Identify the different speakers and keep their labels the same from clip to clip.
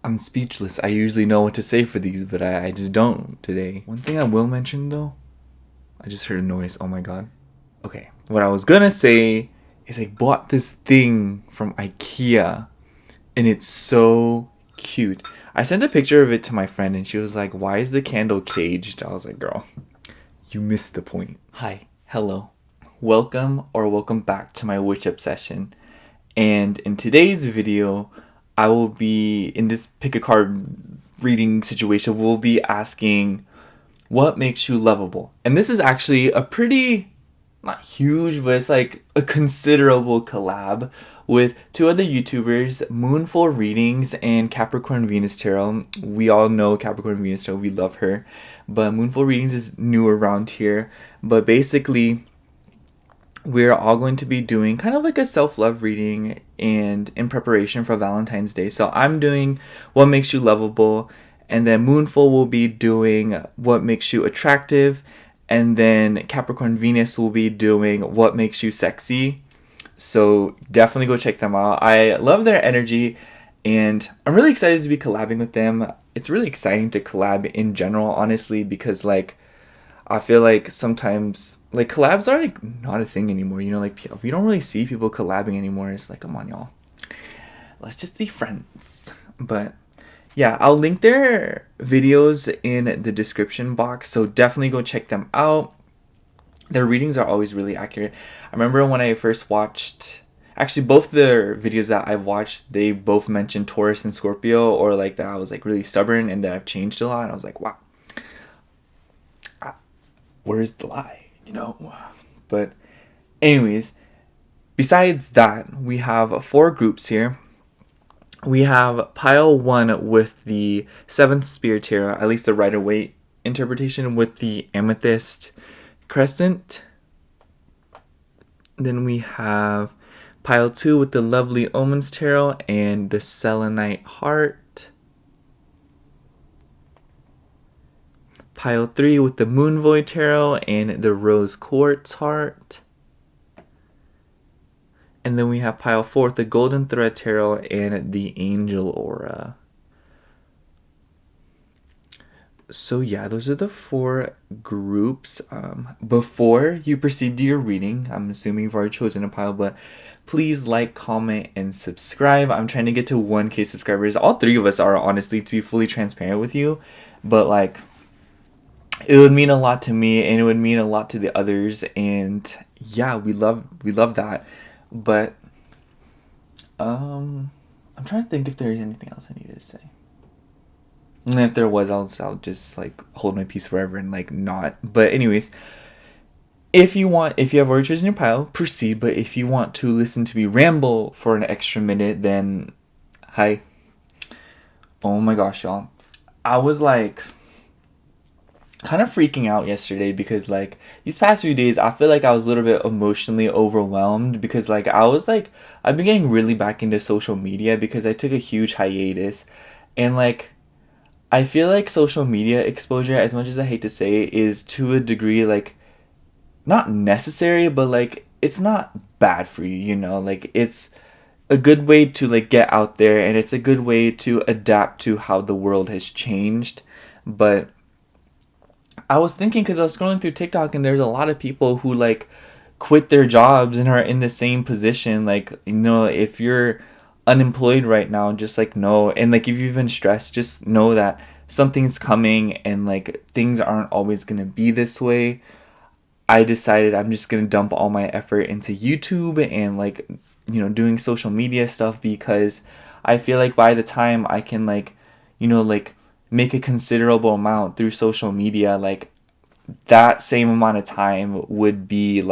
Speaker 1: I'm speechless. I usually know what to say for these, but I just don't today. One thing I will mention though, I just heard a noise. Oh my god. Okay, what I was gonna say is I bought this thing from IKEA and it's so cute. I sent a picture of it to my friend and she was like, "Why is the candle caged?" I was like, "Girl, you missed the point." Hi, hello. Welcome back to my witch obsession. And in today's video, I will be in this pick a card reading situation. We'll be asking what makes you lovable. And this is actually a pretty, not huge, but it's like a considerable collab with two other YouTubers, Moonful Readings and Capricorn Venus Tarot. We all know Capricorn Venus Tarot, we love her. But Moonful Readings is new around here. But basically, we're all going to be doing kind of like a self-love reading and in preparation for Valentine's Day. So I'm doing what makes you lovable, and then Moonful will be doing what makes you attractive, and then Capricorn Venus will be doing what makes you sexy. So definitely go check them out. I love their energy and I'm really excited to be collabing with them. It's really exciting to collab in general, honestly, because like I feel like sometimes like collabs are like not a thing anymore. You know, like we don't really see people collabing anymore. It's like, come on, y'all, let's just be friends. But yeah, I'll link their videos in the description box, so definitely go check them out. Their readings are always really accurate. I remember when I first watched, actually both their videos that I've watched, they both mentioned Taurus and Scorpio, or like that I was like really stubborn and that I've changed a lot. And I was like, wow, where's the lie, you know? But anyways, besides that, we have four groups here. We have pile one with the seventh spirit tarot, at least the Rider-Waite interpretation, with the amethyst crescent. Then we have pile two with the lovely Omens tarot and the selenite heart. Pile 3 with the Moon Void Tarot and the Rose Quartz Heart. And then we have pile 4 with the Golden Thread Tarot and the Angel Aura. So yeah, those are the four groups. Before you proceed to your reading, I'm assuming you've already chosen a pile, but please like, comment, and subscribe. I'm trying to get to 1K subscribers. All three of us are, honestly, to be fully transparent with you. But like, it would mean a lot to me and it would mean a lot to the others, and yeah, we love that. But I'm trying to think if there's anything else I needed to say. And if there was, I'll just like hold my peace forever and like not. But anyways, if you have already chosen your pile, proceed. But if you want to listen to me ramble for an extra minute, then hi. Oh my gosh, y'all, I was like kind of freaking out yesterday because like these past few days I feel like I was a little bit emotionally overwhelmed because like I've been getting really back into social media because I took a huge hiatus, and like I feel like social media exposure, as much as I hate to say, is to a degree like not necessary, but like it's not bad for you, you know? Like it's a good way to like get out there, and it's a good way to adapt to how the world has changed. But I was thinking, because I was scrolling through TikTok and there's a lot of people who like quit their jobs and are in the same position. Like, you know, if you're unemployed right now, just like know, and like if you've been stressed, just know that something's coming and like things aren't always gonna be this way. I decided I'm just gonna dump all my effort into YouTube and like, you know, doing social media stuff, because I feel like by the time I can like, you know, like make a considerable amount through social media, like that same amount of time would be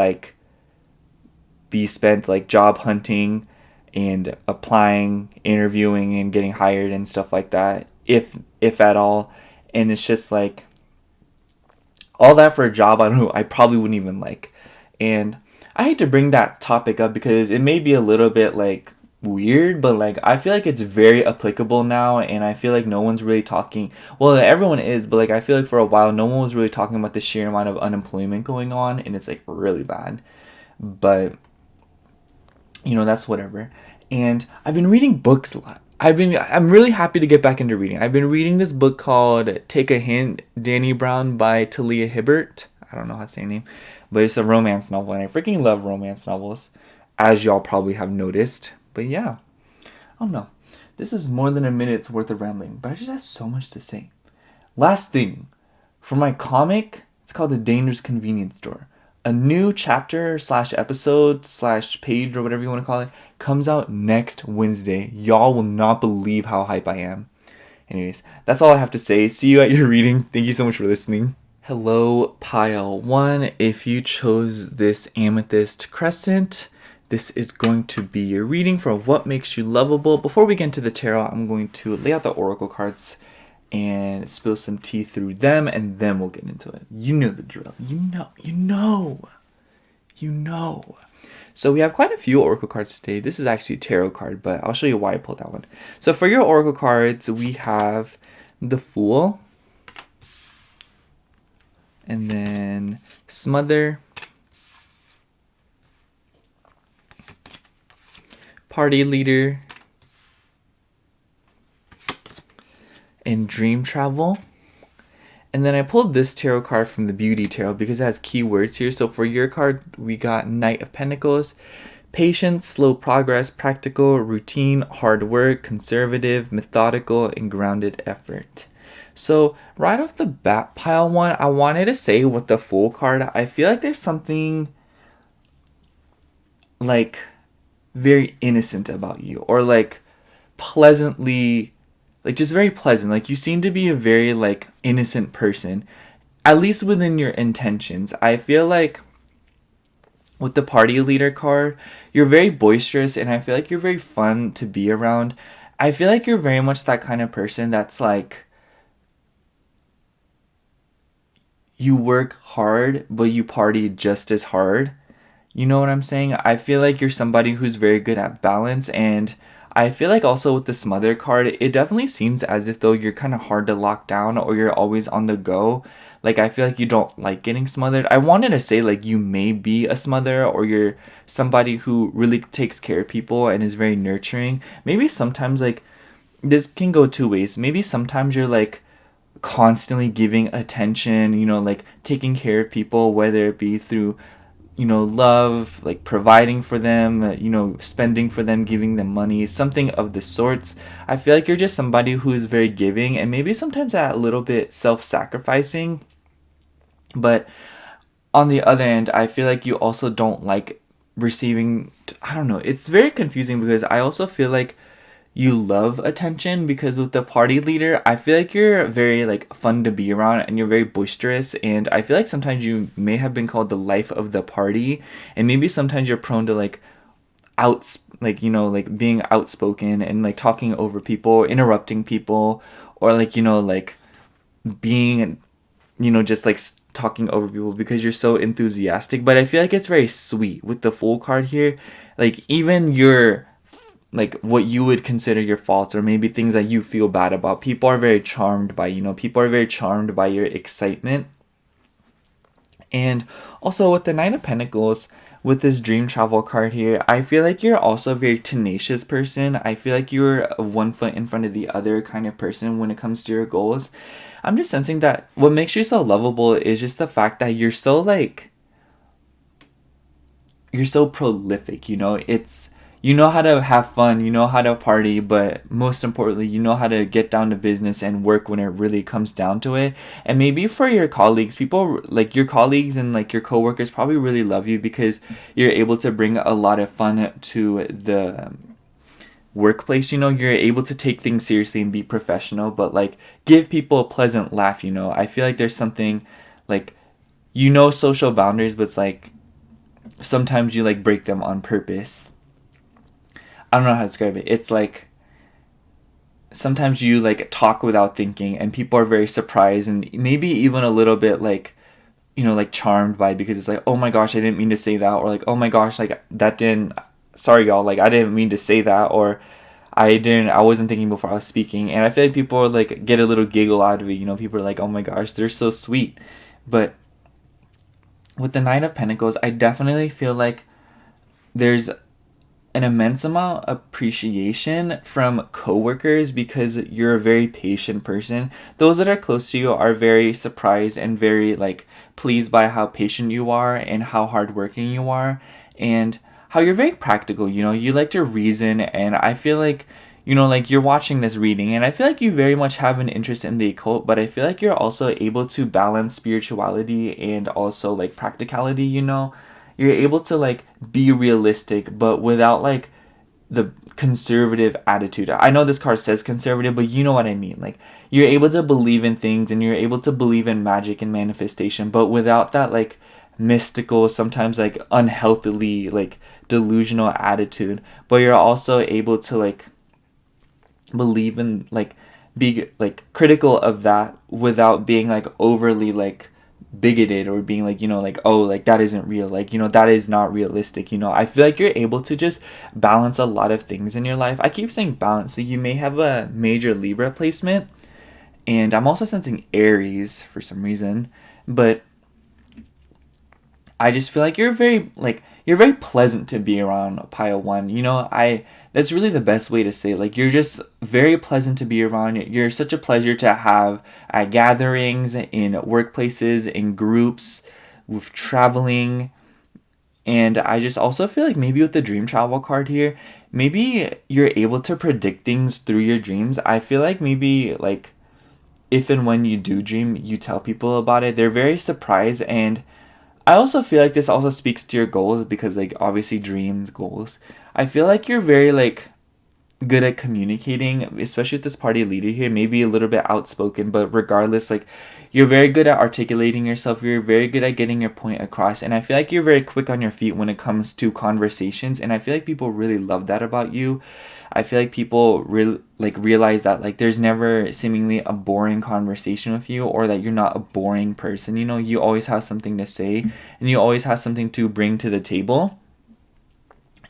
Speaker 1: spent like job hunting and applying, interviewing, and getting hired and stuff like that, if at all. And it's just like all that for a job I probably wouldn't even like. And I hate to bring that topic up because it may be a little bit like weird, but like I feel like it's very applicable now, and I feel like no one's really talking, well, everyone is, but like I feel like for a while no one was really talking about the sheer amount of unemployment going on, and it's like really bad. But you know, that's whatever. And I've been reading books a lot. I'm really happy to get back into reading. I've been reading this book called Take a Hint, Danny Brown by Talia Hibbert. I don't know how to say her name, but it's a romance novel, and I freaking love romance novels, as y'all probably have noticed. But yeah, I don't know. This is more than a minute's worth of rambling, but I just have so much to say. Last thing, for my comic, it's called The Dangerous Convenience Store. A new chapter slash episode slash page or whatever you want to call it comes out next Wednesday. Y'all will not believe how hype I am. Anyways, that's all I have to say. See you at your reading. Thank you so much for listening. Hello, Pile 1. If you chose this amethyst crescent, this is going to be your reading for what makes you lovable. Before we get into the tarot, I'm going to lay out the oracle cards and spill some tea through them, and then we'll get into it. You know the drill. You know. So we have quite a few oracle cards today. This is actually a tarot card, but I'll show you why I pulled that one. So for your oracle cards, we have the Fool, and then Smother, Party Leader, and Dream Travel. And then I pulled this tarot card from the Beauty Tarot because it has keywords here. So for your card, we got Knight of Pentacles, patience, slow progress, practical, routine, hard work, conservative, methodical, and grounded effort. So right off the bat, Pile 1, I wanted to say with the Fool card, I feel like there's something like very innocent about you, or like pleasantly, like just very pleasant. Like you seem to be a very like innocent person, at least within your intentions. I feel like with the Party Leader card, you're very boisterous, and I feel like you're very fun to be around. I feel like you're very much that kind of person that's like, you work hard, but you party just as hard. You know what I'm saying? I feel like you're somebody who's very good at balance, and I feel like also with the Smother card, it definitely seems as if though you're kind of hard to lock down, or you're always on the go. Like I feel like you don't like getting smothered. I wanted to say like you may be a smother, or you're somebody who really takes care of people and is very nurturing. Maybe sometimes like this can go two ways. Maybe sometimes you're like constantly giving attention, you know, like taking care of people, whether it be through, you know, love, like providing for them, you know, spending for them, giving them money, something of the sorts. I feel like you're just somebody who is very giving, and maybe sometimes a little bit self-sacrificing. But on the other end, I feel like you also don't like receiving, I don't know, it's very confusing because I also feel like you love attention, because with the Party Leader, I feel like you're very like fun to be around, and you're very boisterous, and I feel like sometimes you may have been called the life of the party, and maybe sometimes you're prone to like like, you know, like being outspoken and like talking over people, interrupting people, or like, you know, like being, you know, just like talking over people because you're so enthusiastic. But I feel like it's very sweet with the Fool card here. Like even your like what you would consider your faults, or maybe things that you feel bad about, people are very charmed by, you know, people are very charmed by your excitement. And also with the Knight of Pentacles, with this Dream Travel card here, I feel like you're also a very tenacious person. I feel like you're a one foot in front of the other kind of person when it comes to your goals. I'm just sensing that what makes you so lovable is just the fact that you're so like, you're so prolific, you know. It's, you know how to have fun, you know how to party, but most importantly, you know how to get down to business and work when it really comes down to it. And maybe for your colleagues, people like your colleagues and like your coworkers probably really love you because you're able to bring a lot of fun to the workplace. You know, you're able to take things seriously and be professional, but like give people a pleasant laugh. You know, I feel like there's something like, you know, social boundaries, but it's like sometimes you like break them on purpose. I don't know how to describe it. It's like sometimes you like talk without thinking, and people are very surprised and maybe even a little bit like, you know, like charmed by it, because it's like, oh my gosh, I didn't mean to say that, or like, oh my gosh, like that didn't, sorry y'all, like I didn't mean to say that, or I wasn't thinking before I was speaking. And I feel like people like get a little giggle out of it, you know, people are like, oh my gosh, they're so sweet. But with the Knight of Pentacles, I definitely feel like there's an immense amount of appreciation from coworkers because you're a very patient person. Those that are close to you are very surprised and very like pleased by how patient you are and how hardworking you are and how you're very practical. You know, you like to reason, and I feel like, you know, like you're watching this reading and I feel like you very much have an interest in the occult, but I feel like you're also able to balance spirituality and also like practicality, you know. You're able to like be realistic but without like the conservative attitude. I know this card says conservative, but you know what I mean. Like you're able to believe in things and you're able to believe in magic and manifestation, but without that like mystical, sometimes like unhealthily like delusional attitude. But you're also able to like believe in like be like critical of that without being like overly like bigoted or being like, you know, like, oh, like that isn't real, like, you know, that is not realistic. You know, I feel like you're able to just balance a lot of things in your life. I keep saying balance, so you may have a major Libra placement, and I'm also sensing Aries for some reason, but I just feel like you're very pleasant to be around, pile one. You know, I that's really the best way to say it. Like you're just very pleasant to be around. You're such a pleasure to have at gatherings, in workplaces, in groups, with traveling. And I just also feel like maybe with the dream travel card here, maybe you're able to predict things through your dreams. I feel like maybe like if and when you do dream, you tell people about it. They're very surprised, and I also feel like this also speaks to your goals because like obviously dreams, goals. I feel like you're very like good at communicating, especially with this party leader here, maybe a little bit outspoken, but regardless, like you're very good at articulating yourself, you're very good at getting your point across, and I feel like you're very quick on your feet when it comes to conversations, and I feel like people really love that about you. I feel like people really like realize that like there's never seemingly a boring conversation with you, or that you're not a boring person. You know, you always have something to say and you always have something to bring to the table.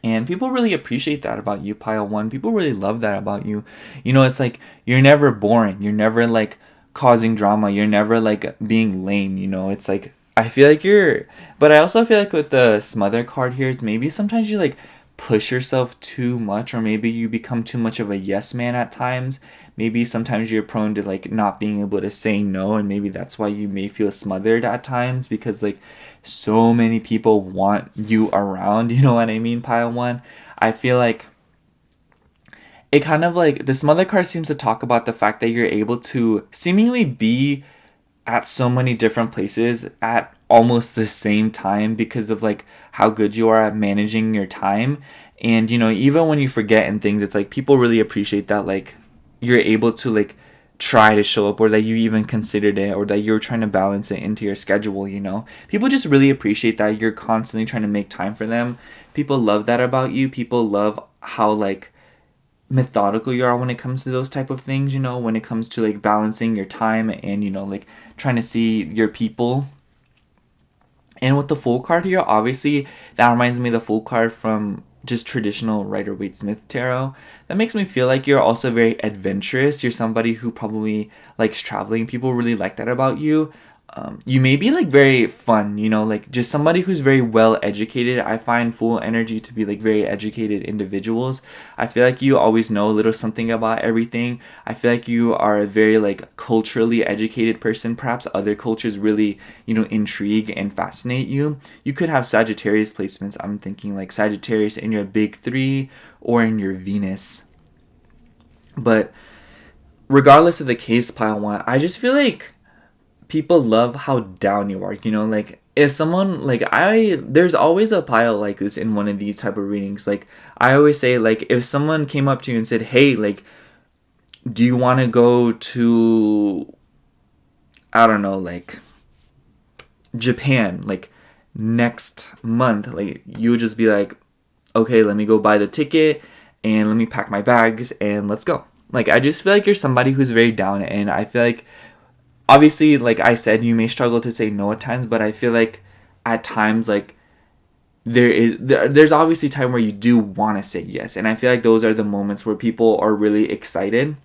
Speaker 1: And people really appreciate that about you, pile one. People really love that about you. You know, it's like you're never boring. You're never like causing drama. You're never like being lame, you know. It's like I feel like you're, but I also feel like with the smother card here, it's maybe sometimes you like push yourself too much, or maybe you become too much of a yes man at times. Maybe sometimes you're prone to like not being able to say no, and maybe that's why you may feel smothered at times because like so many people want you around. You know what I mean, pile one? I feel like it kind of like this mother card seems to talk about the fact that you're able to seemingly be at so many different places at almost the same time because of like how good you are at managing your time. And you know, even when you forget and things, it's like people really appreciate that like you're able to like try to show up, or that you even considered it, or that you're trying to balance it into your schedule. You know, people just really appreciate that you're constantly trying to make time for them. People love that about you. People love how like methodical you are when it comes to those type of things, you know, when it comes to like balancing your time and, you know, like trying to see your people. And with the Fool card here, obviously that reminds me of the Fool card from just traditional Rider-Waite-Smith tarot. That makes me feel like you're also very adventurous. You're somebody who probably likes traveling. People really like that about you. You may be like very fun, you know, like just somebody who's very well educated. I find Fool energy to be like very educated individuals. I feel like you always know a little something about everything. I feel like you are a very like culturally educated person. Perhaps other cultures really, you know, intrigue and fascinate you. You could have Sagittarius placements. I'm thinking like Sagittarius in your big three or in your Venus. But regardless of the case, pile one, I just feel like people love how down you are, you know, like if someone like there's always a pile like this in one of these type of readings. Like I always say, like if someone came up to you and said, hey, like do you want to go to, I don't know, like Japan like next month, like you would just be like, okay, let me go buy the ticket and let me pack my bags and let's go. Like I just feel like you're somebody who's very down, and I feel like obviously, like I said, you may struggle to say no at times, but I feel like at times, like there's obviously time where you do want to say yes, and I feel like those are the moments where people are really excited.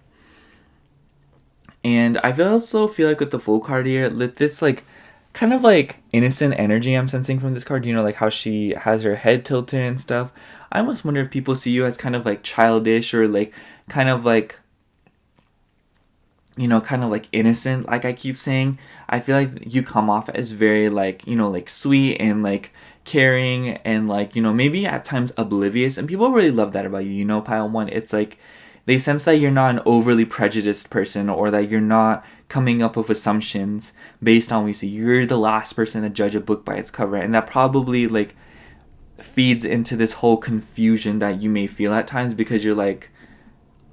Speaker 1: And I also feel like with the Fool card here, this like kind of like innocent energy I'm sensing from this card. You know, like how she has her head tilted and stuff. I almost wonder if people see you as kind of like childish or like kind of like, you know, kind of like innocent, like I keep saying. I feel like you come off as very like, you know, like sweet and like caring and like, you know, maybe at times oblivious, and people really love that about you, you know, pile one. It's like they sense that you're not an overly prejudiced person, or that you're not coming up with assumptions based on what you see. You're the last person to judge a book by its cover, and that probably like feeds into this whole confusion that you may feel at times, because you're like,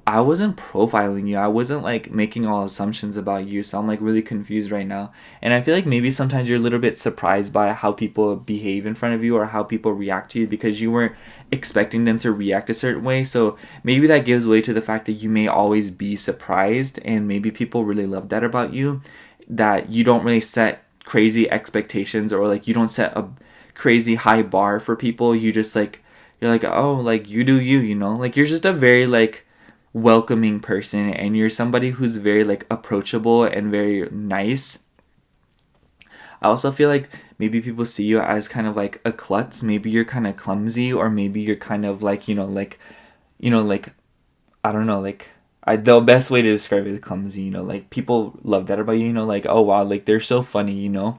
Speaker 1: I wasn't profiling you. I wasn't like making all assumptions about you. So I'm like really confused right now. And I feel like maybe sometimes you're a little bit surprised by how people behave in front of you, or how people react to you, because you weren't expecting them to react a certain way. So maybe that gives way to the fact that you may always be surprised, and maybe people really love that about you, that you don't really set crazy expectations, or like you don't set a crazy high bar for people. You just like, you're like, oh, like you do you, you know? Like you're just a very like welcoming person, and you're somebody who's very like approachable and very nice. I also feel like maybe people see you as kind of like a klutz. Maybe you're kind of clumsy, or maybe you're kind of like, you know, like, you know, like, I don't know, like, the best way to describe it is clumsy, you know, like people love that about you, you know, like, oh wow, like they're so funny, you know.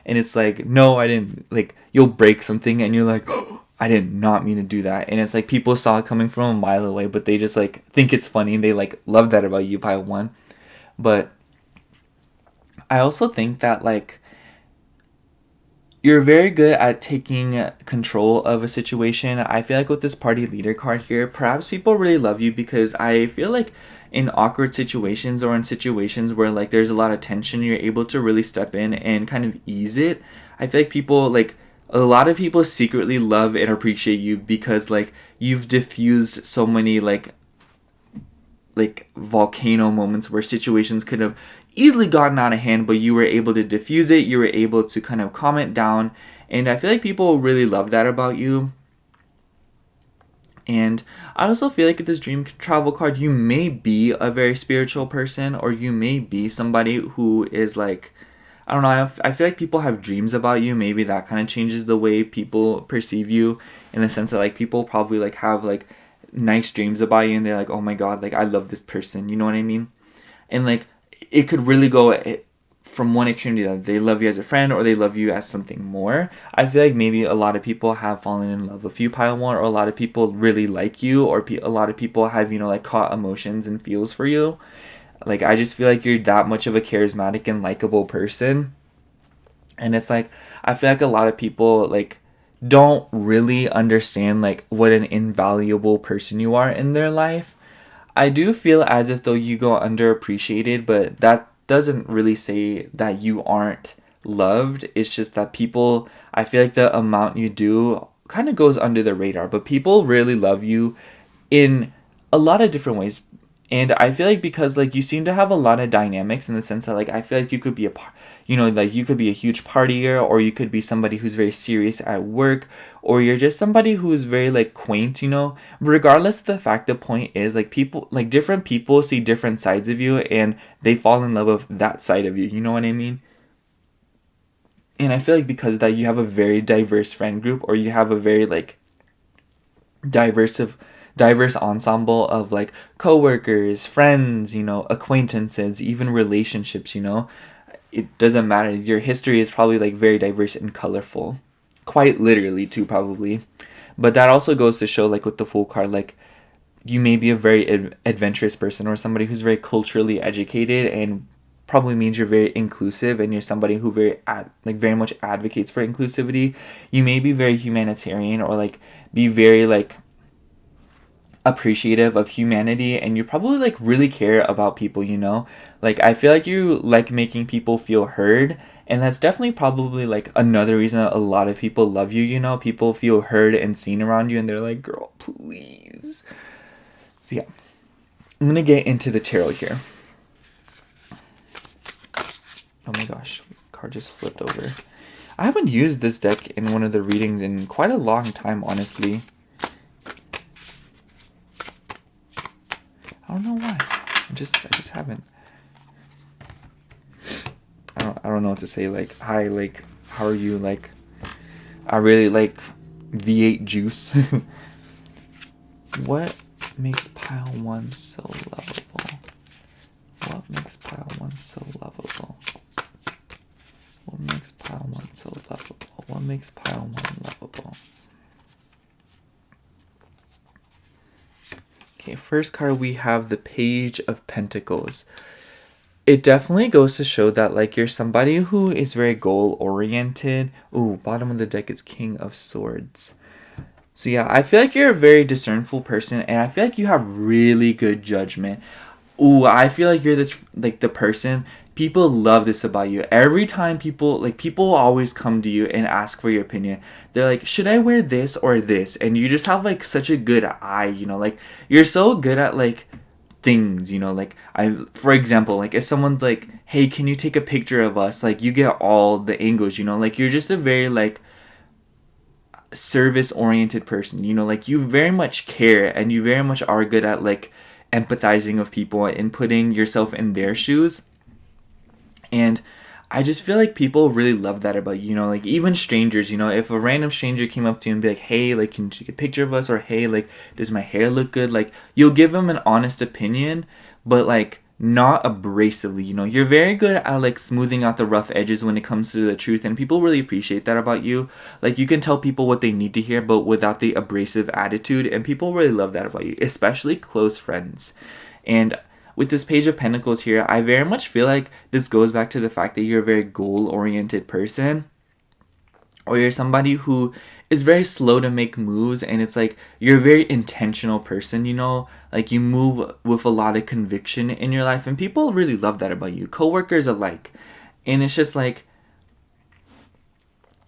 Speaker 1: And it's like, no, I didn't, like, you'll break something and you're like, oh, I did not mean to do that. And it's like people saw it coming from a mile away, but they just like think it's funny, and they like love that about you, pile one. But I also think that like you're very good at taking control of a situation. I feel like with this party leader card here, perhaps people really love you because I feel like in awkward situations, or in situations where like there's a lot of tension, you're able to really step in and kind of ease it. I feel like people like, a lot of people secretly love and appreciate you because like you've diffused so many like volcano moments where situations could have easily gotten out of hand, but you were able to diffuse it. You were able to kind of calm it down, and I feel like people really love that about you. And I also feel like with this dream travel card, you may be a very spiritual person, or you may be somebody who is like, I don't know, I feel like people have dreams about you. Maybe that kind of changes the way people perceive you, in the sense that like people probably like have like nice dreams about you, and they're like, oh my god, like I love this person, you know what I mean? And like it could really go from one extreme to the other. They love you as a friend, or they love you as something more. I feel like maybe a lot of people have fallen in love with you, pile one, or a lot of people really like you, or a lot of people have, you know, like caught emotions and feels for you. Like I just feel like you're that much of a charismatic and likable person. And it's like, I feel like a lot of people like don't really understand like what an invaluable person you are in their life. I do feel as if though you go underappreciated, but that doesn't really say that you aren't loved. It's just that people, I feel like the amount you do kind of goes under the radar, but people really love you in a lot of different ways. And I feel like because like you seem to have a lot of dynamics, in the sense that like I feel like you could be you know, like you could be a huge partier, or you could be somebody who's very serious at work, or you're just somebody who's very like quaint, you know. Regardless of the fact, the point is like people, like different people see different sides of you, and they fall in love with that side of you, you know what I mean? And I feel like because of that, you have a very diverse friend group, or you have a very like diverse diverse ensemble of like coworkers, friends, you know, acquaintances, even relationships, you know. It doesn't matter. Your history is probably like very diverse and colorful. Quite literally too, probably. But that also goes to show like with the Fool card, like you may be a very adventurous person, or somebody who's very culturally educated, and probably means you're very inclusive, and you're somebody who very much advocates for inclusivity. You may be very humanitarian, or like be very like appreciative of humanity, and you probably like really care about people, you know. Like I feel like you like making people feel heard, and that's definitely probably like another reason a lot of people love you, you know. People feel heard and seen around you, and they're like, girl, please. So yeah, I'm gonna get into the tarot here. Oh my gosh, card just flipped over. I haven't used this deck in one of the readings in quite a long time, honestly. I don't know why. I just haven't. I don't know what to say. Like, hi, like, how are you? Like, I really like V8 juice. What makes pile 1 so lovable? What makes pile 1 so lovable? What makes pile 1 so lovable? What makes pile 1 lovable? Okay, first card we have the Page of Pentacles. It definitely goes to show that like you're somebody who is very goal oriented. Ooh, bottom of the deck is King of Swords. So yeah, I feel like you're a very discernful person, and I feel like you have really good judgment. Ooh, I feel like you're this like the person people love this about you. Every time people always come to you and ask for your opinion. They're like, "Should I wear this or this?" And you just have like such a good eye, like you're so good at like things, like for example, like if someone's like, "Hey, can you take a picture of us?" Like you get all the angles, like you're just a very like service oriented person, like you very much care and you very much are good at like empathizing with people and putting yourself in their shoes. And I just feel like people really love that about you, like even strangers, if a random stranger came up to you and be like, "Hey, like can you take a picture of us?" or "Hey, like does my hair look good?" Like you'll give them an honest opinion, but like not abrasively, you're very good at like smoothing out the rough edges when it comes to the truth, and people really appreciate that about you. Like you can tell people what they need to hear but without the abrasive attitude, and people really love that about you, especially close friends. And with this Page of Pentacles here, I very much feel like this goes back to the fact that you're a very goal-oriented person, or you're somebody who is very slow to make moves, and it's like you're a very intentional person, like you move with a lot of conviction in your life, and people really love that about you, coworkers alike. And it's just like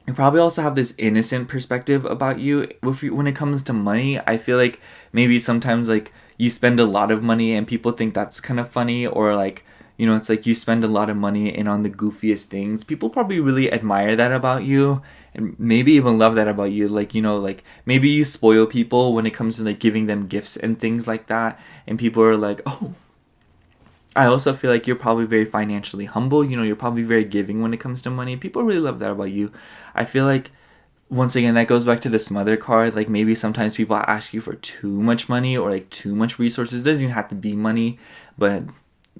Speaker 1: you probably also have this innocent perspective about you when it comes to money. I feel like maybe sometimes like you spend a lot of money and people think that's kind of funny, or like it's like you spend a lot of money and on the goofiest things. People probably really admire that about you, and maybe even love that about you. Like like maybe you spoil people when it comes to like giving them gifts and things like that, and people are like, "Oh." I also feel like you're probably very financially humble. You're probably very giving when it comes to money. People really love that about you. I feel like, once again, that goes back to the smother card. Like maybe sometimes people ask you for too much money or like too much resources. It doesn't even have to be money, but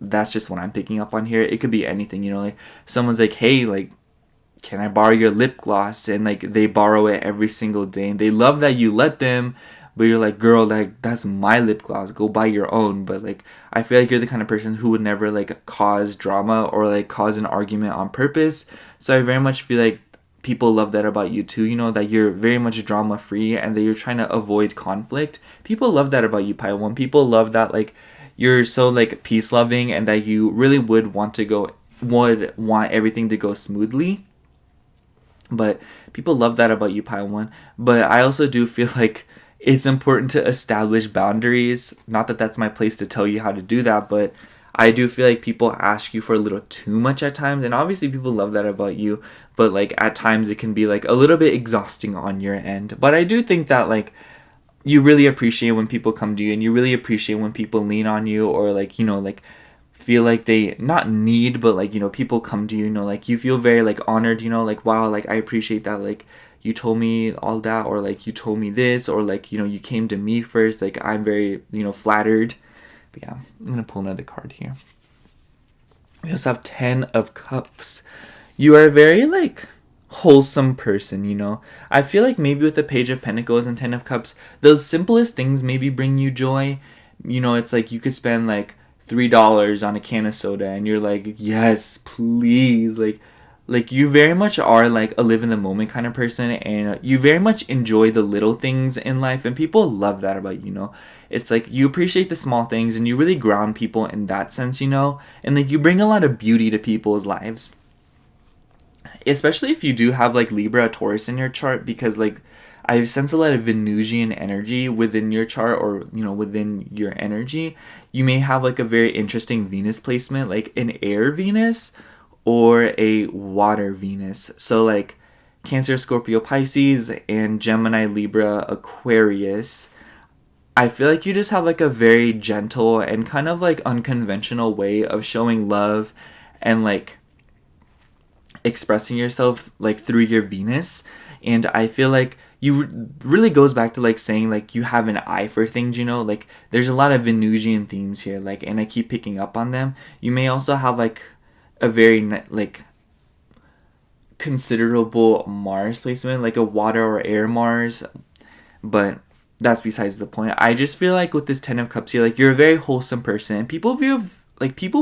Speaker 1: that's just what I'm picking up on here. It could be anything, like someone's like, "Hey, like can I borrow your lip gloss?" And like they borrow it every single day, and they love that you let them, but you're like, "Girl, like that's my lip gloss, go buy your own." But like I feel like you're the kind of person who would never like cause drama or like cause an argument on purpose. So I very much feel like people love that about you too, that you're very much drama free and that you're trying to avoid conflict. People love that about you, Pile 1. People love that like you're so like peace loving, and that you really would want everything to go smoothly. But people love that about you, Pile 1. But I also do feel like it's important to establish boundaries. Not that that's my place to tell you how to do that, but I do feel like people ask you for a little too much at times, and obviously people love that about you, but like at times it can be like a little bit exhausting on your end. But I do think that like you really appreciate when people come to you, and you really appreciate when people lean on you, or like like feel like they not need, but like people come to you, like you feel very like honored, like wow, like I appreciate that, like you told me all that, or like you told me this, or like you came to me first, like I'm very flattered. But yeah, I'm gonna pull another card here. We also have 10 of Cups. You are a very like wholesome person, I feel like maybe with the Page of Pentacles and 10 of Cups, the simplest things maybe bring you joy. It's like you could spend like $3 on a can of soda, and you're like, "Yes, please." Like you very much are like a live in the moment kind of person, and you very much enjoy the little things in life, and people love that about you. It's like you appreciate the small things, and you really ground people in that sense, and like you bring a lot of beauty to people's lives, especially if you do have like Libra, Taurus in your chart, because like I sense a lot of Venusian energy within your chart, or within your energy. You may have like a very interesting Venus placement, like an air Venus or a water Venus. So like Cancer, Scorpio, Pisces, and Gemini, Libra, Aquarius. I feel like you just have like a very gentle and kind of like unconventional way of showing love and like expressing yourself like through your Venus. And I feel like really goes back to like saying like you have an eye for things, you know, like there's a lot of Venusian themes here, like, and I keep picking up on them. You may also have like a very like considerable Mars placement, like a water or air Mars, but that's besides the point. I just feel like with this 10 of Cups here, like you're a very wholesome person, and people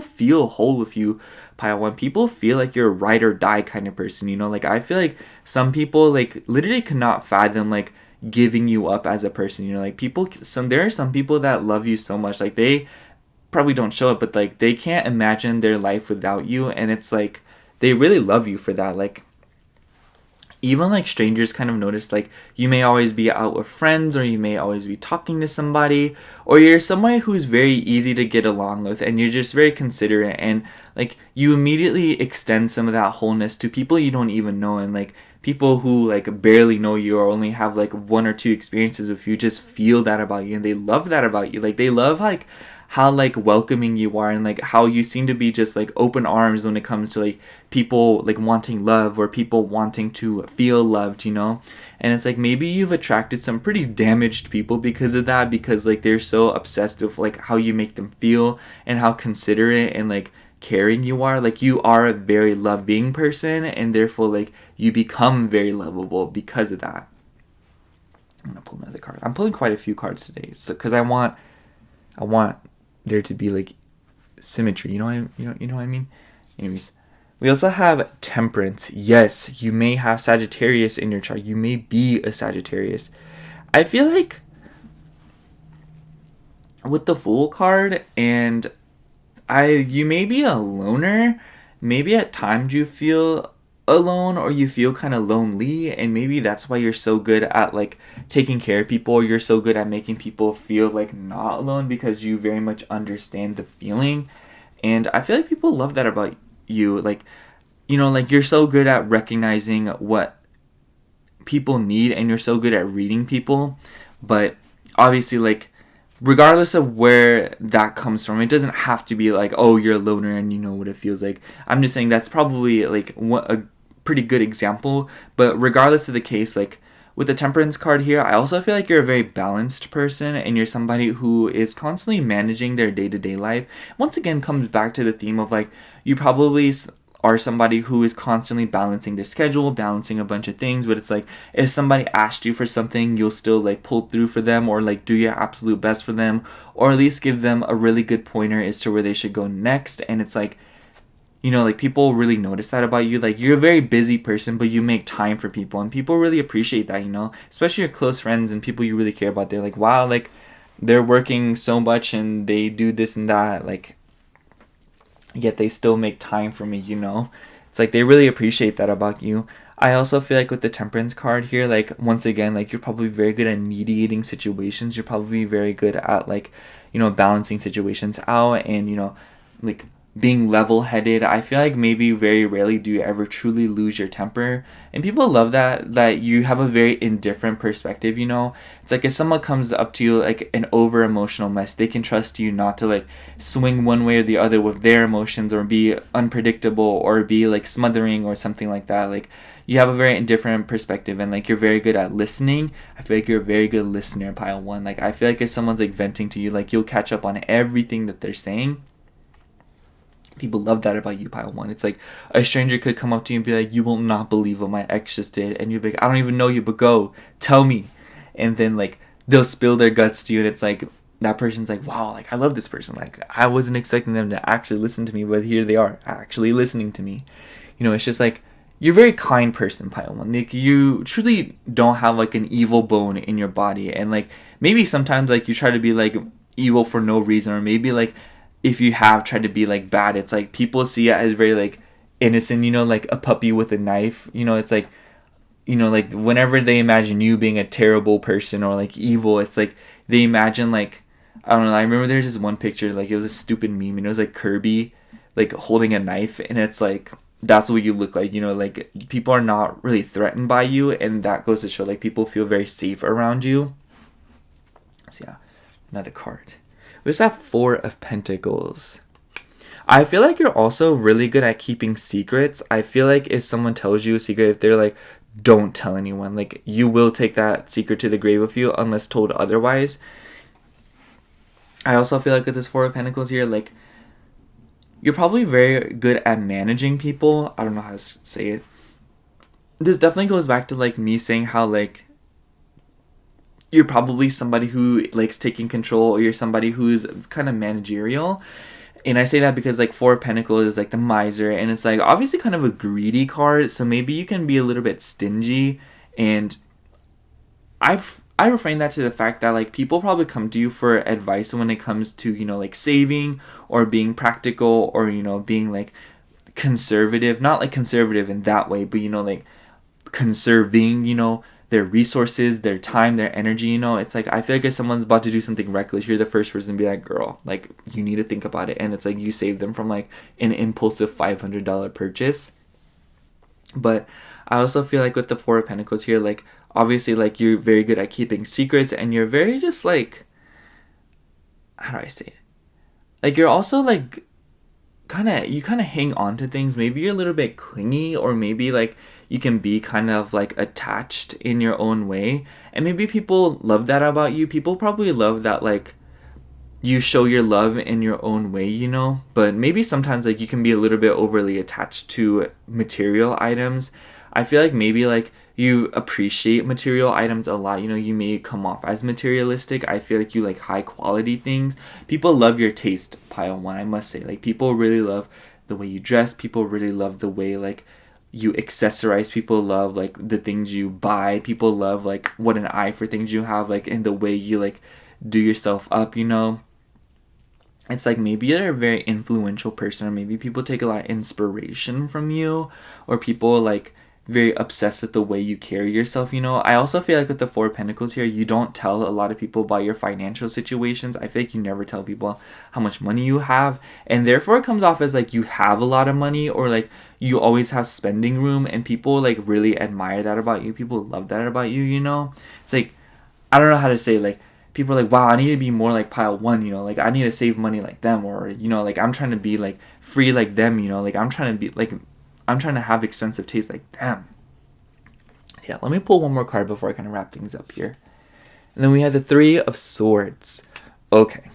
Speaker 1: feel whole with you, pile one. People feel like you're a ride or die kind of person, you know. Like I feel like some people like literally cannot fathom like giving you up as a person, you know. Like there are some people that love you so much, like they probably don't show it, but like they can't imagine their life without you, and it's like they really love you for that. Like even like strangers kind of notice like you may always be out with friends, or you may always be talking to somebody, or you're somebody who's very easy to get along with, and you're just very considerate, and like you immediately extend some of that wholeness to people you don't even know, and like people who like barely know you or only have like one or two experiences with you just feel that about you, and they love that about you. Like they love like how like welcoming you are, and like how you seem to be just like open arms when it comes to like people like wanting love or people wanting to feel loved, you know. And it's like maybe you've attracted some pretty damaged people because of that, because like they're so obsessed with like how you make them feel and how considerate and like caring you are. Like you are a very loving person, and therefore like you become very lovable because of that. I'm gonna pull another card. I'm pulling quite a few cards today, so because I want there to be like symmetry, you know what I mean. Anyways, we also have Temperance. Yes, you may have Sagittarius in your chart. You may be a Sagittarius. I feel like with the Fool card, and you may be a loner. Maybe at times you feel alone, or you feel kind of lonely, and maybe that's why you're so good at like taking care of people, or you're so good at making people feel like not alone, because you very much understand the feeling. And I feel like people love that about you. Like, you know, like you're so good at recognizing what people need, and you're so good at reading people. But obviously, like regardless of where that comes from, it doesn't have to be like, oh, you're a loner and you know what it feels like. I'm just saying that's probably like a pretty good example. But regardless of the case, like with the Temperance card here, I also feel like you're a very balanced person, and you're somebody who is constantly managing their day-to-day life. Once again, comes back to the theme of like you probably are somebody who is constantly balancing their schedule, balancing a bunch of things. But it's like if somebody asked you for something, you'll still like pull through for them, or like do your absolute best for them, or at least give them a really good pointer as to where they should go next. And it's like, you know, like people really notice that about you. Like you're a very busy person, but you make time for people, and people really appreciate that, you know, especially your close friends and people you really care about. They're like, wow, like they're working so much and they do this and that, like yet they still make time for me, you know. It's like they really appreciate that about you. I also feel like with the Temperance card here, like once again, like you're probably very good at mediating situations. You're probably very good at like, you know, balancing situations out, and you know, like being level-headed. I feel like maybe very rarely do you ever truly lose your temper, and people love that you have a very indifferent perspective, you know. It's like if someone comes up to you like an over emotional mess, they can trust you not to like swing one way or the other with their emotions, or be unpredictable, or be like smothering or something like that. Like you have a very indifferent perspective, and like you're very good at listening. I feel like you're a very good listener, pile one. Like I feel like if someone's like venting to you, like you'll catch up on everything that they're saying. People love that about you, pile one. It's like a stranger could come up to you and be like, you will not believe what my ex just did, and you're like, I don't even know you, but go tell me. And then like they'll spill their guts to you, and it's like that person's like, wow, like I love this person, like I wasn't expecting them to actually listen to me, but here they are actually listening to me. You know, it's just like you're a very kind person, pile one. Like you truly don't have like an evil bone in your body, and like maybe sometimes like you try to be like evil for no reason, or maybe like if you have tried to be like bad, it's like people see it as very like innocent, you know, like a puppy with a knife, you know. It's like, you know, like whenever they imagine you being a terrible person or like evil, it's like they imagine like, I don't know, I remember there's this one picture, like it was a stupid meme, and it was like Kirby like holding a knife, and it's like that's what you look like, you know. Like people are not really threatened by you, and that goes to show like people feel very safe around you. So yeah, another card. We just have Four of Pentacles. I feel like you're also really good at keeping secrets. I feel like if someone tells you a secret, if they're like, don't tell anyone. Like, you will take that secret to the grave with you unless told otherwise. I also feel like with this Four of Pentacles here, like, you're probably very good at managing people. I don't know how to say it. This definitely goes back to, like, me saying how, like, you're probably somebody who likes taking control, or you're somebody who's kind of managerial. And I say that because, like, Four of Pentacles is, like, the miser, and it's, like, obviously kind of a greedy card, so maybe you can be a little bit stingy, and I refrain that to the fact that, like, people probably come to you for advice when it comes to, you know, like, saving, or being practical, or, you know, being, like, conservative. Not, like, conservative in that way, but, you know, like, conserving, you know, their resources, their time, their energy, you know. It's like, I feel like if someone's about to do something reckless, you're the first person to be like, girl, like, you need to think about it. And it's like, you save them from, like, an impulsive $500 purchase. But I also feel like with the Four of Pentacles here, like, obviously, like, you're very good at keeping secrets, and you're very just, like, how do I say it? Like, you're also, like, you kind of hang on to things. Maybe you're a little bit clingy, or maybe, like, you can be kind of, like, attached in your own way. And maybe people love that about you. People probably love that, like, you show your love in your own way, you know. But maybe sometimes, like, you can be a little bit overly attached to material items. I feel like maybe, like, you appreciate material items a lot. You know, you may come off as materialistic. I feel like you like high quality things. People love your taste, pile one, I must say. Like, people really love the way you dress. People really love the way, like, you accessorize. People love, like, the things you buy. People love, like, what an eye for things you have, like, and the way you, like, do yourself up, you know. It's like, maybe you're a very influential person, or maybe people take a lot of inspiration from you, or people, like, very obsessed with the way you carry yourself, you know. I also feel like with the Four of Pentacles here, you don't tell a lot of people about your financial situations. I feel like you never tell people how much money you have, and therefore it comes off as, like, you have a lot of money, or, like, you always have spending room, and people, like, really admire that about you. People love that about you, you know. It's like, I don't know how to say, like, people are like, wow, I need to be more like pile one, you know, like, I need to save money like them, or, you know, like, I'm trying to be, like, free like them, you know, like, I'm trying to be, like, I'm trying to have expensive taste like them. Yeah, let me pull one more card before I kind of wrap things up here. And then we have the Three of Swords. Okay.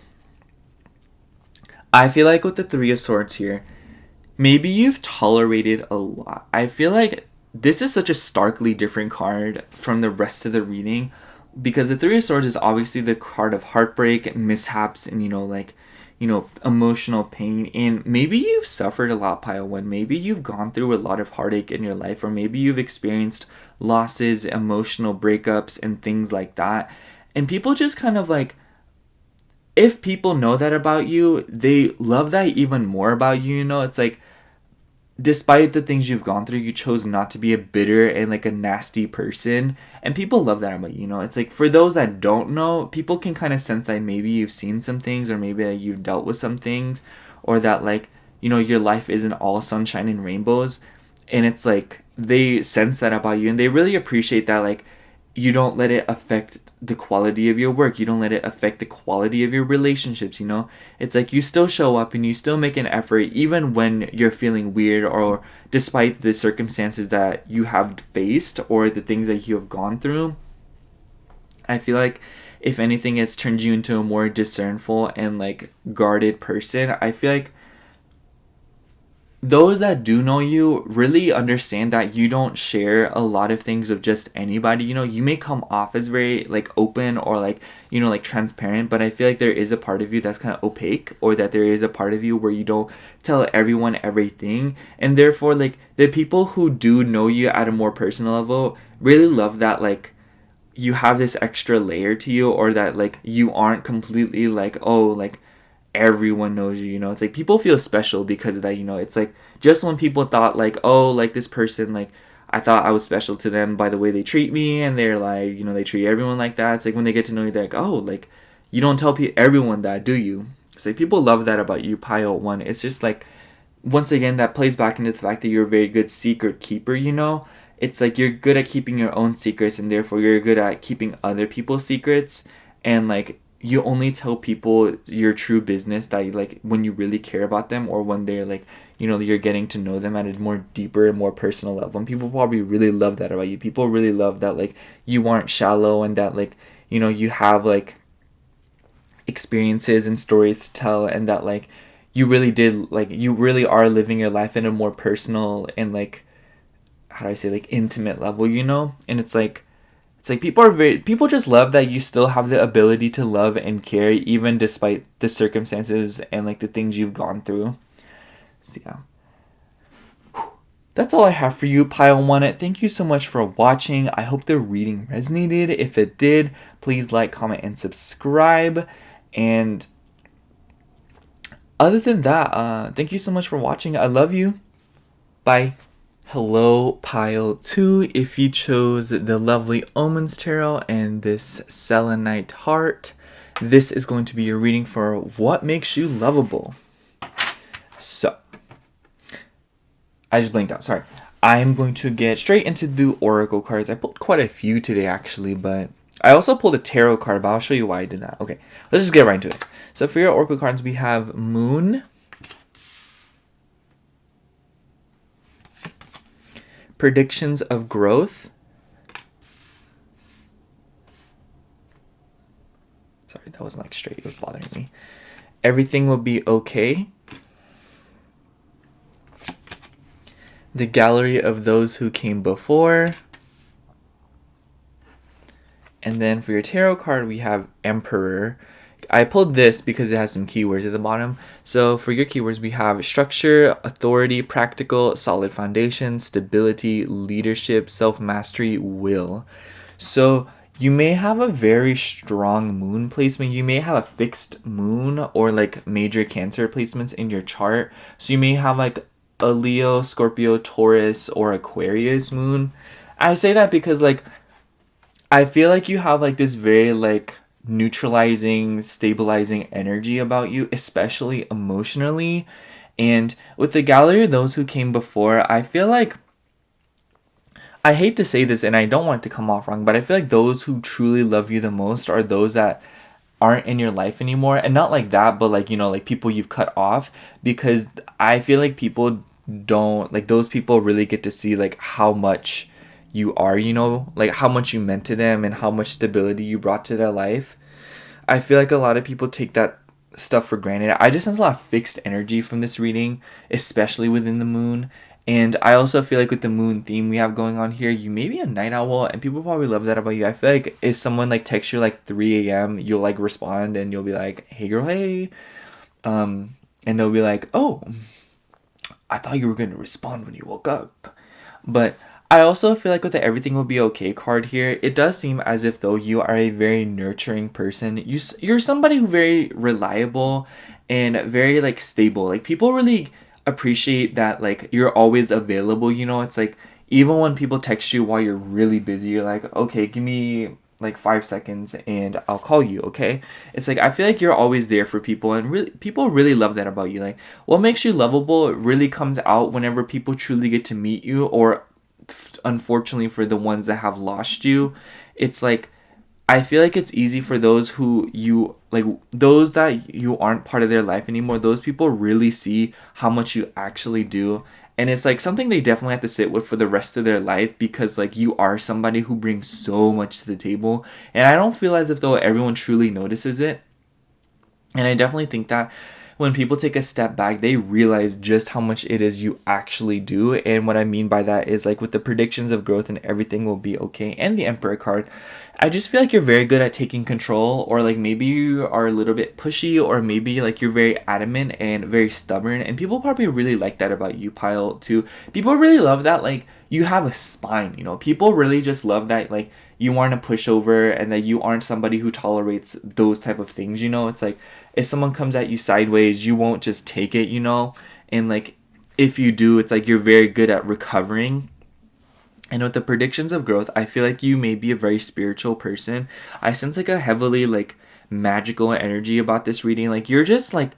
Speaker 1: I feel like with the Three of Swords here, maybe you've tolerated a lot. I feel like this is such a starkly different card from the rest of the reading, because the Three of Swords is obviously the card of heartbreak, mishaps, and, you know, like, you know, emotional pain. And maybe you've suffered a lot, pile one. Maybe you've gone through a lot of heartache in your life, or maybe you've experienced losses, emotional breakups, and things like that. And people just kind of, like, if people know that about you, they love that even more about you, you know. It's like, despite the things you've gone through, you chose not to be a bitter and, like, a nasty person, and people love that about you, you know. It's like, for those that don't know, people can kind of sense that maybe you've seen some things, or maybe that you've dealt with some things, or that, like, you know, your life isn't all sunshine and rainbows. And it's like, they sense that about you, and they really appreciate that, like, you don't let it affect the quality of your work. You don't let it affect the quality of your relationships, you know. It's like, you still show up and you still make an effort, even when you're feeling weird, or despite the circumstances that you have faced, or the things that you have gone through. I feel like, if anything, it's turned you into a more discernful and, like, guarded person. I feel like those that do know you really understand that you don't share a lot of things with just anybody. You know, you may come off as very, like, open, or, like, you know, like, transparent, but I feel like there is a part of you that's kind of opaque, or that there is a part of you where you don't tell everyone everything. And therefore, like, the people who do know you at a more personal level really love that, like, you have this extra layer to you, or that, like, you aren't completely, like, oh, like, everyone knows you, you know. It's like, people feel special because of that, you know. It's like, just when people thought, like, oh, like, this person, like, I thought I was special to them by the way they treat me, and they're like, you know, they treat everyone like that. It's like, when they get to know you, they're like, oh, like, you don't tell everyone that, do you? It's like, people love that about you, pile one. It's just like, once again, that plays back into the fact that you're a very good secret keeper, you know. It's like, you're good at keeping your own secrets, and therefore you're good at keeping other people's secrets. And, like, you only tell people your true business that like when you really care about them, or when they're like, you know, you're getting to know them at a more deeper and more personal level. And people probably really love that about you. People really love that like you aren't shallow, and that like, you know, you have like experiences and stories to tell, and that like you really did, like you really are living your life in a more personal and like, how do I say, like intimate level, you know? And it's like people just love that you still have the ability to love and care even despite the circumstances and like the things you've gone through. So yeah. That's all I have for you, Pile One. Thank you so much for watching. I hope the reading resonated. If it did, please like, comment, and subscribe. And other than that, thank you so much for watching. I love you. Bye. Hello, Pile 2. If you chose the lovely Omens Tarot and this Selenite heart, this is going to be your reading for what makes you lovable. So, I just blinked out, sorry. I'm going to get straight into the oracle cards. I pulled quite a few today actually, but I also pulled a tarot card, but I'll show you why I did that. Okay, let's just get right into it. So for your oracle cards, we have Moon, Predictions of Growth, sorry, that wasn't like straight, it was bothering me. Everything Will Be Okay, The Gallery of Those Who Came Before. And then for your tarot card, we have Emperor. I pulled this because it has some keywords at the bottom. So for your keywords, we have structure, authority, practical, solid foundation, stability, leadership, self-mastery, will. So you may have a very strong moon placement. You may have a fixed moon or like major Cancer placements in your chart. So you may have like a Leo, Scorpio, Taurus, or Aquarius moon. I say that because like I feel like you have like this very like neutralizing, stabilizing energy about you, especially emotionally. And with the Gallery of Those Who Came Before, I feel like, I hate to say this and I don't want it to come off wrong, but I feel like those who truly love you the most are those that aren't in your life anymore. And not like that, but like, you know, like people you've cut off, because I feel like people don't, like those people really get to see like how much you are, you know, like how much you meant to them and how much stability you brought to their life. I feel like a lot of people take that stuff for granted. I just sense a lot of fixed energy from this reading, especially within the moon. And I also feel like with the moon theme we have going on here, you may be a night owl, and people probably love that about you. I feel like if someone like texts you like 3 a.m., you'll like respond and you'll be like, hey girl, hey. And they'll be like, oh, I thought you were going to respond when you woke up. But I also feel like with the Everything Will Be Okay card here, it does seem as if though you are a very nurturing person. You're somebody who very reliable and very like stable. Like people really appreciate that like you're always available, you know. It's like even when people text you while you're really busy, you're like, okay, give me like 5 seconds and I'll call you, okay? It's like I feel like you're always there for people, and really people really love that about you. Like what makes you lovable really comes out whenever people truly get to meet you, or unfortunately for the ones that have lost you, it's like I feel like it's easy for those who you like, those that you aren't part of their life anymore. Those people really see how much you actually do, and it's like something they definitely have to sit with for the rest of their life, because like you are somebody who brings so much to the table, and I don't feel as if though everyone truly notices it. And I definitely think that when people take a step back, they realize just how much it is you actually do. And what I mean by that is like with the predictions of growth and Everything Will Be Okay and the Emperor card, I just feel like you're very good at taking control, or like maybe you are a little bit pushy, or maybe like you're very adamant and very stubborn, and people probably really like that about you, Pile 2. People really love that like you have a spine, you know. People really just love that like you aren't a pushover, and that you aren't somebody who tolerates those type of things, you know. It's like if someone comes at you sideways, you won't just take it, you know. And like if you do, it's like you're very good at recovering. And with the predictions of growth, I feel like you may be a very spiritual person. I sense like a heavily like magical energy about this reading. Like you're just like,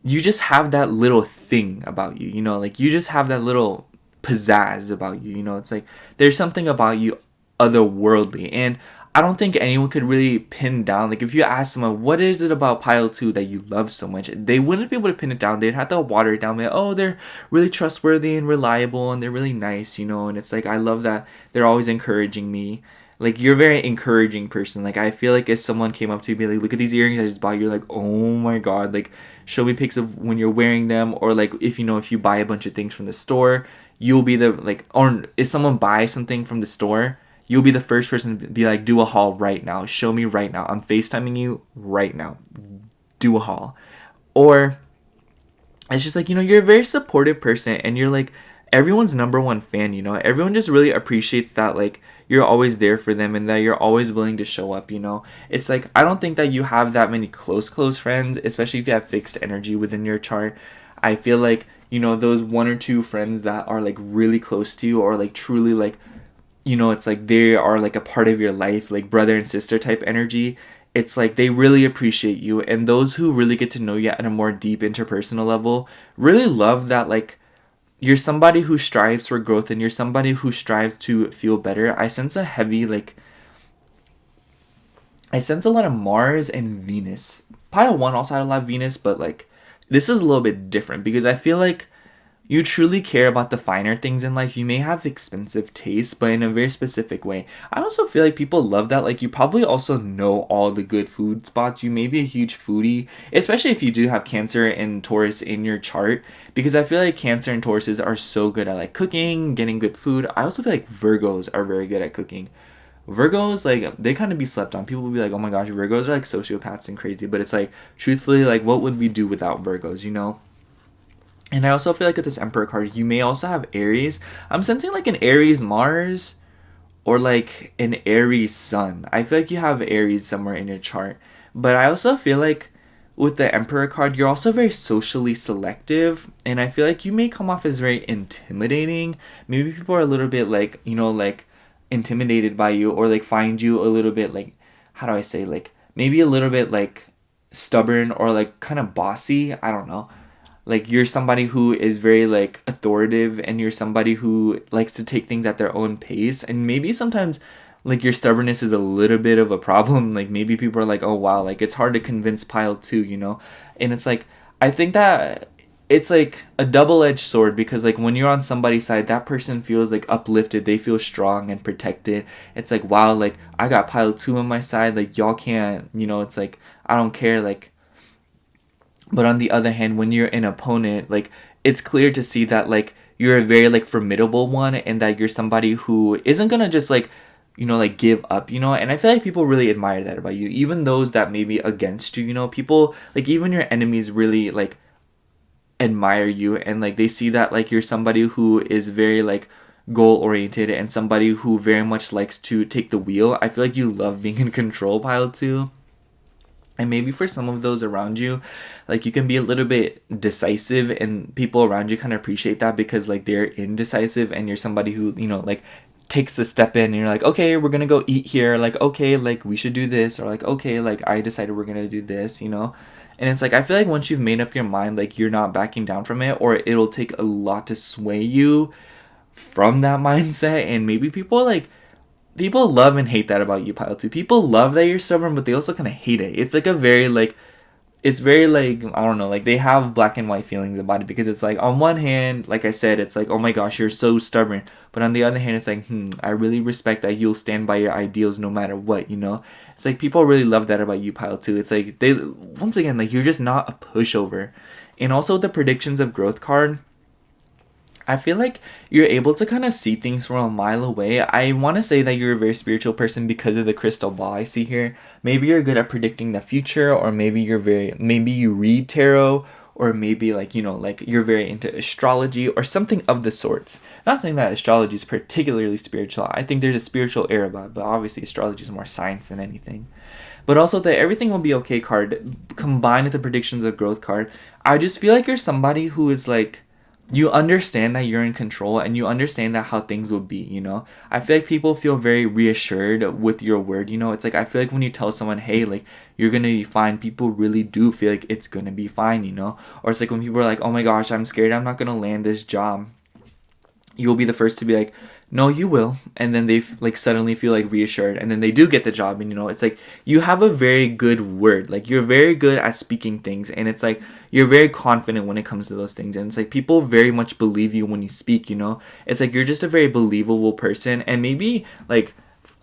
Speaker 1: you just have that little thing about you, you know, like you just have that little pizzazz about you, you know. It's like there's something about you otherworldly. And I don't think anyone could really pin down. Like, if you ask someone, what is it about pile 2 that you love so much? They wouldn't be able to pin it down. They'd have to water it down. Like, oh, they're really trustworthy and reliable and they're really nice, you know? And it's like, I love that they're always encouraging me. Like, you're a very encouraging person. Like, I feel like if someone came up to you and be like, look at these earrings I just bought, you're like, oh my god, like, show me pics of when you're wearing them. Or like, if you know, if you buy a bunch of things from the store, you'll be the, like, or if someone buys something from the store, you'll be the first person to be like, do a haul right now. Show me right now. I'm FaceTiming you right now. Do a haul. Or it's just like, you know, you're a very supportive person and you're like everyone's number one fan, you know? Everyone just really appreciates that, like, you're always there for them and that you're always willing to show up, you know? It's like, I don't think that you have that many close friends, especially if you have fixed energy within your chart. I feel like, you know, those one or two friends that are like really close to you or like truly like, you know, it's like they are like a part of your life, like brother and sister type energy. It's like they really appreciate you, and those who really get to know you at a more deep interpersonal level really love that, like, you're somebody who strives for growth and you're somebody who strives to feel better. I sense a heavy, like, I sense a lot of Mars and Venus. Pile 1 also had a lot of Venus, but like this is a little bit different because I feel like you truly care about the finer things in life. You may have expensive tastes, but in a very specific way. I also feel like people love that. Like, you probably also know all the good food spots. You may be a huge foodie, especially if you do have Cancer and Taurus in your chart, because I feel like Cancer and Tauruses are so good at like cooking, getting good food. I also feel like Virgos are very good at cooking. Virgos, like, they kind of be slept on. People will be like, oh my gosh, Virgos are like sociopaths and crazy. But it's like, truthfully, like, what would we do without Virgos, you know? And I also feel like with this Emperor card, you may also have Aries. I'm sensing like an Aries Mars or like an Aries Sun. I feel like you have Aries somewhere in your chart. But I also feel like with the Emperor card, you're also very socially selective. And I feel like you may come off as very intimidating. Maybe people are a little bit like, you know, like intimidated by you or like find you a little bit like, how do I say, like maybe a little bit like stubborn or like kind of bossy. I don't know. Like, you're somebody who is very like authoritative and you're somebody who likes to take things at their own pace, and maybe sometimes like your stubbornness is a little bit of a problem. Like, maybe people are like, oh wow, like it's hard to convince pile 2, you know? And it's like, I think that it's like a double-edged sword, because like when you're on somebody's side, that person feels like uplifted, they feel strong and protected. It's like, wow, like I got pile 2 on my side, like y'all can't, you know? It's like, I don't care, like. But on the other hand, when you're an opponent, like, it's clear to see that, like, you're a very, like, formidable one and that you're somebody who isn't gonna just, like, you know, like, give up, you know? And I feel like people really admire that about you. Even those that may be against you, you know? People, like, even your enemies really, like, admire you. And, like, they see that, like, you're somebody who is very, like, goal-oriented and somebody who very much likes to take the wheel. I feel like you love being in control, pile 2. And maybe for some of those around you, like, you can be a little bit decisive and people around you kind of appreciate that because, like, they're indecisive and you're somebody who, you know, like, takes the step in and you're like, okay, we're gonna go eat here. Like, okay, like, we should do this. Or, like, okay, like, I decided we're gonna do this, you know? And it's like, I feel like once you've made up your mind, like, you're not backing down from it, or it'll take a lot to sway you from that mindset. And maybe people love and hate that about you, pile 2. People love that you're stubborn, but they also kind of hate it. It's like a very, like, it's very, like, I don't know, like, they have black and white feelings about it, because it's like, on one hand, like I said, it's like, oh my gosh, you're so stubborn. But on the other hand, it's like, I really respect that you'll stand by your ideals no matter what, you know? It's like, people really love that about you, pile 2. It's like, they, once again, like, you're just not a pushover. And also the predictions of growth card, I feel like you're able to kind of see things from a mile away. I want to say that you're a very spiritual person because of the crystal ball I see here. Maybe you're good at predicting the future, or maybe maybe you read tarot, or maybe, like, you know, like, you're very into astrology or something of the sorts. Not saying that astrology is particularly spiritual. I think there's a spiritual air about it, but obviously astrology is more science than anything. But also the everything will be okay card combined with the predictions of growth card, I just feel like you're somebody who is like, you understand that you're in control and you understand that how things will be, you know? I feel like people feel very reassured with your word, you know? It's like, I feel like when you tell someone, hey, like, you're gonna be fine, people really do feel like it's gonna be fine, you know? Or it's like when people are like, oh my gosh, I'm scared I'm not gonna land this job. You'll be the first to be like, no, you will. And then they like suddenly feel like reassured, and then they do get the job. And it's like you have a very good word. Like you're very good at speaking things, and it's like you're very confident when it comes to those things. And it's like people very much believe you when you speak. It's like you're just a very believable person. And maybe like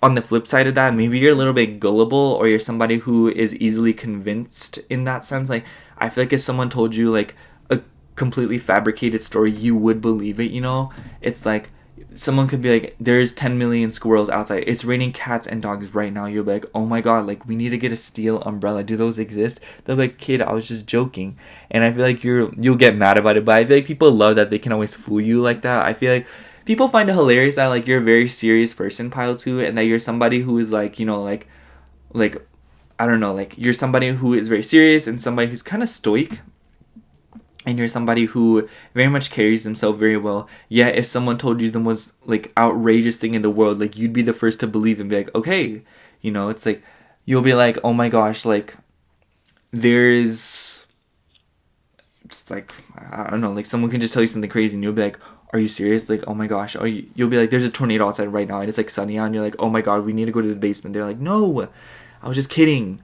Speaker 1: on the flip side of that, maybe you're a little bit gullible, or you're somebody who is easily convinced in that sense. Like I feel like if someone told you like a completely fabricated story, you would believe it. It's like someone could be like, there's 10 million squirrels outside, it's raining cats and dogs right now. You'll be like, oh my god, like we need to get a steel umbrella, do those exist? They're like, kid, I was just joking. And I feel like you'll get mad about it, but I feel like people love that they can always fool you like that. I feel like people find it hilarious that like you're a very serious person, Pile 2, and that you're somebody who is like, like I don't know, like you're somebody who is very serious and somebody who's kind of stoic, and you're somebody who very much carries themselves very well. Yet if someone told you the most like outrageous thing in the world, like you'd be the first to believe and be like, okay, it's like you'll be like, oh my gosh, like there's just like, I don't know, like someone can just tell you something crazy and you'll be like, are you serious? Like, oh my gosh. You'll be like, there's a tornado outside right now and it's like sunny out, and you're like, oh my god, we need to go to the basement. They're like, no, I was just kidding.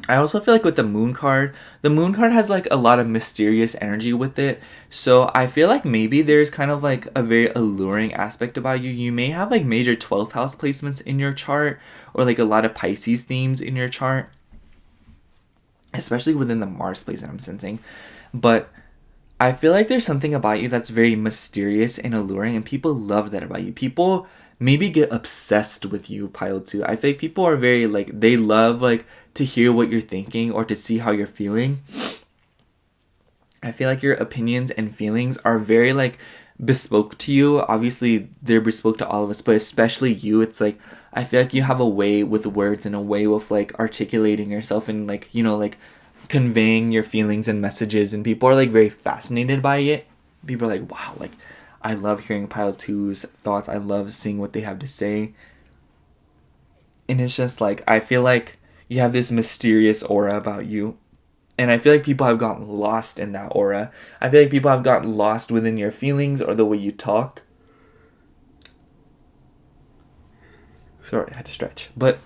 Speaker 1: I also feel like with the moon card has like a lot of mysterious energy with it. So I feel like maybe there's kind of like a very alluring aspect about you. You may have like major 12th house placements in your chart, or like a lot of Pisces themes in your chart, especially within the Mars placement I'm sensing. But I feel like there's something about you that's very mysterious and alluring, and people love that about you. People maybe get obsessed with you, Pile 2. I think people are very like, they love like to hear what you're thinking or to see how you're feeling. I feel like your opinions and feelings are very like bespoke to you. Obviously they're bespoke to all of us, but especially you. It's like I feel like you have a way with words and a way with like articulating yourself and like like conveying your feelings and messages, and people are like very fascinated by it. People are like, wow, like I love hearing Pile 2's thoughts. I love seeing what they have to say. And it's just like, I feel like you have this mysterious aura about you. And I feel like people have gotten lost in that aura. I feel like people have gotten lost within your feelings or the way you talk. Sorry, I had to stretch. But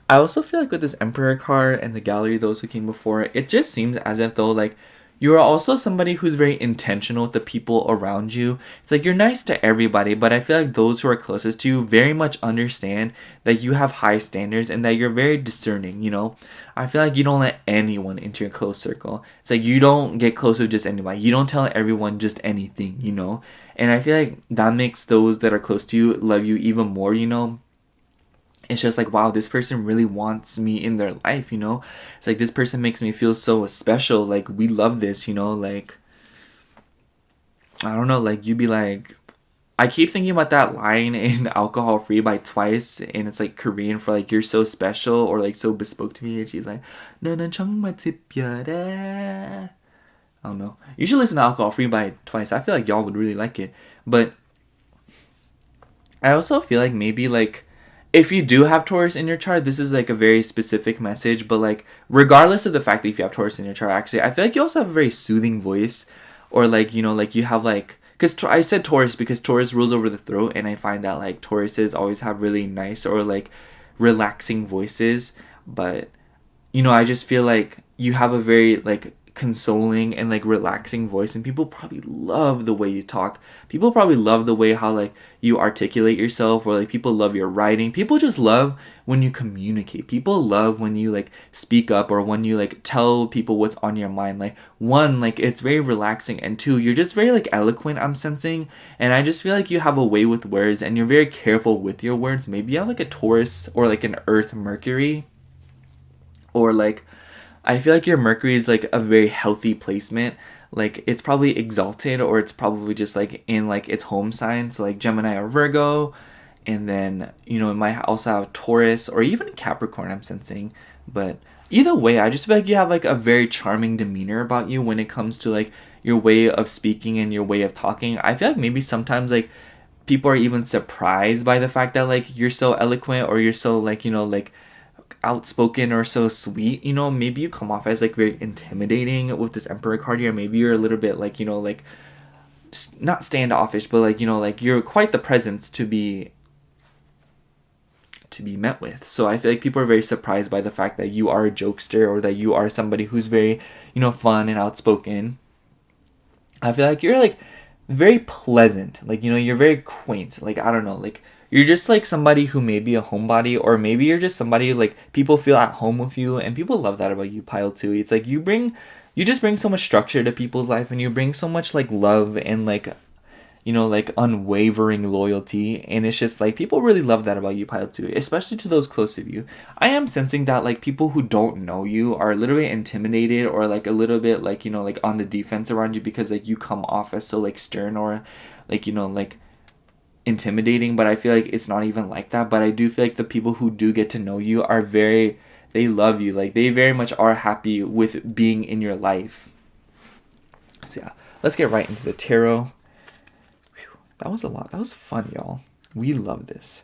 Speaker 1: I also feel like with this Emperor card and the gallery, those who came before, it just seems as if though like you are also somebody who's very intentional with the people around you. It's like you're nice to everybody, but I feel like those who are closest to you very much understand that you have high standards and that you're very discerning, I feel like you don't let anyone into your close circle. It's like you don't get close with just anybody. You don't tell everyone just anything, And I feel like that makes those that are close to you love you even more, It's just like, wow, this person really wants me in their life, It's like, this person makes me feel so special. Like, we love this, Like, I don't know, like, you'd be like, I keep thinking about that line in Alcohol Free by Twice, and it's like Korean for like, you're so special, or like so bespoke to me. And she's like, 너는 정말 특별해. I don't know. You should listen to Alcohol Free by Twice. I feel like y'all would really like it. But I also feel like maybe like, if you do have Taurus in your chart, this is like a very specific message, but like regardless of the fact that if you have Taurus in your chart, actually, I feel like you also have a very soothing voice, or like, like you have like, because I said Taurus because Taurus rules over the throat, and I find that like Tauruses always have really nice or like relaxing voices, but I just feel like you have a very like consoling and like relaxing voice, and people probably love the way you talk. People probably love the way how like you articulate yourself, or like people love your writing. People just love when you communicate. People love when you like speak up, or when you like tell people what's on your mind. Like, one, like it's very relaxing, and two, you're just very like eloquent, I'm sensing. And I just feel like you have a way with words, and you're very careful with your words. Maybe you have like a Taurus or like an Earth Mercury, or like I feel like your Mercury is like a very healthy placement. Like it's probably exalted, or it's probably just like in like its home sign. So like Gemini or Virgo. And then, it might also have Taurus or even Capricorn, I'm sensing. But either way, I just feel like you have like a very charming demeanor about you when it comes to like your way of speaking and your way of talking. I feel like maybe sometimes like people are even surprised by the fact that like you're so eloquent, or you're so like, like outspoken or so sweet. Maybe you come off as like very intimidating with this Emperor card here. Maybe you're a little bit like, like not standoffish, but like, you know, like you're quite the presence to be met with. So I feel like people are very surprised by the fact that you are a jokester, or that you are somebody who's very, you know, fun and outspoken. I feel like you're like very pleasant. Like, you know, you're very quaint. Like, I don't know, like you're just like somebody who may be a homebody, or maybe you're just somebody like people feel at home with you, and people love that about you, Pile 2. It's like you just bring so much structure to people's life, and you bring so much like love and like, you know, like unwavering loyalty. And it's just like people really love that about you, Pile 2, especially to those close to you. I am sensing that like people who don't know you are a little bit intimidated, or like a little bit like, you know, like on the defense around you, because like you come off as so like stern, or like, you know, like intimidating. But I feel like it's not even like that. But I do feel like the people who do get to know you are they love you. Like they very much are happy with being in your life. So yeah, let's get right into the tarot. That was a lot. That was fun, y'all. We love this.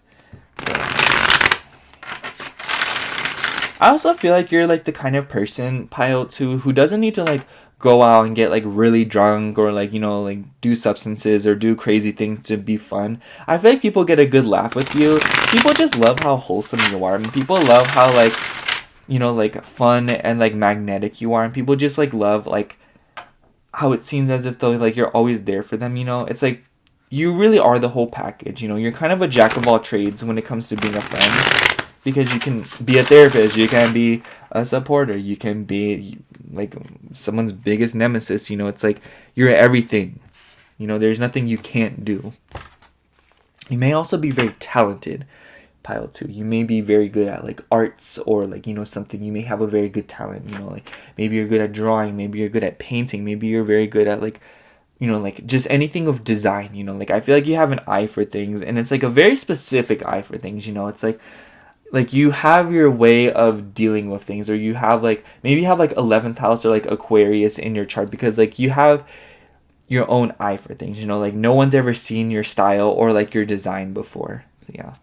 Speaker 1: I also feel like you're like the kind of person, Pile 2, who doesn't need to like go out and get like really drunk, or like, you know, like do substances or do crazy things to be fun. I feel like people get a good laugh with you. People just love how wholesome you are. And people love how like, you know, like fun and like magnetic you are. And people just like love like how it seems as if though like you're always there for them, you know? It's like you really are the whole package, you know? You're kind of a jack of all trades when it comes to being a friend, because you can be a therapist, you can be a supporter, you can be like someone's biggest nemesis, you know? It's like you're everything, you know? There's nothing you can't do. You may also be very talented, Pile 2. You may be very good at like arts, or like, you know, something. You may have a very good talent, you know, like maybe you're good at drawing, maybe you're good at painting, maybe you're very good at like, you know, like just anything of design, you know? Like I feel like you have an eye for things, and it's like a very specific eye for things, you know? It's like you have your way of dealing with things, or you have like, maybe you have like 11th house or like Aquarius in your chart, because like you have your own eye for things, you know? Like no one's ever seen your style or like your design before. So yeah.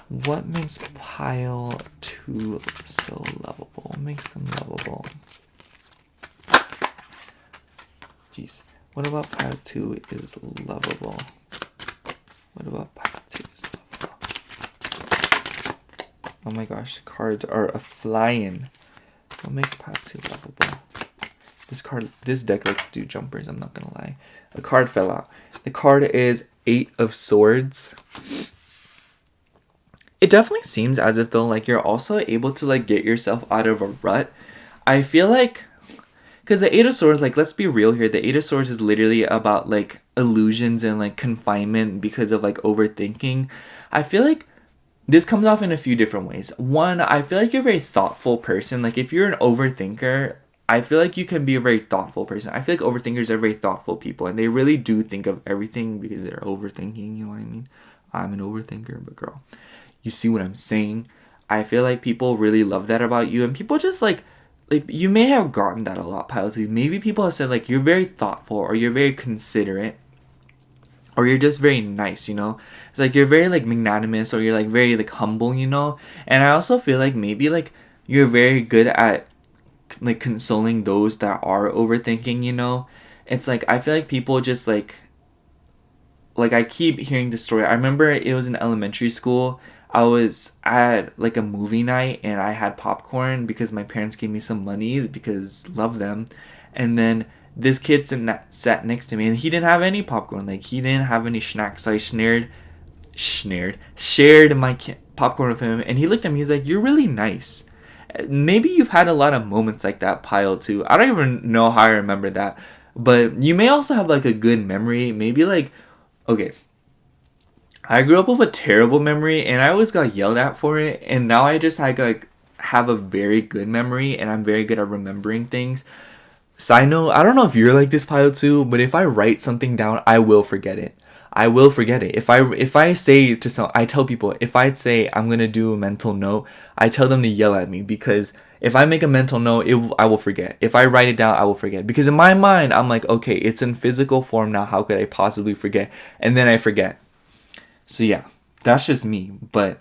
Speaker 1: What makes Pile 2 so lovable? What makes them lovable? Jeez. What about Pile 2 is lovable? What about Pile 2 is lovable? Oh my gosh, cards are a-flying. What makes Pile 2 lovable? This deck likes to do jumpers, I'm not gonna lie. A card fell out. The card is 8 of Swords. It definitely seems as if though like you're also able to like get yourself out of a rut. I feel like, because the 8 of Swords, like let's be real here, the 8 of Swords is literally about like illusions and like confinement because of like overthinking. I feel like this comes off in a few different ways. One, I feel like you're a very thoughtful person. Like if you're an overthinker, I feel like you can be a very thoughtful person. I feel like overthinkers are very thoughtful people, and they really do think of everything because they're overthinking, you know what I mean? I'm an overthinker, but girl, you see what I'm saying? I feel like people really love that about you, and people just like you may have gotten that a lot, Pile 2. Maybe people have said like you're very thoughtful, or you're very considerate, or you're just very nice, you know? It's like you're very like magnanimous, or you're like very like humble, you know? And I also feel like maybe like you're very good at like consoling those that are overthinking, you know? It's like I feel like people just like I keep hearing the story. I remember it was in elementary school. I was at like a movie night, and I had popcorn because my parents gave me some monies, because love them. And then this kid sat next to me, and he didn't have any popcorn. Like he didn't have any snacks. So I shared my popcorn with him, and he looked at me. He's like, "You're really nice." Maybe you've had a lot of moments like that, Pile 2. I don't even know how I remember that, but you may also have like a good memory. Maybe like, okay, I grew up with a terrible memory, and I always got yelled at for it, and now I just like have a very good memory, and I'm very good at remembering things. Side note, I don't know if you're like this, Pile 2, but if I write something down, I will forget it. I will forget it. If I say to some, I tell people, if I say I'm gonna do a mental note, I tell them to yell at me, because if I make a mental note, I will forget. If I write it down, I will forget, because in my mind, I'm like, okay, it's in physical form now. How could I possibly forget? And then I forget. So yeah, that's just me. But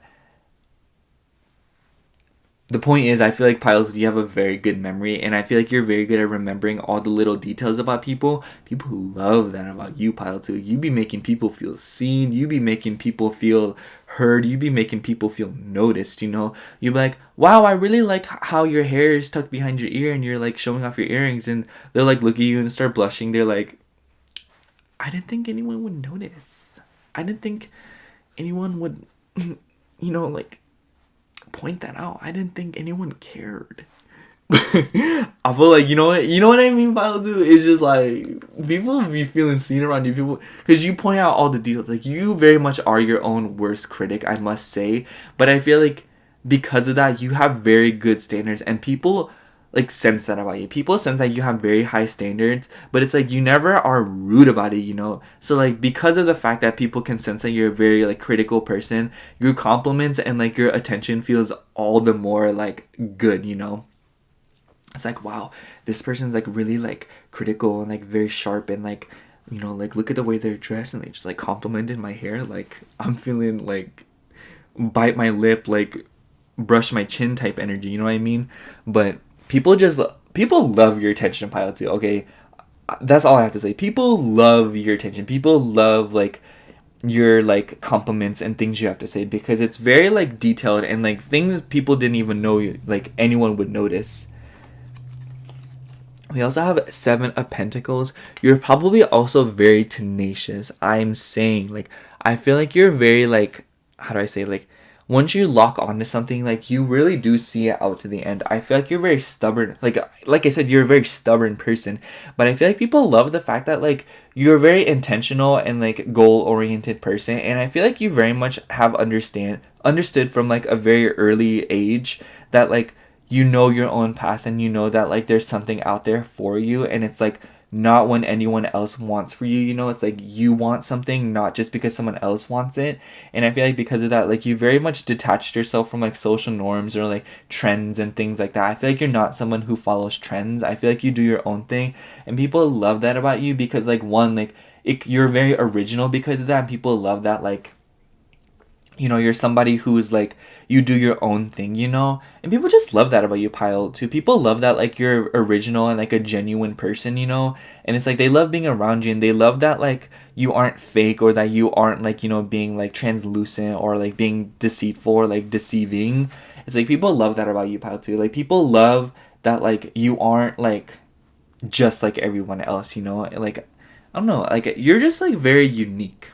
Speaker 1: the point is, I feel like Piles, you have a very good memory, and I feel like you're very good at remembering all the little details about people. People love that about you, Pile 2. You be making people feel seen. You be making people feel heard. You be making people feel noticed, you know? You be like, wow, I really like how your hair is tucked behind your ear and you're like showing off your earrings, and they'll like look at you and start blushing. They're like, I didn't think anyone would notice. I didn't think anyone would, you know, like, point that out. I didn't think anyone cared. I feel like, you know what I mean, Pile 2? It's just like, people be feeling seen around you, people, because you point out all the details. Like, you very much are your own worst critic, I must say. But I feel like because of that, you have very good standards, and people like sense that about you. People sense that you have very high standards, but it's like you never are rude about it, you know? So like, because of the fact that people can sense that you're a very like critical person, your compliments and like your attention feels all the more like good, you know? It's like, wow, this person's like really like critical and like very sharp, and like, you know, like look at the way they're dressed, and they just like complimented my hair. Like, I'm feeling like bite my lip, like brush my chin type energy, you know what I mean? But people love your attention, Pile 2. Okay, that's all I have to say. People love your attention. People love like your like compliments and things you have to say, because it's very like detailed and like things people didn't even know like anyone would notice. We also have Seven of Pentacles. You're probably also very tenacious. I'm saying, like, I feel like you're very, like, how do I say, like, once you lock onto something, like, you really do see it out to the end. I feel like you're very stubborn. Like I said, you're a very stubborn person. But I feel like people love the fact that, like, you're a very intentional and, like, goal-oriented person. And I feel like you very much have understood from, like, a very early age that, like, you know your own path, and you know that like there's something out there for you, and it's like not when anyone else wants for you, you know? It's like you want something, not just because someone else wants it. And I feel like because of that, like you very much detached yourself from like social norms or like trends and things like that. I feel like you're not someone who follows trends. I feel like you do your own thing, and people love that about you, because like one, like you're very original because of that, and people love that, like, you know, you're somebody who's like, you do your own thing, you know? And people just love that about you, Pile 2. People love that, like, you're original and like a genuine person, you know? And it's like they love being around you, and they love that like you aren't fake, or that you aren't like, you know, being like translucent or like being deceitful or like deceiving. It's like people love that about you, Pile 2. Like people love that like you aren't like just like everyone else, you know? Like, I don't know, like you're just like very unique.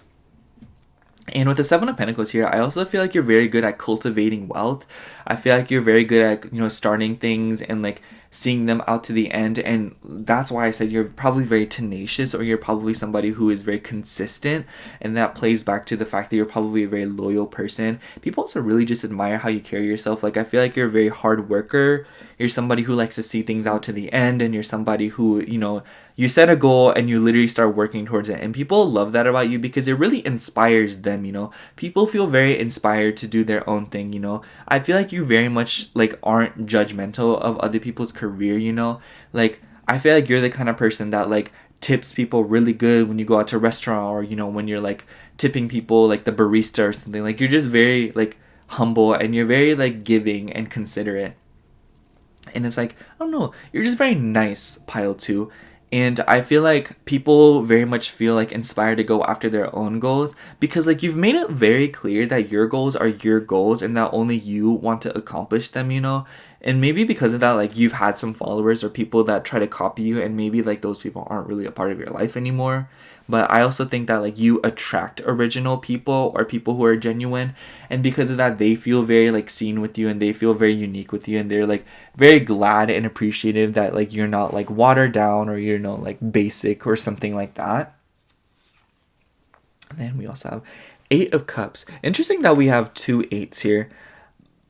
Speaker 1: And with the Seven of Pentacles here, I also feel like you're very good at cultivating wealth. I feel like you're very good at, you know, starting things and like seeing them out to the end. And that's why I said you're probably very tenacious, or you're probably somebody who is very consistent. And that plays back to the fact that you're probably a very loyal person. People also really just admire how you carry yourself. Like, I feel like you're a very hard worker. You're somebody who likes to see things out to the end, and you're somebody who, you know, you set a goal and you literally start working towards it. And people love that about you, because it really inspires them, you know? People feel very inspired to do their own thing, you know? I feel like you very much, like, aren't judgmental of other people's career, you know? Like, I feel like you're the kind of person that, like, tips people really good when you go out to a restaurant, or, you know, when you're, like, tipping people, like, the barista or something. Like, you're just very, like, humble, and you're very, like, giving and considerate. And it's like, I don't know, you're just very nice, Pile 2. And I feel like people very much feel like inspired to go after their own goals, because like you've made it very clear that your goals are your goals and that only you want to accomplish them, you know? And maybe because of that, like you've had some followers or people that try to copy you, and maybe like those people aren't really a part of your life anymore. But I also think that like you attract original people, or people who are genuine, and because of that, they feel very like seen with you, and they feel very unique with you, and they're like very glad and appreciative that like you're not like watered down, or you're not like basic or something like that. And then we also have Eight of Cups. Interesting that we have two eights here.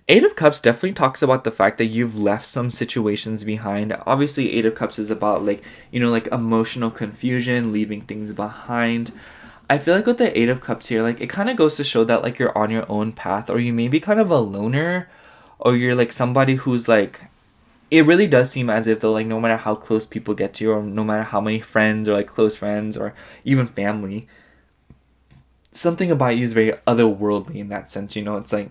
Speaker 1: Eight of Cups definitely talks about the fact that you've left some situations behind. Obviously, Eight of Cups is about like, you know, like emotional confusion, leaving things behind. I feel like with the Eight of Cups here, like it kind of goes to show that like you're on your own path, or you may be kind of a loner, or you're like somebody who's like, it really does seem as if though, like no matter how close people get to you, or no matter how many friends or like close friends or even family, something about you is very otherworldly in that sense, you know? It's like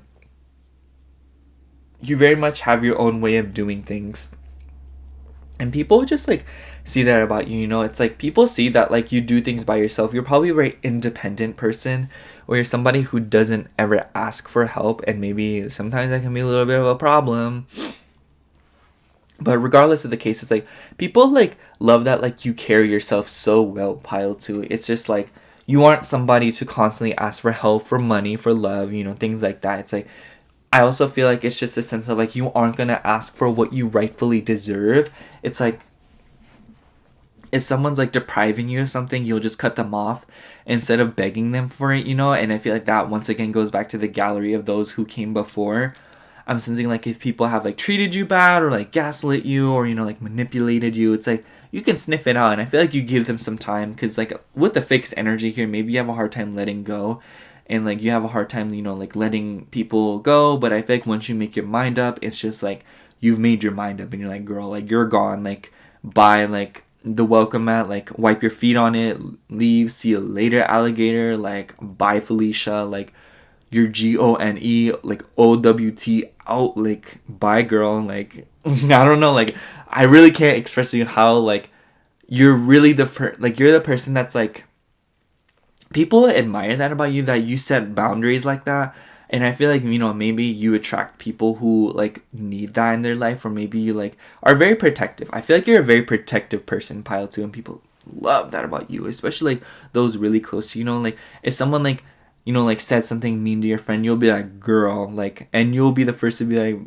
Speaker 1: you very much have your own way of doing things. And people just like see that about you, you know? It's like people see that like you do things by yourself. You're probably a very independent person, or you're somebody who doesn't ever ask for help, and maybe sometimes that can be a little bit of a problem. But regardless of the case, it's like people like love that like you carry yourself so well, Pile 2. It's just like you aren't somebody to constantly ask for help, for money, for love, you know, things like that. It's like I also feel like it's just a sense of like you aren't gonna ask for what you rightfully deserve. It's like if someone's like depriving you of something, you'll just cut them off instead of begging them for it, you know? And I feel like that once again goes back to the gallery of those who came before. I'm sensing like if people have like treated you bad or like gaslit you or, you know, like manipulated you, it's like you can sniff it out. And I feel like you give them some time, because like with the fixed energy here, maybe you have a hard time letting go, and like you have a hard time, you know, like letting people go. But I feel like once you make your mind up, it's just like you've made your mind up and you're like, girl, like you're gone, like bye, like the welcome mat, like wipe your feet on it, leave, see you later, alligator, like bye, Felicia, like your GONE, like OWT out, like bye, girl, like I don't know, like I really can't express to you how like you're really like you're the person that's like people admire that about you, that you set boundaries like that. And I feel like, you know, maybe you attract people who like need that in their life, or maybe you like are very protective. I feel like you're a very protective person, Pile 2, and people love that about you, especially like those really close to you. You know, like if someone like, you know, like said something mean to your friend, you'll be like, girl, like, and you'll be the first to be like,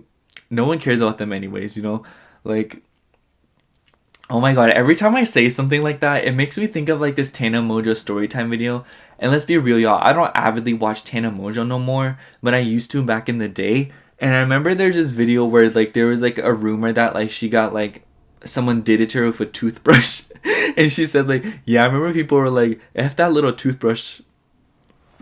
Speaker 1: no one cares about them anyways, you know, like, oh my god, every time I say something like that, it makes me think of like this Tana Mojo storytime video. And let's be real, y'all, I don't avidly watch Tana Mojo no more, but I used to back in the day. And I remember there's this video where like there was like a rumor that like she got like someone did it to her with a toothbrush. And she said like, yeah, I remember people were like, F that little toothbrush.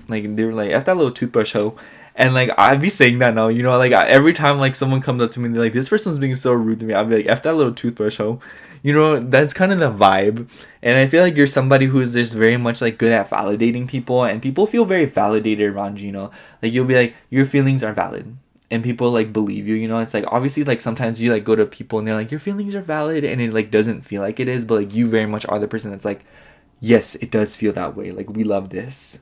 Speaker 1: Like they were like, F that little toothbrush hoe. And like I'd be saying that now, you know, like every time like someone comes up to me and they're like, this person's being so rude to me, I'd be like, F that little toothbrush hoe. You know, that's kind of the vibe. And I feel like you're somebody who is just very much like good at validating people, and people feel very validated around you, you know. Like you'll be like, your feelings are valid, and people like believe you, you know. It's like obviously like sometimes you like go to people and they're like, your feelings are valid, and it like doesn't feel like it is, but like you very much are the person that's like, yes, it does feel that way. Like we love this.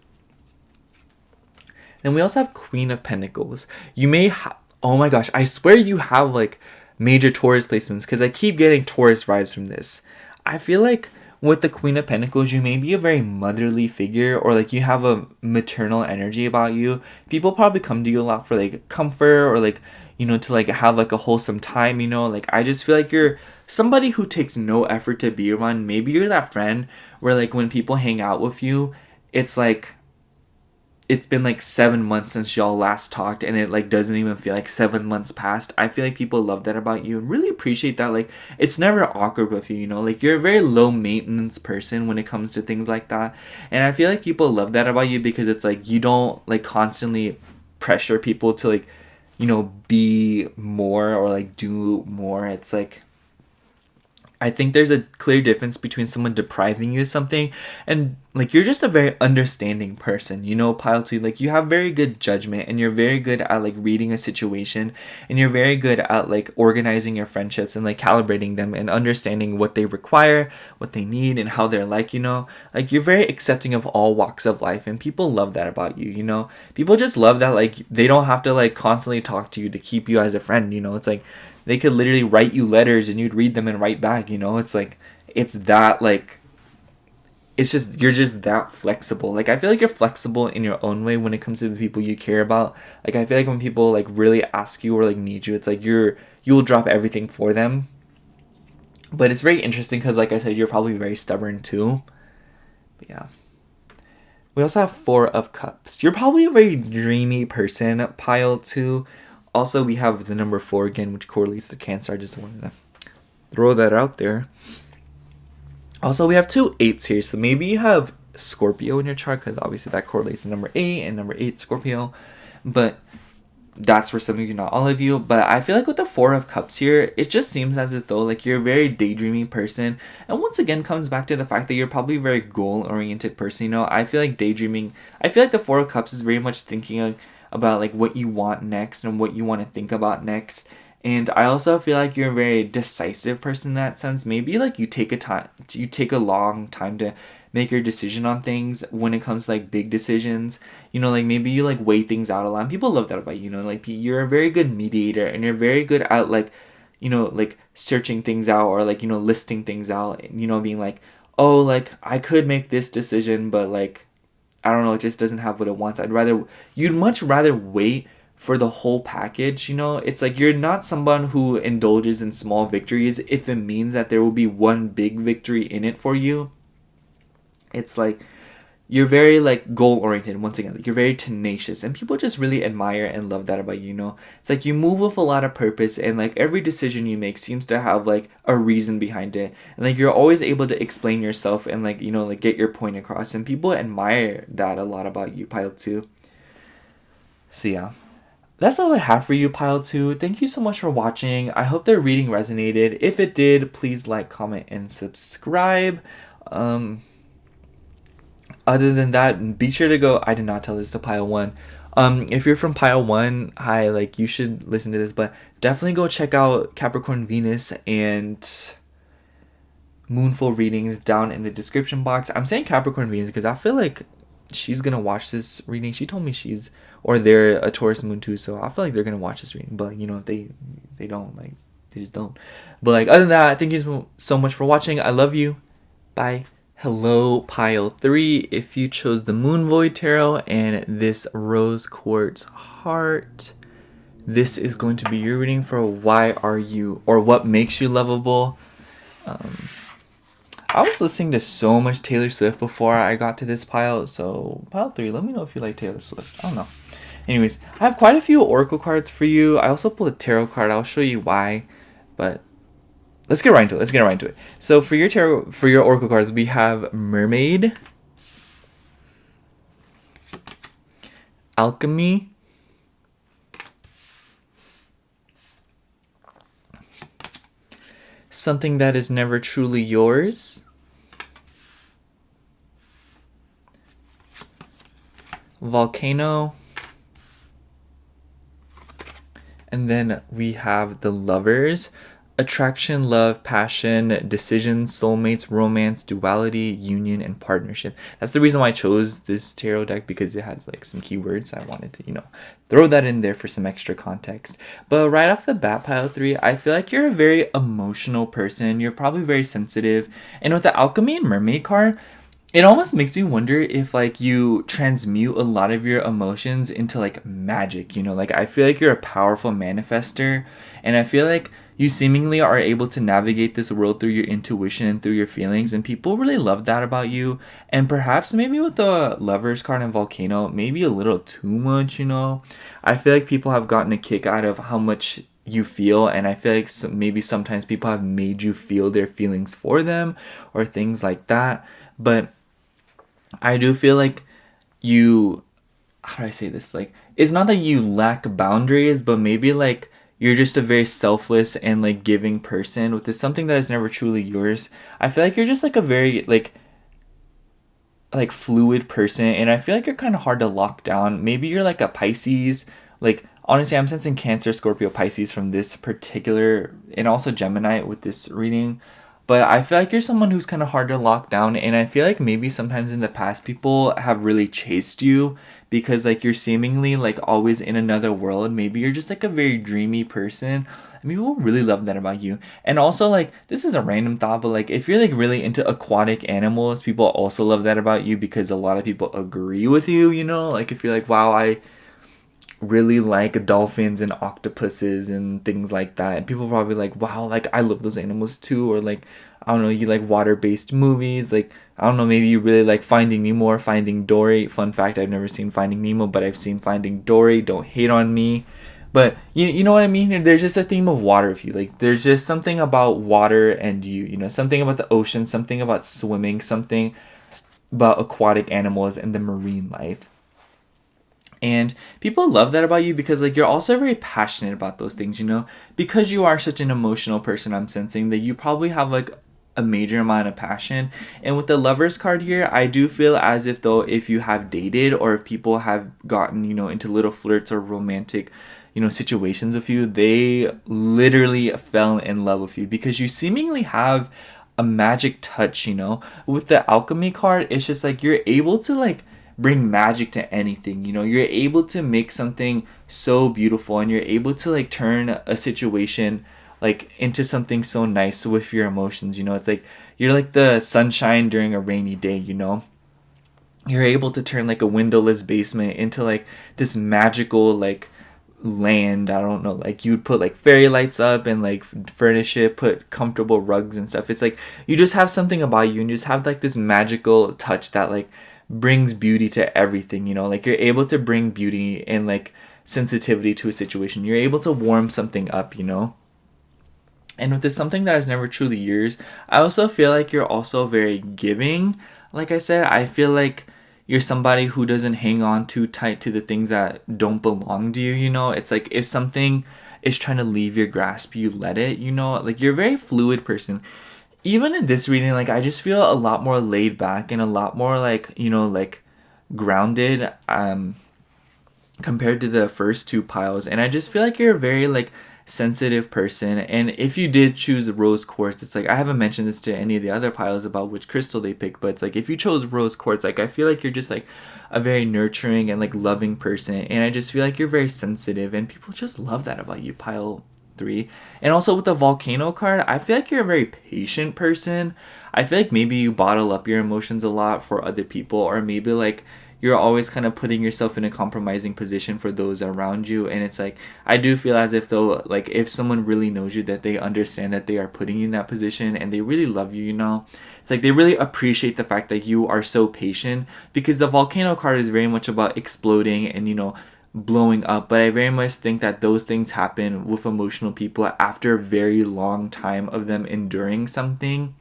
Speaker 1: Then we also have Queen of Pentacles. You may oh my gosh, I swear you have like major Taurus placements, because I keep getting Taurus vibes from this. I feel like with the Queen of Pentacles, you may be a very motherly figure, or like you have a maternal energy about you. People probably come to you a lot for like comfort, or like, you know, to like have like a wholesome time, you know. Like I just feel like you're somebody who takes no effort to be around. Maybe you're that friend where like when people hang out with you, it's like it's been like 7 months since y'all last talked, and it like doesn't even feel like 7 months passed. I feel like people love that about you and really appreciate that. Like it's never awkward with you, you know, like you're a very low maintenance person when it comes to things like that. And I feel like people love that about you, because it's like you don't like constantly pressure people to like, you know, be more or like do more. It's like I think there's a clear difference between someone depriving you of something and like you're just a very understanding person, you know, Pile 2. Like you have very good judgment, and you're very good at like reading a situation, and you're very good at like organizing your friendships and like calibrating them and understanding what they require, what they need, and how they're like, you know. Like you're very accepting of all walks of life, and people love that about you, you know. People just love that like they don't have to like constantly talk to you to keep you as a friend, you know. It's like they could literally write you letters and you'd read them and write back, you know. It's like it's that like it's just you're just that flexible. Like I feel like you're flexible in your own way when it comes to the people you care about. Like I feel like when people like really ask you or like need you, it's like you'll drop everything for them. But it's very interesting because like I said, you're probably very stubborn too. But yeah. We also have 4 of Cups. You're probably a very dreamy person, Pile 2. Also, we have the number 4 again, which correlates to Cancer. I just wanted to throw that out there. Also, we have 2 8s here. So maybe you have Scorpio in your chart, because obviously that correlates to number 8 and number 8 Scorpio. But that's for some of you, not all of you. But I feel like with the 4 of Cups here, it just seems as if though like you're a very daydreaming person. And once again comes back to the fact that you're probably a very goal-oriented person. You know, I feel like daydreaming, I feel like the 4 of Cups is very much thinking about like what you want next and what you want to think about next. And I also feel like you're a very decisive person in that sense. Maybe like you take a long time to make your decision on things when it comes to like big decisions. You know, like maybe you like weigh things out a lot. And people love that about you. You know, like you're a very good mediator and you're very good at like, you know, like searching things out or like, you know, listing things out. You know, being like, oh, like I could make this decision, but like I don't know, it just doesn't have what it wants. You'd much rather wait for the whole package, you know? It's like you're not someone who indulges in small victories if it means that there will be one big victory in it for you. It's like you're very like goal oriented. Once again, like you're very tenacious and people just really admire and love that about you, you know? It's like you move with a lot of purpose and like every decision you make seems to have like a reason behind it. And like you're always able to explain yourself and like, you know, like get your point across, and people admire that a lot about you, Pile 2. So yeah. That's all I have for you, Pile 2. Thank you so much for watching. I hope the reading resonated. If it did, please like, comment, and subscribe. Other than that, be sure to go. I did not tell this to Pile 1. If you're from Pile 1, hi, like you should listen to this, but definitely go check out Capricorn Venus and Moonful Readings down in the description box. I'm saying Capricorn Venus because I feel like she's gonna watch this reading. She told me they're a Taurus moon too, so I feel like they're gonna watch this reading. But you know, if they don't, like they just don't. But like other than that, thank you so much for watching. I love you. Bye. Hello, Pile 3. If you chose the Moon Void Tarot and this rose quartz heart, this is going to be your reading for why are you, or what makes you lovable. I was listening to so much Taylor Swift before I got to this pile, so Pile 3, let me know if you like Taylor Swift. I don't know. Anyways, I have quite a few oracle cards for you. I also pulled a tarot card. I'll show you why, but let's get right into it. So for your oracle cards, we have Mermaid, Alchemy, Something That Is Never Truly Yours, Volcano, and then we have the Lovers. Attraction, love, passion, decisions, soulmates, romance, duality, union, and partnership. That's the reason why I chose this tarot deck, because it has like some keywords. I wanted to, you know, throw that in there for some extra context. But right off the bat, Pile 3, I feel like you're a very emotional person. You're probably very sensitive. And with the Alchemy and Mermaid card, it almost makes me wonder if like you transmute a lot of your emotions into like magic, you know? Like I feel like you're a powerful manifester, and I feel like you seemingly are able to navigate this world through your intuition and through your feelings, and people really love that about you. And perhaps maybe with the Lovers card and Volcano, maybe a little too much, you know? I feel like people have gotten a kick out of how much you feel, and I feel like maybe sometimes people have made you feel their feelings for them or things like that. But I do feel like how do I say this? Like, it's not that you lack boundaries, but maybe like you're just a very selfless and like giving person with this Something That Is Never Truly Yours. I feel like you're just like a very like fluid person, and I feel like you're kind of hard to lock down. Maybe you're like a Pisces. Like honestly, I'm sensing Cancer, Scorpio, Pisces from this particular, and also Gemini with this reading. But I feel like you're someone who's kind of hard to lock down, and I feel like maybe sometimes in the past people have really chased you because like you're seemingly like always in another world. Maybe you're just like a very dreamy person, and people really love that about you. And also like, this is a random thought, but like if you're like really into aquatic animals, people also love that about you because a lot of people agree with you, you know? Like if you're like, wow, I really like dolphins and octopuses and things like that, and people probably like, wow, like I love those animals too. Or like, I don't know, you like water-based movies, like I don't know, maybe you really like Finding Nemo or Finding Dory. Fun fact, I've never seen Finding Nemo, but I've seen Finding Dory. Don't hate on me. But you know what I mean? There's just a theme of water with you. Like there's just something about water and you know, something about the ocean, something about swimming, something about aquatic animals and the marine life. And people love that about you because like you're also very passionate about those things, you know? Because you are such an emotional person, I'm sensing that you probably have like a major amount of passion. And with the Lovers card here, I do feel as if though if you have dated or if people have gotten, you know, into little flirts or romantic, you know, situations with you, they literally fell in love with you because you seemingly have a magic touch, you know. With the Alchemy card, it's just like you're able to like bring magic to anything, you know. You're able to make something so beautiful and you're able to like turn a situation like into something so nice with your emotions, you know. It's like you're like the sunshine during a rainy day, you know. You're able to turn like a windowless basement into like this magical like land. I don't know, like you'd put like fairy lights up and like furnish it, put comfortable rugs and stuff. It's like you just have something about you and you just have like this magical touch that like brings beauty to everything, you know. Like you're able to bring beauty and like sensitivity to a situation. You're able to warm something up, you know. And with this something that is never truly yours, I also feel like you're also very giving. Like I said, I feel like you're somebody who doesn't hang on too tight to the things that don't belong to you, you know? It's like if something is trying to leave your grasp, you let it, you know? Like you're a very fluid person. Even in this reading, like I just feel a lot more laid back and a lot more like, you know, like grounded compared to the first two piles. And I just feel like you're a very like sensitive person. And if you did choose rose quartz, it's like I haven't mentioned this to any of the other piles about which crystal they pick, but it's like if you chose rose quartz, like I feel like you're just like a very nurturing and like loving person. And I just feel like you're very sensitive and people just love that about you, pile 3. And also with the volcano card, I feel like you're a very patient person. I feel like maybe you bottle up your emotions a lot for other people, or maybe like you're always kind of putting yourself in a compromising position for those around you. And it's like I do feel as if though, like if someone really knows you, that they understand that they are putting you in that position and they really love you, you know. It's like they really appreciate the fact that you are so patient, because the volcano card is very much about exploding and, you know, blowing up. But I very much think that those things happen with emotional people after a very long time of them enduring something.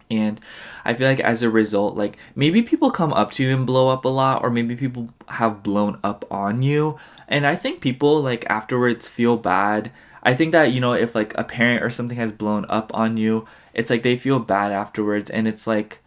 Speaker 1: And I feel like as a result, like maybe people come up to you and blow up a lot, or maybe people have blown up on you. And I think people like afterwards feel bad. I think that, you know, if like a parent or something has blown up on you, it's like they feel bad afterwards. And it's like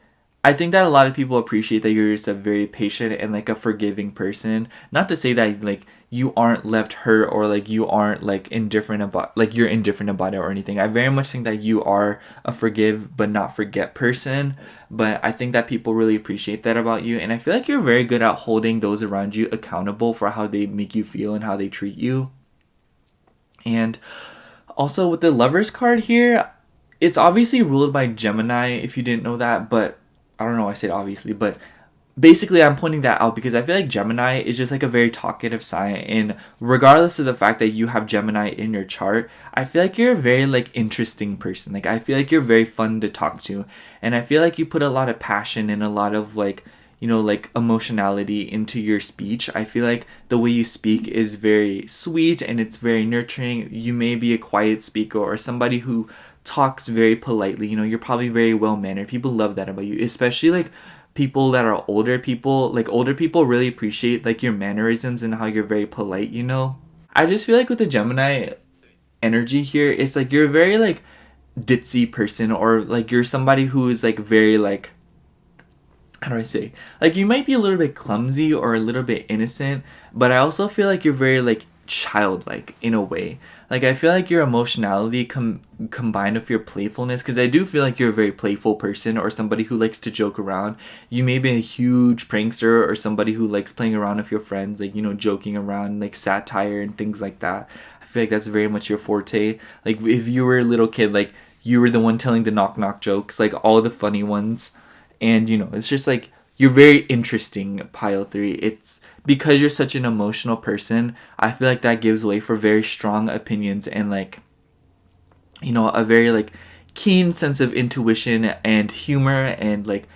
Speaker 1: I think that a lot of people appreciate that you're just a very patient and like a forgiving person. Not to say that like you aren't left hurt or like you aren't like indifferent about like you're indifferent about it or anything. I very much think that you are a forgive but not forget person. But I think that people really appreciate that about you, and I feel like you're very good at holding those around you accountable for how they make you feel and how they treat you. And also with the Lovers card here, it's obviously ruled by Gemini if you didn't know that, but I don't know why I said obviously, but basically I'm pointing that out because I feel like Gemini is just like a very talkative sign, and regardless of the fact that you have Gemini in your chart, I feel like you're a very like interesting person. Like I feel like you're very fun to talk to, and I feel like you put a lot of passion and a lot of like, you know, like emotionality into your speech. I feel like the way you speak is very sweet and it's very nurturing. You may be a quiet speaker or somebody who talks very politely, you know. You're probably very well mannered. People love that about you, especially like people that are older people. Like older people really appreciate like your mannerisms and how you're very polite, you know. I just feel like with the Gemini energy here, it's like you're a very like ditzy person, or like you're somebody who is like very like, how do I say, like you might be a little bit clumsy or a little bit innocent, but I also feel like you're very like childlike in a way. Like I feel like your emotionality combined with your playfulness, because I do feel like you're a very playful person or somebody who likes to joke around. You may be a huge prankster or somebody who likes playing around with your friends, like, you know, joking around, like satire and things like that. I feel like that's very much your forte. Like if you were a little kid, like you were the one telling the knock knock jokes, like all the funny ones. And, you know, it's just like you're very interesting, pile 3. It's because you're such an emotional person, I feel like that gives way for very strong opinions and like, you know, a very like keen sense of intuition and humor, and like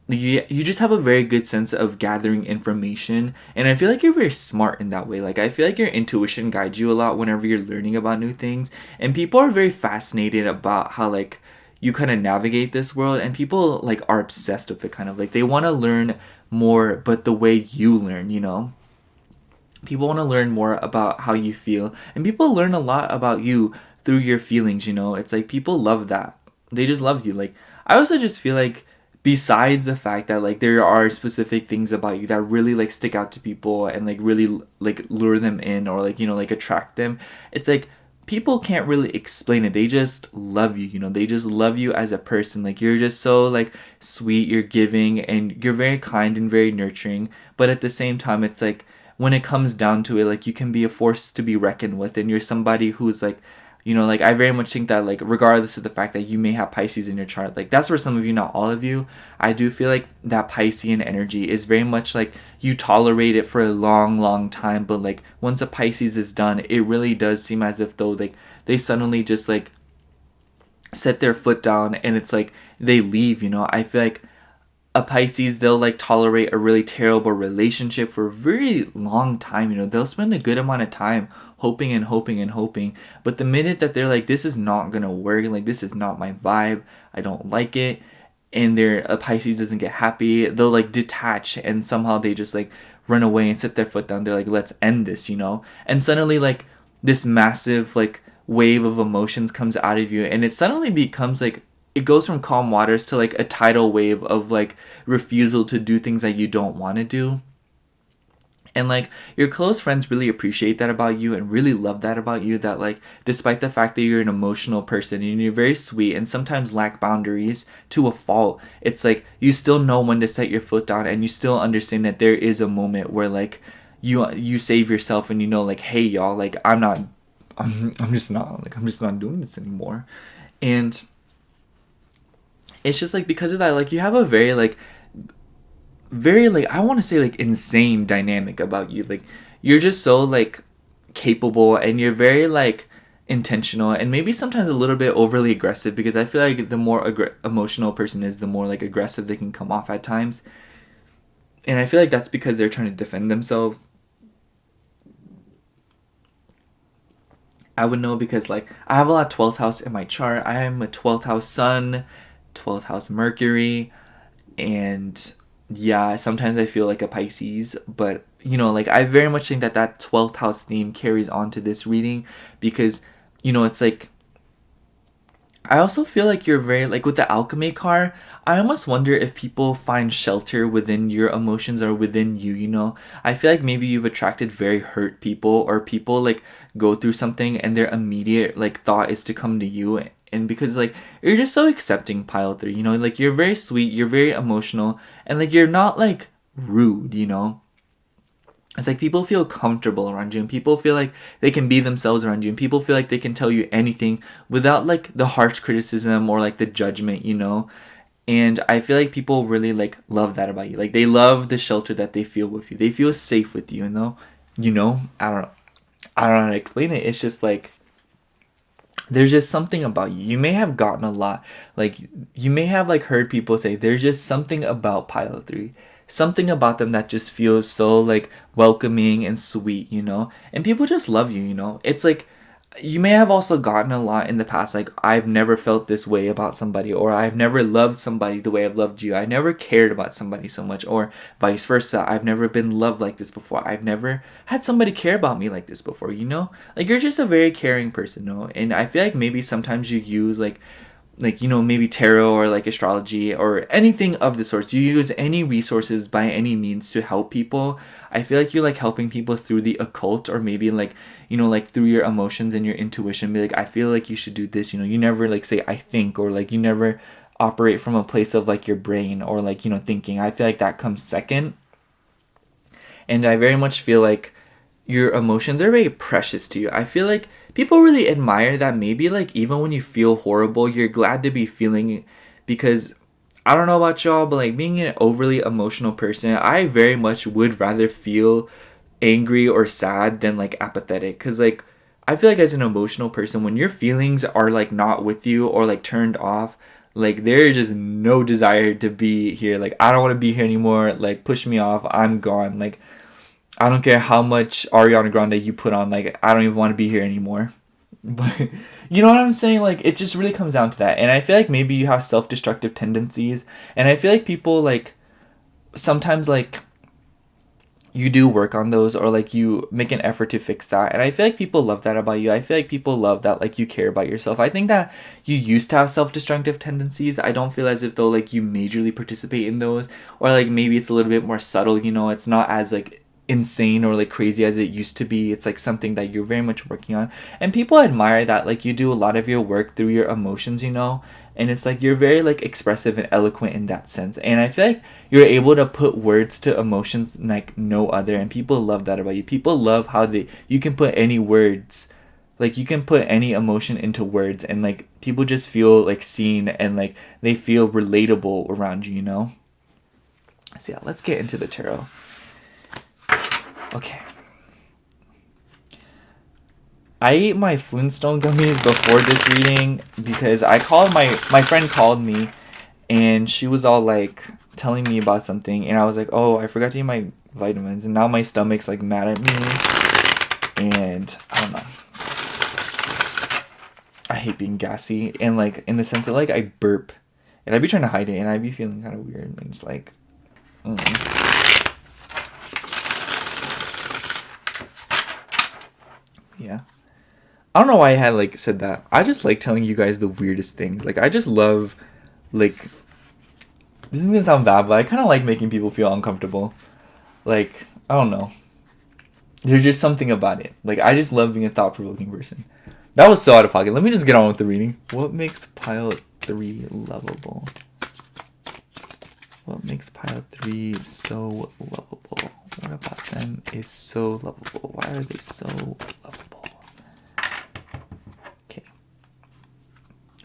Speaker 1: you just have a very good sense of gathering information. And I feel like you're very smart in that way. Like I feel like your intuition guides you a lot whenever you're learning about new things, and people are very fascinated about how like you kind of navigate this world, and people like are obsessed with it, kind of like they want to learn more, but the way you learn, you know. People want to learn more about how you feel, and people learn a lot about you through your feelings, you know. It's like people love that. they just love you. Like, I also just feel like, besides the fact that like there are specific things about you that really like stick out to people and like really like lure them in, or like, you know, like attract them, it's like people can't really explain it. They just love you, you know. They just love you as a person. Like, you're just so like sweet, you're giving, and you're very kind and very nurturing. But at the same time, it's like when it comes down to it, like you can be a force to be reckoned with, and you're somebody who's like, you know, like I very much think that like regardless of the fact that you may have Pisces in your chart, like that's for some of you, not all of you, I do feel like that Piscean energy is very much like you tolerate it for a long, long time, but like once a Pisces is done, it really does seem as if though like they suddenly just like set their foot down and it's like they leave, you know. I feel like a Pisces, they'll like tolerate a really terrible relationship for a very long time, you know. They'll spend a good amount of time hoping and hoping and hoping, but the minute that they're like, this is not gonna work, like this is not my vibe, I don't like it, and a Pisces doesn't get happy, they'll like detach and somehow they just like run away and set their foot down. They're like, let's end this, you know. And suddenly like this massive like wave of emotions comes out of you, and it suddenly becomes like, it goes from calm waters to like a tidal wave of like refusal to do things that you don't want to do. And like your close friends really appreciate that about you and really love that about you, that like despite the fact that you're an emotional person and you're very sweet and sometimes lack boundaries to a fault, it's like you still know when to set your foot down, and you still understand that there is a moment where like you save yourself, and you know like, hey y'all, like I'm just not doing this anymore. And it's just like because of that, like you have a very like I want to say like insane dynamic about you. Like you're just so like capable, and you're very like intentional, and maybe sometimes a little bit overly aggressive, because I feel like the more emotional a person is, the more like aggressive they can come off at times. And I feel like that's because they're trying to defend themselves. I would know because like I have a lot of 12th house in my chart. I am a 12th house sun, 12th house Mercury, and yeah, sometimes I feel like a Pisces, but you know, like I very much think that that 12th house theme carries on to this reading, because you know, it's like I also feel like you're very like with the alchemy card, I almost wonder if people find shelter within your emotions or within you, you know. I feel like maybe you've attracted very hurt people, or people like go through something and their immediate like thought is to come to you. And because like you're just so accepting, pile 3, you know, like you're very sweet, you're very emotional, and like you're not like rude, you know. It's like people feel comfortable around you, and people feel like they can be themselves around you, and people feel like they can tell you anything without like the harsh criticism or like the judgment, you know. And I feel like people really like love that about you. Like they love the shelter that they feel with you. They feel safe with you, you know, I don't know how to explain it. It's just like there's just something about you. You may have gotten a lot, like you may have like heard people say there's just something about pile 3, something about them that just feels so like welcoming and sweet, you know. And people just love you, you know. It's like you may have also gotten a lot in the past, like I've never felt this way about somebody, or I've never loved somebody the way I've loved you, I never cared about somebody so much, or vice versa, I've never been loved like this before, I've never had somebody care about me like this before, you know. Like you're just a very caring person, you know. And I feel like maybe sometimes you use like you know, maybe tarot or like astrology or anything of the sorts. You use any resources by any means to help people. I feel like you like helping people through the occult, or maybe like, you know, like through your emotions and your intuition. Be like, I feel like you should do this, you know. You never like say I think, or like you never operate from a place of like your brain or like, you know, thinking. I feel like that comes second. And I very much feel like your emotions are very precious to you. I feel like people really admire that. Maybe like even when you feel horrible, you're glad to be feeling it, because I don't know about y'all, but like being an overly emotional person, I very much would rather feel angry or sad than like apathetic. Cause like I feel like as an emotional person, when your feelings are like not with you or like turned off, like there's just no desire to be here. Like I don't want to be here anymore. Like push me off. I'm gone. Like I don't care how much Ariana Grande you put on, like, I don't even want to be here anymore. But, you know what I'm saying? Like, it just really comes down to that. And I feel like maybe you have self-destructive tendencies. And I feel like people, like, sometimes, like, you do work on those, or like you make an effort to fix that. And I feel like people love that about you. I feel like people love that like you care about yourself. I think that you used to have self-destructive tendencies. I don't feel as if though like you majorly participate in those, or like maybe it's a little bit more subtle, you know, it's not as like insane or like crazy as it used to be. It's like something that you're very much working on, and people admire that like you do a lot of your work through your emotions, you know. And it's like you're very like expressive and eloquent in that sense, and I feel like you're able to put words to emotions like no other, and people love that about you. People love how you can put any words, like you can put any emotion into words, and like people just feel like seen, and like they feel relatable around you, you know. So yeah, let's get into the tarot. Okay. I ate my Flintstone gummies before this reading because I called my friend called me, and she was all like telling me about something, and I was like, oh, I forgot to eat my vitamins, and now my stomach's like mad at me, and I don't know. I hate being gassy, and like in the sense that like I burp, and I'd be trying to hide it, and I'd be feeling kind of weird, and just like, yeah. I don't know why I had like said that. I just like telling you guys the weirdest things. Like I just love, like, this is gonna sound bad, but I kind of like making people feel uncomfortable. Like, I don't know. There's just something about it. Like I just love being a thought-provoking person. That was so out of pocket. Let me just get on with the reading. What makes pile 3 lovable? What makes pile 3 so lovable? What about them is so lovable? Why are they so lovable?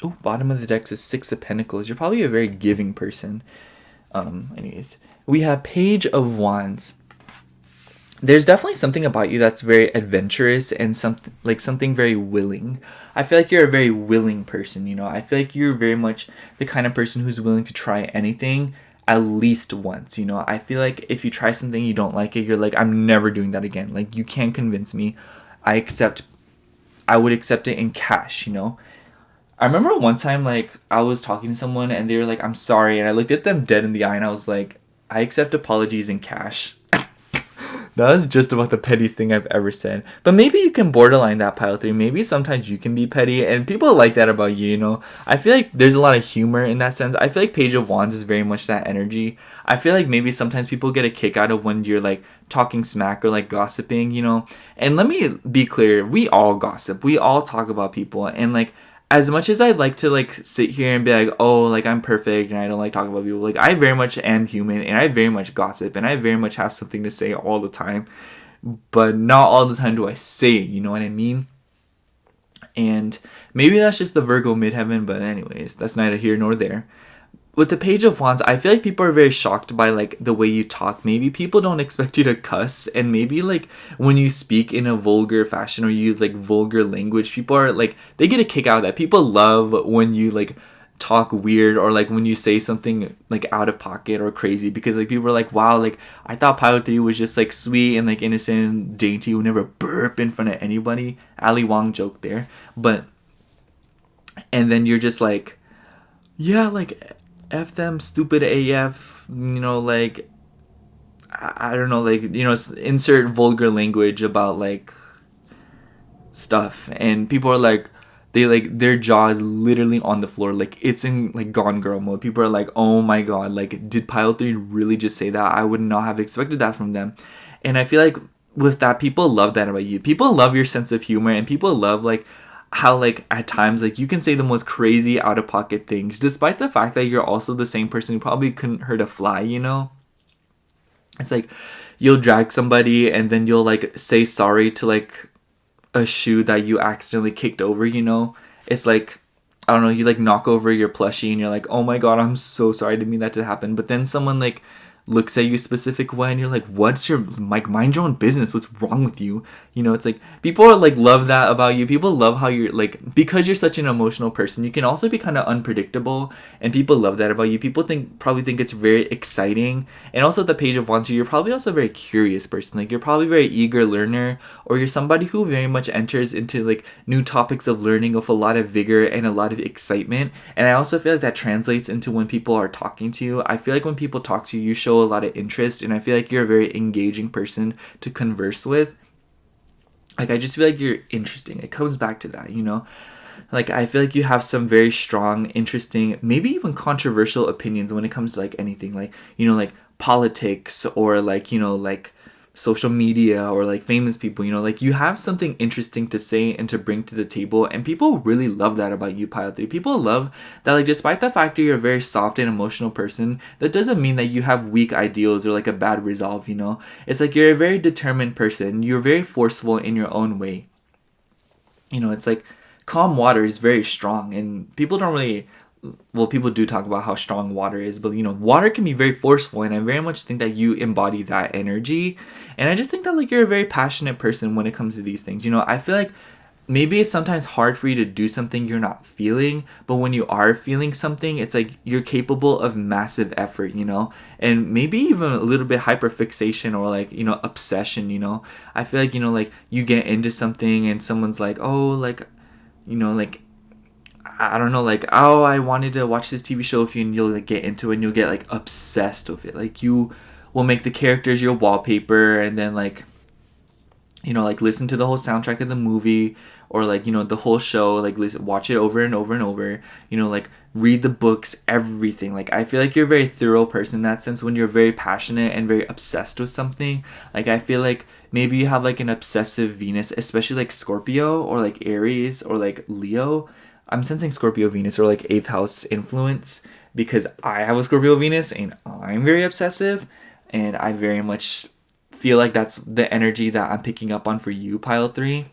Speaker 1: Oh, bottom of the deck is 6 of Pentacles. You're probably a very giving person. Anyways, we have Page of Wands. There's definitely something about you that's very adventurous and something very willing. I feel like you're a very willing person, you know. I feel like you're very much the kind of person who's willing to try anything at least once, you know. I feel like if you try something you don't like it, you're like, I'm never doing that again. Like, you can't convince me. I would accept it in cash, you know. I remember one time, like, I was talking to someone and they were like, I'm sorry. And I looked at them dead in the eye and I was like, I accept apologies in cash. That was just about the pettiest thing I've ever said. But maybe you can borderline that, pile 3. Maybe sometimes you can be petty, and people like that about you, you know. I feel like there's a lot of humor in that sense. I feel like Page of Wands is very much that energy. I feel like maybe sometimes people get a kick out of when you're like talking smack or like gossiping, you know. And let me be clear, we all gossip. We all talk about people, and like, as much as I'd like to like sit here and be like, oh, like I'm perfect and I don't like talking about people, like I very much am human and I very much gossip and I very much have something to say all the time, but not all the time do I say it, you know what I mean? And maybe that's just the Virgo midheaven, but anyways, that's neither here nor there. With the Page of Wands, I feel like people are very shocked by like the way you talk. Maybe people don't expect you to cuss, and maybe like when you speak in a vulgar fashion or use like vulgar language, people are like, they get a kick out of that. People love when you like talk weird, or like when you say something like out of pocket or crazy, because like people are like, wow, like I thought Pilot 3 was just like sweet and like innocent and dainty, would never burp in front of anybody. Ali Wong joke there. But and then you're just like, yeah, like F them, stupid AF, you know, like, I don't know, like, you know, insert vulgar language about, like, stuff, and people are like, they, like, their jaw is literally on the floor, like, it's in, like, Gone Girl mode. People are like, oh my god, like, did Pile 3 really just say that? I would not have expected that from them. And I feel like with that, people love that about you. People love your sense of humor, and people love, like, how like at times like you can say the most crazy out of pocket things, despite the fact that you're also the same person who probably couldn't hurt a fly, you know. It's like you'll drag somebody and then you'll like say sorry to like a shoe that you accidentally kicked over, you know. It's like, I don't know, you like knock over your plushie and you're like, oh my god, I'm so sorry, I didn't mean that to happen. But then someone like looks at you a specific way and you're like, what's your, like, mind your own business, what's wrong with you? You know, it's like people are like love that about you. People love how you're like, because you're such an emotional person, you can also be kind of unpredictable, and people love that about you. People probably think it's very exciting. And also the Page of Wands, you're probably also a very curious person. Like, you're probably a very eager learner, or you're somebody who very much enters into like new topics of learning with a lot of vigor and a lot of excitement. And I also feel like that translates into when people are talking to you. I feel like when people talk to you, you show show a lot of interest, and I feel like you're a very engaging person to converse with. Like, I just feel like you're interesting. It comes back to that, you know? Like, I feel like you have some very strong, interesting, maybe even controversial opinions when it comes to, like, anything. Like, you know, like, politics or, like, you know, like, social media or, like, famous people, you know? Like, you have something interesting to say and to bring to the table, and people really love that about you, Pile 3. People love that, like, despite the fact that you're a very soft and emotional person, that doesn't mean that you have weak ideals or, like, a bad resolve, you know? It's like you're a very determined person. You're very forceful in your own way. You know, it's like calm water is very strong, and people don't really, well, people do talk about how strong water is, but you know, water can be very forceful, and I very much think that you embody that energy. And I just think that, like, you're a very passionate person when it comes to these things. You know, I feel like maybe it's sometimes hard for you to do something you're not feeling, but when you are feeling something, it's like you're capable of massive effort, you know, and maybe even a little bit hyperfixation or, like, you know, obsession, you know. I feel like, you know, like, you get into something and someone's like, oh, like, you know, like, I don't know, like, oh, I wanted to watch this TV show with you, and you'll, like, get into it and you'll get, like, obsessed with it. Like, you will make the characters your wallpaper, and then, like, you know, like, listen to the whole soundtrack of the movie, or, like, you know, the whole show, like, listen, watch it over and over and over, you know, like, read the books, everything. Like, I feel like you're a very thorough person in that sense when you're very passionate and very obsessed with something. Like, I feel like maybe you have, like, an obsessive Venus, especially, like, Scorpio or, like, Aries or, like, Leo. I'm sensing Scorpio Venus or, like, 8th house influence, because I have a Scorpio Venus and I'm very obsessive, and I very much feel like that's the energy that I'm picking up on for you, Pile 3.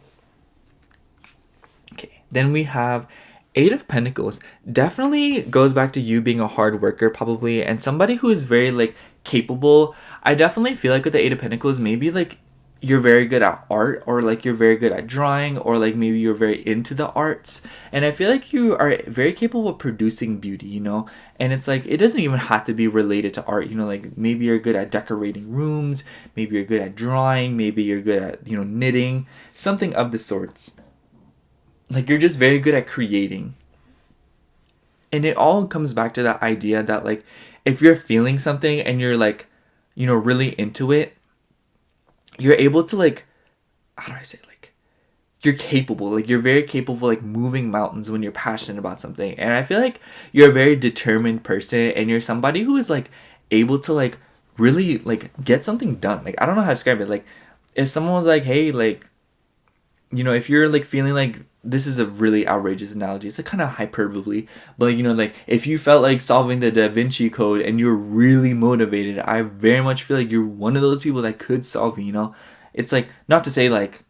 Speaker 1: Okay, then we have 8 of Pentacles. Definitely goes back to you being a hard worker, probably, and somebody who is very, like, capable. I definitely feel like with the 8 of Pentacles, maybe, like, you're very good at art, or, like, you're very good at drawing, or, like, maybe you're very into the arts, and I feel like you are very capable of producing beauty, you know. And it's like, it doesn't even have to be related to art, you know. Like, maybe you're good at decorating rooms, maybe you're good at drawing, maybe you're good at, you know, knitting, something of the sorts. Like, you're just very good at creating. And it all comes back to that idea that, like, if you're feeling something and you're, like, you know, really into it, you're able to, like, how do I say it? Like, you're capable. Like, you're very capable, like, moving mountains when you're passionate about something. And I feel like you're a very determined person, and you're somebody who is, like, able to, like, really, like, get something done. Like, I don't know how to describe it. Like, if someone was like, hey, like, you know, if you're, like, feeling like, this is a really outrageous analogy, it's, like, kind of hyperbole, but, like, you know, like, if you felt like solving the Da Vinci Code and you're really motivated, I very much feel like you're one of those people that could solve it, you know. It's like, not to say, like,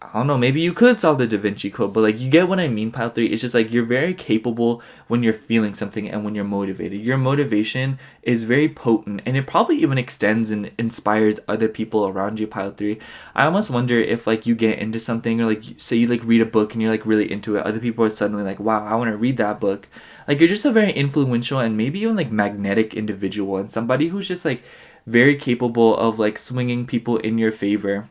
Speaker 1: I don't know, maybe you could solve the Da Vinci Code, but, like, you get what I mean, Pile 3. It's just, like, you're very capable when you're feeling something and when you're motivated. Your motivation is very potent, and it probably even extends and inspires other people around you, Pile 3. I almost wonder if, like, you get into something, or, like, say you, like, read a book and you're, like, really into it. Other people are suddenly like, wow, I want to read that book. Like, you're just a very influential and maybe even, like, magnetic individual, and somebody who's just, like, very capable of, like, swinging people in your favor.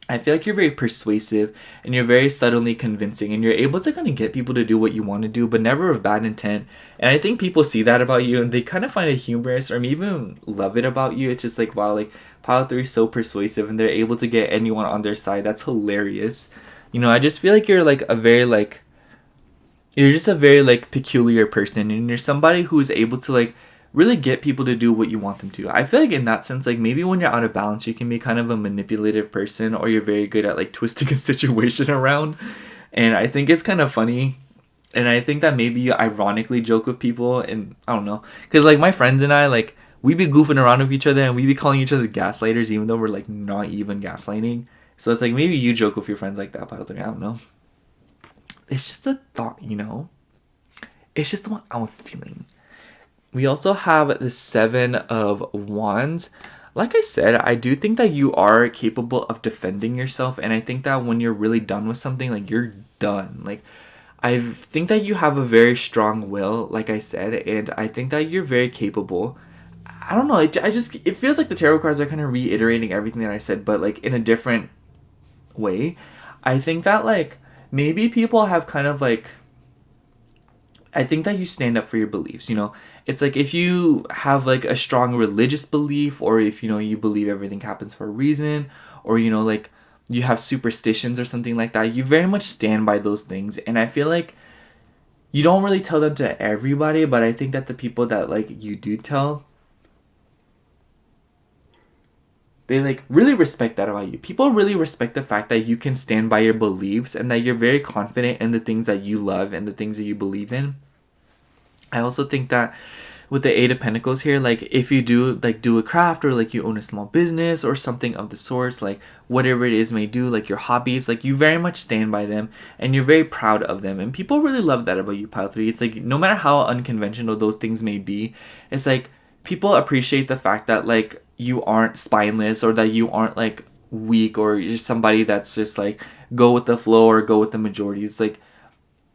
Speaker 1: I feel like you're very persuasive, and you're very subtly convincing, and you're able to kind of get people to do what you want to do, but never with bad intent. And I think people see that about you, and they kind of find it humorous, or maybe even love it about you. It's just like, wow, like, Pile 3 is so persuasive, and they're able to get anyone on their side. That's hilarious. You know, I just feel like you're, like, a very, like, you're just a very, like, peculiar person, and you're somebody who is able to, like, really get people to do what you want them to. I feel like in that sense, like, maybe when you're out of balance, you can be kind of a manipulative person, or you're very good at, like, twisting a situation around. And I think it's kind of funny. And I think that maybe you ironically joke with people, and I don't know. Because, like, my friends and I, like, we be goofing around with each other, and we be calling each other gaslighters, even though we're, like, not even gaslighting. So it's like, maybe you joke with your friends like that, but I don't know. It's just a thought, you know? It's just what I was feeling. We also have the 7 of Wands. Like I said, I do think that you are capable of defending yourself, and I think that when you're really done with something, like, you're done. Like, I think that you have a very strong will, like I said, and I think that you're very capable. I don't know, it feels like the tarot cards are kind of reiterating everything that I said, but, like, in a different way. I think that, like, maybe people have kind of, like, I think that you stand up for your beliefs, you know. It's like if you have like a strong religious belief, or if, you know, you believe everything happens for a reason, or, you know, like you have superstitions or something like that, you very much stand by those things. And I feel like you don't really tell them to everybody, but I think that the people that like you do tell, they like really respect that about you. People really respect the fact that you can stand by your beliefs and that you're very confident in the things that you love and the things that you believe in. I also think that with the Eight of Pentacles here, like if you do like do a craft, or like you own a small business or something of the sorts, like whatever it is may do, like your hobbies, like you very much stand by them and you're very proud of them. And people really love that about you, Pile 3. It's like no matter how unconventional those things may be, it's like people appreciate the fact that like you aren't spineless, or that you aren't like weak, or you're somebody that's just like go with the flow or go with the majority. It's like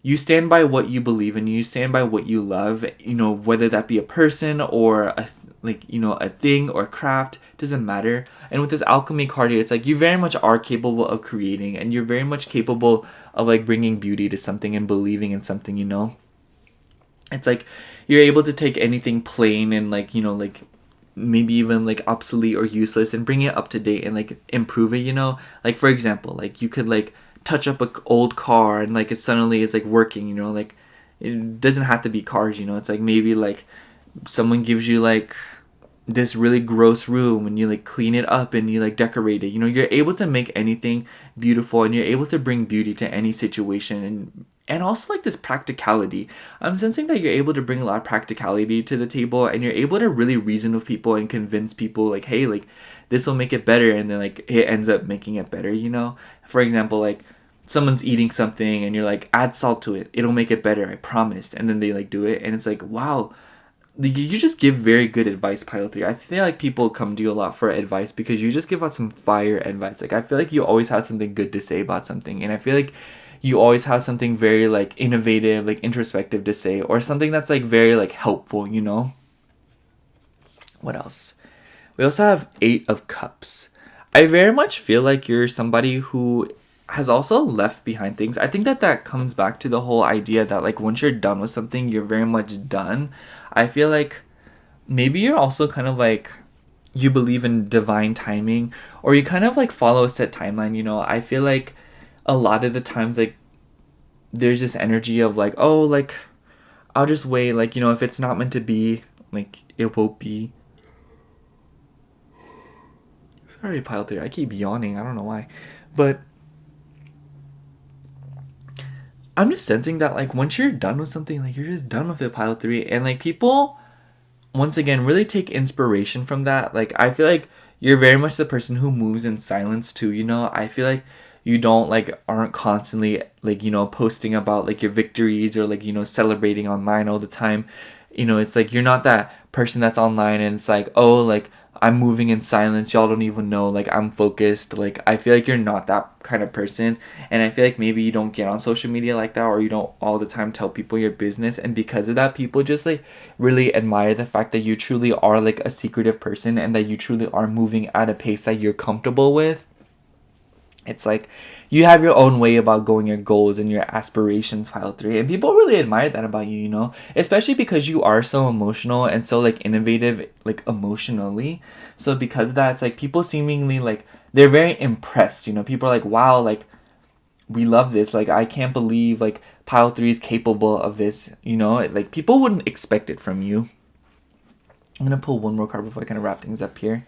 Speaker 1: you stand by what you believe in, you stand by what you love, you know, whether that be a person or like, you know, a thing or craft, doesn't matter. And with this alchemy card here, it's like you very much are capable of creating, and you're very much capable of like bringing beauty to something and believing in something, you know. It's like you're able to take anything plain and like, you know, like maybe even like obsolete or useless and bring it up to date and like improve it, you know. Like for example, like you could like touch up a old car and like it suddenly is like working, you know. Like it doesn't have to be cars, you know. It's like maybe like someone gives you like this really gross room and you like clean it up and you like decorate it, you know. You're able to make anything beautiful and you're able to bring beauty to any situation. And also like this practicality, I'm sensing that you're able to bring a lot of practicality to the table, and you're able to really reason with people and convince people like, hey, like this will make it better, and then like it ends up making it better, you know. For example, like someone's eating something and you're like, add salt to it, it'll make it better, I promise. And then they like do it and it's like, wow, you just give very good advice, Pile 3. I feel like people come to you a lot for advice because you just give out some fire advice. Like I feel like you always have something good to say about something, and I feel like you always have something very like innovative, like introspective to say, or something that's like very like helpful, you know. What else? We also have Eight of Cups. I very much feel like you're somebody who has also left behind things. I think that that comes back to the whole idea that like once you're done with something, you're very much done. I feel like maybe you're also kind of like you believe in divine timing, or you kind of like follow a set timeline, you know. I feel like a lot of the times like there's this energy of like, oh, like I'll just wait, like, you know, if it's not meant to be, like it won't be. Sorry, Pile 3, I keep yawning, I don't know why. But I'm just sensing that like once you're done with something, like you're just done with it, Pile 3. And like people once again really take inspiration from that. Like I feel like you're very much the person who moves in silence too, you know. I feel like you don't like aren't constantly like, you know, posting about like your victories or like, you know, celebrating online all the time. You know, it's like you're not that person that's online and it's like, oh, like I'm moving in silence, y'all don't even know, like I'm focused. Like I feel like you're not that kind of person, and I feel like maybe you don't get on social media like that, or you don't all the time tell people your business, and because of that people just like really admire the fact that you truly are like a secretive person and that you truly are moving at a pace that you're comfortable with. It's like you have your own way about going your goals and your aspirations, Pile 3. And people really admire that about you, you know? Especially because you are so emotional and so like innovative, like emotionally. So because of that, it's like people seemingly like, they're very impressed, you know? People are like, wow, like we love this. Like I can't believe like Pile 3 is capable of this, you know? Like people wouldn't expect it from you. I'm going to pull one more card before I kind of wrap things up here.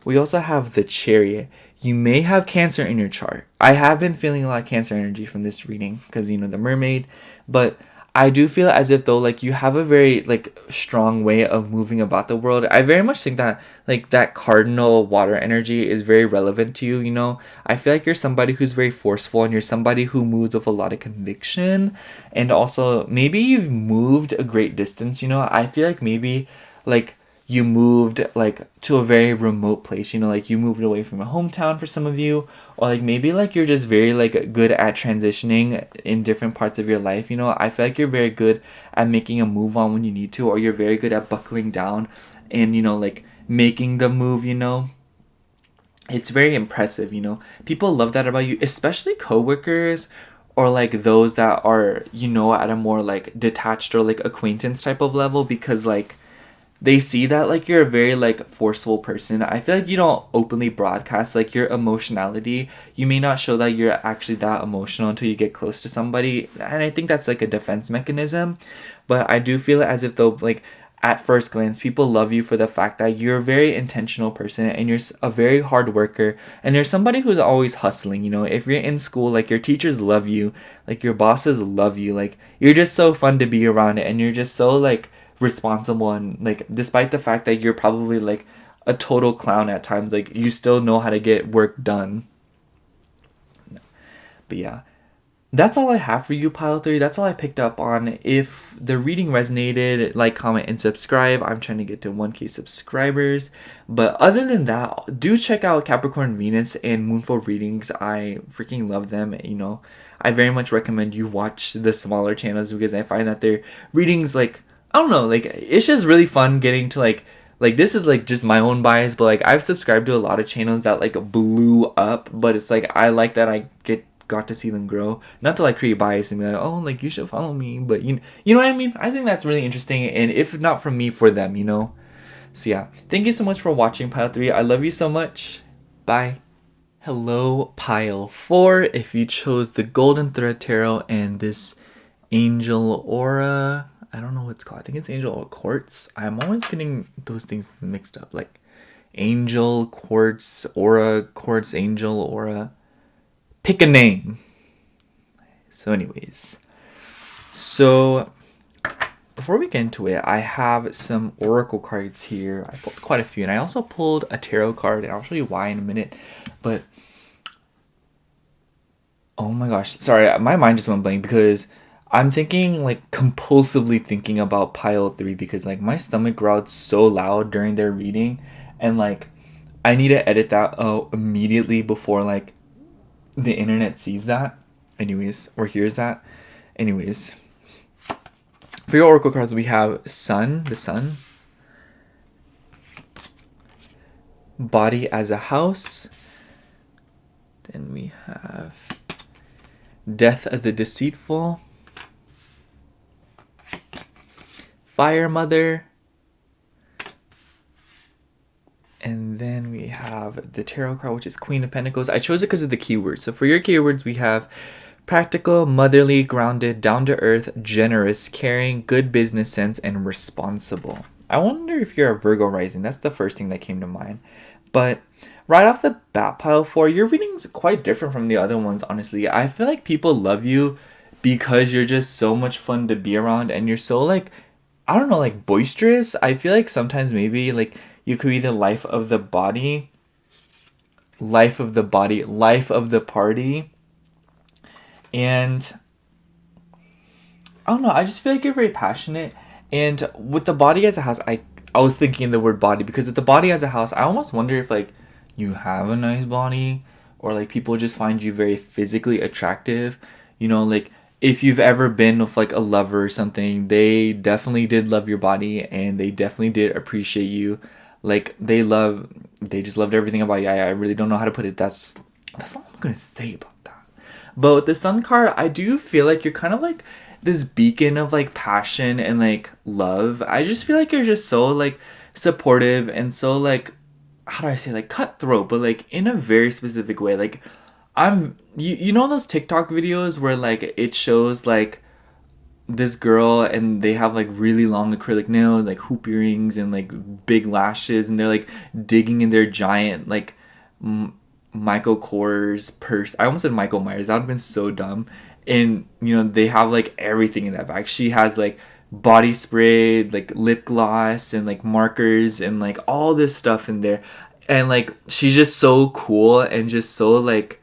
Speaker 1: We also have the Chariot. You may have Cancer in your chart. I have been feeling a lot of Cancer energy from this reading because, you know, the Mermaid. But I do feel as if though, like, you have a very, like, strong way of moving about the world. I very much think that, like, that cardinal water energy is very relevant to you, you know. I feel like you're somebody who's very forceful and you're somebody who moves with a lot of conviction. And also, maybe you've moved a great distance, you know. I feel like maybe, like, you moved like to a very remote place, you know, like you moved away from a hometown for some of you, or like maybe like you're just very like good at transitioning in different parts of your life, you know. I feel like you're very good at making a move on when you need to, or you're very good at buckling down and, you know, like making the move, you know. It's very impressive, you know. People love that about you, especially coworkers or like those that are, you know, at a more like detached or like acquaintance type of level, because like they see that like you're a very like forceful person. I feel like you don't openly broadcast like your emotionality. You may not show that you're actually that emotional until you get close to somebody, and I think that's like a defense mechanism. But I do feel as if though, like, at first glance people love you for the fact that you're a very intentional person and you're a very hard worker, and you're somebody who's always hustling. You know, if you're in school, like, your teachers love you, like your bosses love you, like you're just so fun to be around, and you're just so like responsible, and like despite the fact that you're probably like a total clown at times, like you still know how to get work done. But yeah, that's all I have for you, Pile 3. That's all I picked up on. If the reading resonated, like, comment, and subscribe. I'm trying to get to 1K subscribers. But other than that, do check out Capricorn Venus and Moonful Readings. I freaking love them. You know, I very much recommend you watch the smaller channels, because I find that their readings, like, I don't know, like, it's just really fun getting to like this is like just my own bias, but like I've subscribed to a lot of channels that like blew up, but it's like I like that I got to see them grow. Not to like create bias and be like, oh, like you should follow me, but you know what I mean? I think that's really interesting, and if not from me, for them, you know? So yeah, thank you so much for watching, Pile 3. I love you so much. Bye. Hello, Pile 4. If you chose the Golden Thread Tarot and this Angel Aura, I don't know what it's called. I think it's Angel or Quartz. I'm always getting those things mixed up. Like Angel, Quartz, Aura, Quartz, Angel, Aura. Pick a name. So anyways. So before we get into it, I have some oracle cards here. I pulled quite a few. And I also pulled a tarot card. And I'll show you why in a minute. But oh my gosh. Sorry, my mind just went blank because I'm thinking, like, compulsively thinking about Pile 3, because like my stomach growled so loud during their reading, and like I need to edit that out immediately before like the internet sees that, anyways, or hears that. Anyways, for your oracle cards, we have Sun, the Sun, Body as a House, then we have Death of the Deceitful, Fire Mother, and then we have the tarot card, which is Queen of Pentacles. I chose it because of the keywords. So for your keywords, we have practical, motherly, grounded, down to earth, generous, caring, good business sense, and responsible. I wonder if you're a Virgo rising. That's the first thing that came to mind. But right off the bat, Pile 4, your reading's quite different from the other ones, honestly. I feel like people love you because you're just so much fun to be around, and you're so, like, I don't know, like, boisterous. I feel like sometimes maybe like you could be the life of the body, life of the body, life of the party. And I don't know, I just feel like you're very passionate. And with the Body as a House, I was thinking the word body, because with the Body as a House, I almost wonder if like you have a nice body, or like people just find you very physically attractive. You know, like if you've ever been with like a lover or something, they definitely did love your body, and they definitely did appreciate you. Like they just loved everything about you. I really don't know how to put it. That's all I'm gonna say about that. But with the Sun card, I do feel like you're kind of like this beacon of like passion and like love. I just feel like you're just so like supportive and so like, how do I say, like cutthroat, but like in a very specific way. Like you know those TikTok videos where like it shows like this girl and they have like really long acrylic nails, like hoop earrings, and like big lashes, and they're like digging in their giant like Michael Kors purse. I almost said Michael Myers. That would have been so dumb. And you know they have like everything in that bag. She has like body spray, like lip gloss, and like markers, and like all this stuff in there. And like she's just so cool and just so like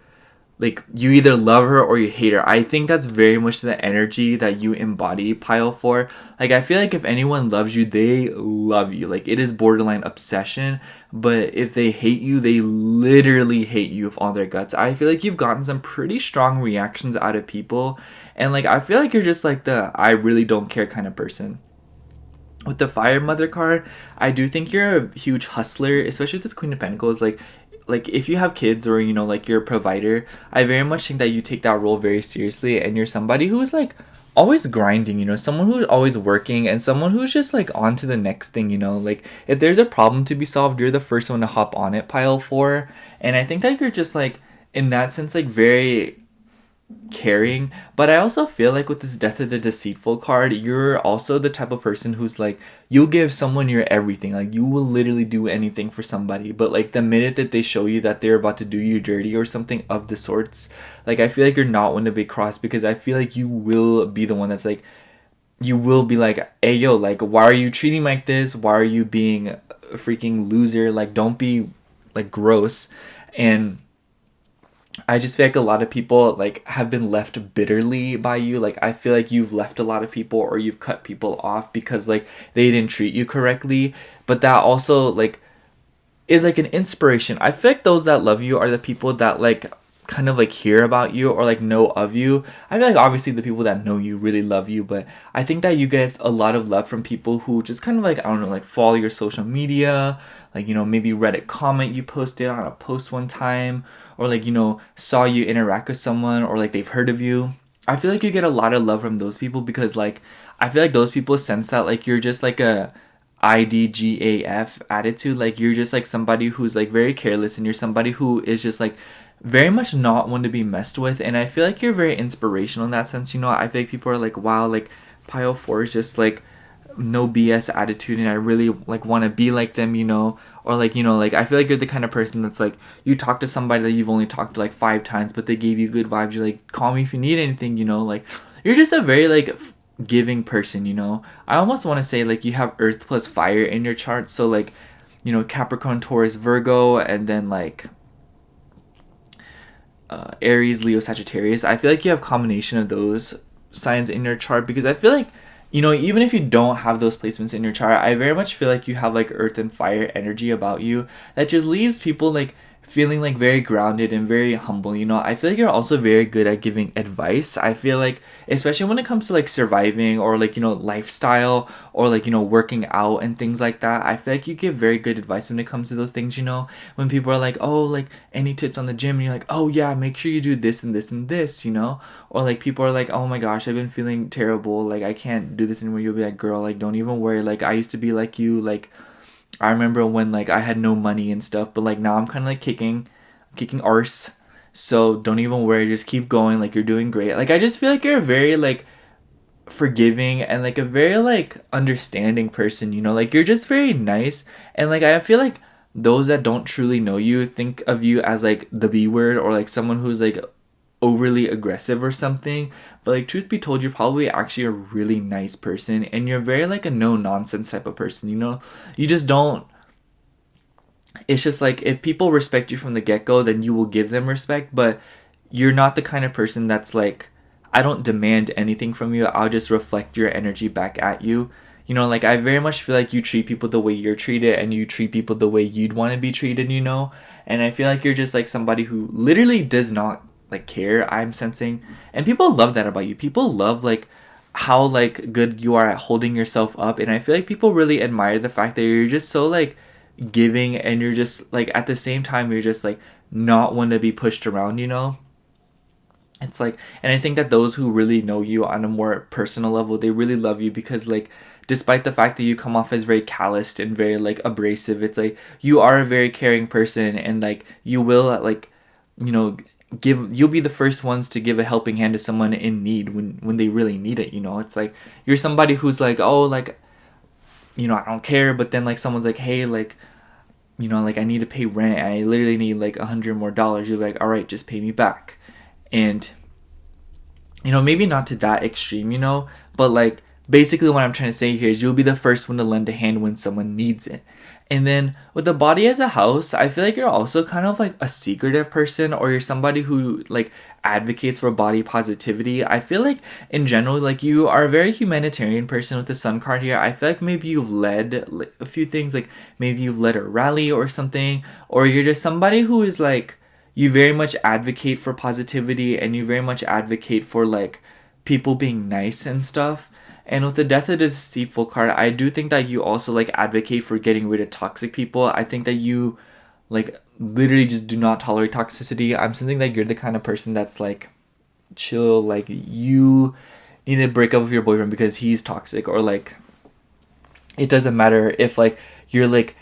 Speaker 1: you either love her or you hate her. I think that's very much the energy that you embody, Pile 4. Like I feel like if anyone loves you, they love you. Like it is borderline obsession. But if they hate you, they literally hate you with all their guts. I feel like you've gotten some pretty strong reactions out of people. And like I feel like you're just like the I really don't care kind of person. With the Fire Mother card, I do think you're a huge hustler, especially with this Queen of Pentacles. Like like if you have kids or you know like you're a provider, I very much think that you take that role very seriously and you're somebody who is like always grinding, you know, someone who's always working and someone who's just like on to the next thing, you know, like if there's a problem to be solved, you're the first one to hop on it, pile 4. And I think that you're just like in that sense like very caring. But I also feel like with this Death of the Deceitful card, you're also the type of person who's like, you'll give someone your everything, like you will literally do anything for somebody, but like the minute that they show you that they're about to do you dirty or something of the sorts, like I feel like you're not one to be crossed, because I feel like you will be the one that's like, you will be like, hey yo, like why are you treating me like this, why are you being a freaking loser, like don't be like gross. And I just feel like a lot of people like have been left bitterly by you. Like I feel like you've left a lot of people or you've cut people off because like they didn't treat you correctly. But that also like is like an inspiration. I feel like those that love you are the people that like kind of like hear about you or like know of you. I feel like obviously the people that know you really love you, but I think that you get a lot of love from people who just kind of like, I don't know, like follow your social media, like, you know, maybe read a comment you posted on a post one time, or like, you know, saw you interact with someone, or like they've heard of you. I feel like you get a lot of love from those people because like I feel like those people sense that like you're just like a IDGAF attitude, like you're just like somebody who's like very careless and you're somebody who is just like very much not one to be messed with. And I feel like you're very inspirational in that sense, you know. I feel like people are like, wow, like pile 4 is just like no BS attitude and I really like want to be like them, you know. Or like, you know, like I feel like you're the kind of person that's like, you talk to somebody that you've only talked to like 5 times but they gave you good vibes, you're like, call me if you need anything, you know. Like you're just a very like giving person, you know. I almost want to say like you have earth plus fire in your chart, so like, you know, Capricorn, Taurus, Virgo, and then like Aries, Leo, Sagittarius. I feel like you have combination of those signs in your chart, because I feel like, you know, even if you don't have those placements in your chart, I very much feel like you have like earth and fire energy about you that just leaves people like feeling like very grounded and very humble, you know. I feel like you're also very good at giving advice. I feel like especially when it comes to like surviving or like, you know, lifestyle or like, you know, working out and things like that. I feel like you give very good advice when it comes to those things, you know. When people are like, oh, like any tips on the gym, and you're like, oh yeah, make sure you do this and this and this, you know. Or like people are like, oh my gosh, I've been feeling terrible, like I can't do this anymore. You'll be like, girl, like don't even worry, like I used to be like you, like I remember when like I had no money and stuff, but like now I'm kind of like kicking arse. So don't even worry, just keep going. Like you're doing great. Like I just feel like you're a very like forgiving and like a very like understanding person, you know. Like you're just very nice, and like I feel like those that don't truly know you think of you as like the B word or like someone who's like overly aggressive or something. But like truth be told, you're probably actually a really nice person and you're very like a no nonsense type of person, you know. You just don't, it's just like if people respect you from the get-go, then you will give them respect. But you're not the kind of person that's like, I don't demand anything from you, I'll just reflect your energy back at you, you know. Like I very much feel like you treat people the way you're treated and you treat people the way you'd want to be treated, you know. And I feel like you're just like somebody who literally does not like care, I'm sensing. And people love that about you. People love like how like good you are at holding yourself up, and I feel like people really admire the fact that you're just so like giving, and you're just like at the same time you're just like not one to be pushed around, you know. It's like, and I think that those who really know you on a more personal level, they really love you because like despite the fact that you come off as very calloused and very like abrasive, it's like you are a very caring person, and like you will like, you know, you'll be the first ones to give a helping hand to someone in need when they really need it, you know. It's like you're somebody who's like, oh, like, you know, I don't care, but then like someone's like, hey, like, you know, like I need to pay rent and I literally need like $100 more, you're like, all right, just pay me back. And you know, maybe not to that extreme, you know, but like basically what I'm trying to say here is you'll be the first one to lend a hand when someone needs it. And then with the body as a house, I feel like you're also kind of like a secretive person, or you're somebody who like advocates for body positivity. I feel like in general, like you are a very humanitarian person with the sun card here. I feel like maybe you've led like, a few things, like maybe you've led a rally or something, or you're just somebody who is like, you very much advocate for positivity and you very much advocate for like people being nice and stuff. And with the Death of the Deceitful card, I do think that you also like advocate for getting rid of toxic people. I think that you like literally just do not tolerate toxicity. I'm sensing that you're the kind of person that's like chill, like you need to break up with your boyfriend because he's toxic, or like it doesn't matter if like you're like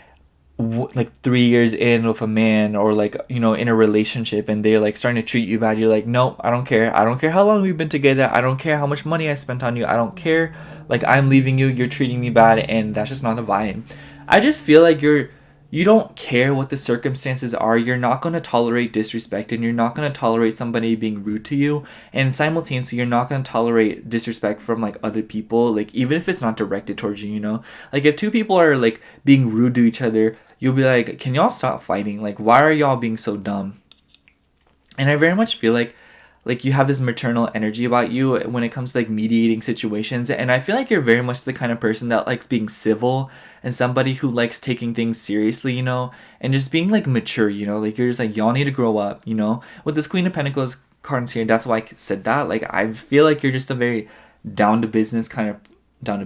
Speaker 1: like 3 years in with a man, or like, you know, in a relationship and they're like starting to treat you bad. You're like, no, I don't care. I don't care how long we've been together. I don't care how much money I spent on you. I don't care. Like, I'm leaving you. You're treating me bad, and that's just not a vibe. I just feel like you don't care what the circumstances are. You're not going to tolerate disrespect, and you're not going to tolerate somebody being rude to you, and simultaneously you're not going to tolerate disrespect from like other people, like even if it's not directed towards you, you know. Like if two people are like being rude to each other, you'll be like, can y'all stop fighting? Like, why are y'all being so dumb? And I very much feel like you have this maternal energy about you when it comes to like mediating situations, and I feel like you're very much the kind of person that likes being civil, and somebody who likes taking things seriously, you know, and just being like mature, you know. Like you're just like, y'all need to grow up, you know. With this Queen of Pentacles cards here, that's why I said that. Like I feel like you're just a very down to business kind of down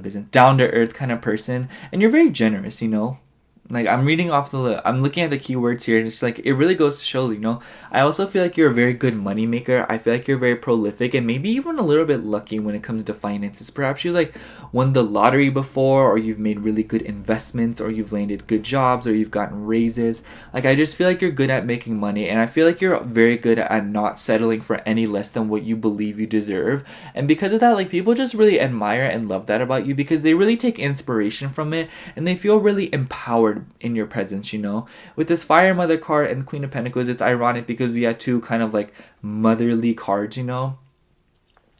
Speaker 1: to earth kind of person, and you're very generous, you know. Like I'm looking at the keywords here, and it's like it really goes to show, you know. I also feel like you're a very good money maker. I feel like you're very prolific, and maybe even a little bit lucky when it comes to finances. Perhaps you like won the lottery before, or you've made really good investments, or you've landed good jobs, or you've gotten raises. Like I just feel like you're good at making money, and I feel like you're very good at not settling for any less than what you believe you deserve. And because of that, like people just really admire and love that about you, because they really take inspiration from it, and they feel really empowered in your presence, you know. With this Fire Mother card and Queen of Pentacles, it's ironic because we had two kind of like motherly cards, you know.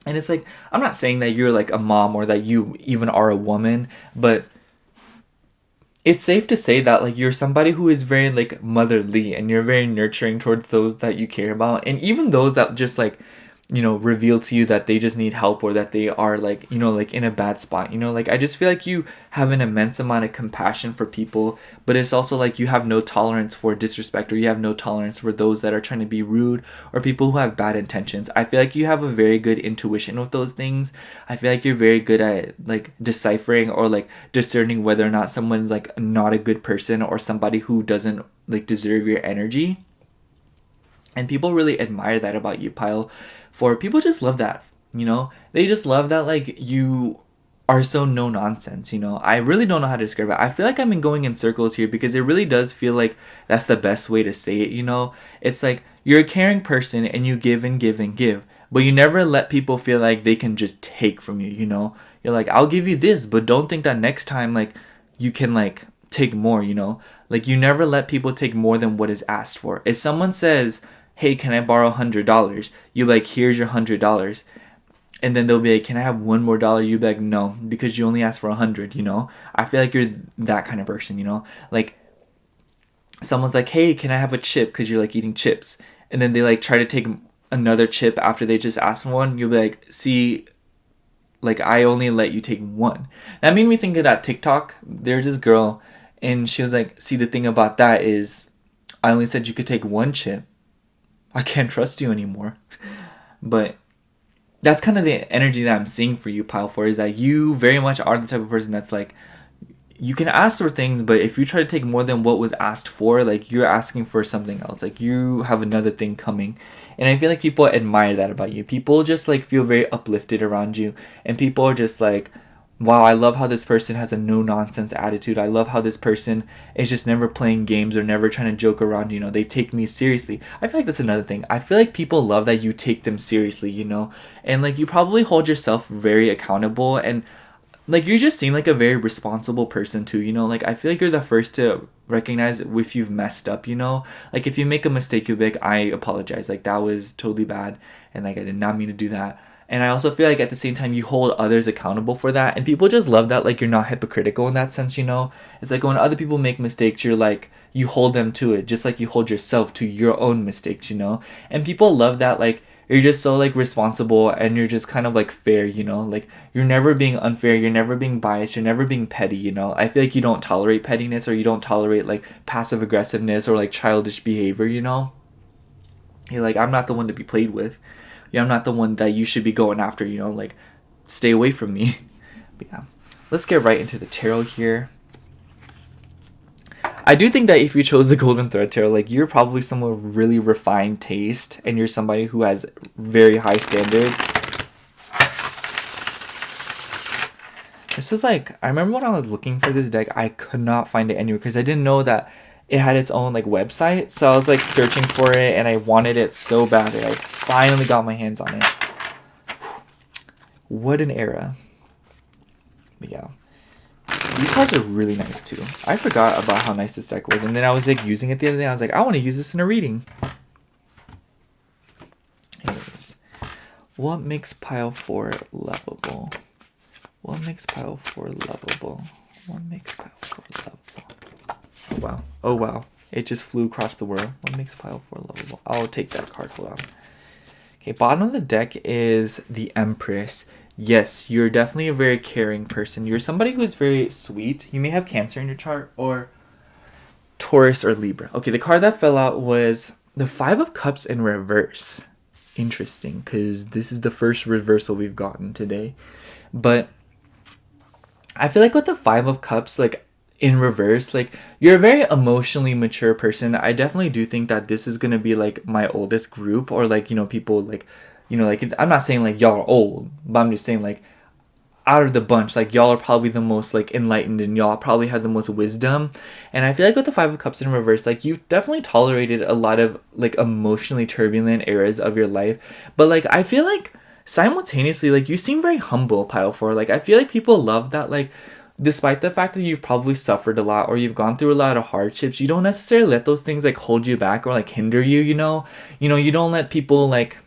Speaker 1: And it's like, I'm not saying that you're like a mom or that you even are a woman, but it's safe to say that like you're somebody who is very like motherly, and you're very nurturing towards those that you care about, and even those that just like, you know, reveal to you that they just need help, or that they are like, you know, like in a bad spot, you know. Like I just feel like you have an immense amount of compassion for people, but it's also like you have no tolerance for disrespect, or you have no tolerance for those that are trying to be rude, or people who have bad intentions. I feel like you have a very good intuition with those things. I feel like you're very good at like deciphering or like discerning whether or not someone's like not a good person, or somebody who doesn't like deserve your energy. And people really admire that about you, Pile. For people just love that, you know. They just love that like you are so no nonsense, you know. I really don't know how to describe it. I feel like I've been going in circles here because it really does feel like that's the best way to say it, you know. It's like you're a caring person, and you give and give and give, but you never let people feel like they can just take from you, you know. You're like, I'll give you this, but don't think that next time like you can like take more, you know. Like you never let people take more than what is asked for. If someone says, hey, can I borrow $100? You like, here's your $100. And then they'll be like, can I have one more dollar? You'll be like, no, because you only asked for 100, you know? I feel like you're that kind of person, you know? Like, someone's like, hey, can I have a chip? Because you're like eating chips. And then they like try to take another chip after they just asked for one. You'll be like, see, like I only let you take one. That made me think of that TikTok. There's this girl, and she was like, see, the thing about that is I only said you could take one chip. I can't trust you anymore. But that's kind of the energy that I'm seeing for you, Pile 4, is that you very much are the type of person that's like, you can ask for things, but if you try to take more than what was asked for, like you're asking for something else. Like you have another thing coming. And I feel like people admire that about you. People just like feel very uplifted around you. And people are just like, wow, I love how this person has a no-nonsense attitude. I love how this person is just never playing games or never trying to joke around, you know. They take me seriously. I feel like that's another thing. I feel like people love that you take them seriously, you know. And, like, you probably hold yourself very accountable. And, like, you just seem like a very responsible person, too, you know. Like, I feel like you're the first to recognize if you've messed up, you know. Like, if you make a mistake, you'll be like, I apologize. Like, that was totally bad. And, like, I did not mean to do that. And I also feel like at the same time you hold others accountable for that. And people just love that, like, you're not hypocritical in that sense, you know? It's like when other people make mistakes, you're like, you hold them to it, just like you hold yourself to your own mistakes, you know? And people love that, like, you're just so, like, responsible, and you're just kind of, like, fair, you know? Like, you're never being unfair, you're never being biased, you're never being petty, you know? I feel like you don't tolerate pettiness, or you don't tolerate, like, passive aggressiveness or, like, childish behavior, you know? You're like, I'm not the one to be played with. Yeah, I'm not the one that you should be going after, you know, like, stay away from me. But yeah, let's get right into the tarot here. I do think that if you chose the Golden Thread Tarot, like, you're probably someone with really refined taste, and you're somebody who has very high standards. This is like, I remember when I was looking for this deck, I could not find it anywhere because I didn't know that it had its own like website. So I was like searching for it and I wanted it so bad that I finally got my hands on it. What an era. But yeah. These cards are really nice too. I forgot about how nice this deck was. And then I was like using it the other day. I was like, I want to use this in a reading. Anyways. What makes pile 4 lovable? What makes pile 4 lovable? What makes pile 4 lovable? Oh wow. Oh wow. It just flew across the world. What makes pile 4 lovable? I'll take that card. Hold on. Okay, bottom of the deck is the Empress. Yes, you're definitely a very caring person. You're somebody who's very sweet. You may have Cancer in your chart or Taurus or Libra. Okay, the card that fell out was the 5 of Cups in reverse. Interesting, because this is the first reversal we've gotten today. But I feel like with the 5 of Cups, like, in reverse, like, you're a very emotionally mature person. I definitely do think that this is gonna be, like, my oldest group, or, like, you know, people, like, you know, like, I'm not saying, like, y'all are old, but I'm just saying, like, out of the bunch, like, y'all are probably the most, like, enlightened, and y'all probably have the most wisdom. And I feel like with the 5 of Cups in reverse, like, you've definitely tolerated a lot of, like, emotionally turbulent eras of your life. But, like, I feel like simultaneously, like, you seem very humble, pile 4. Like, I feel like people love that, like, despite the fact that you've probably suffered a lot or you've gone through a lot of hardships, you don't necessarily let those things, like, hold you back or, like, hinder you, you know? You know, you don't let people, like,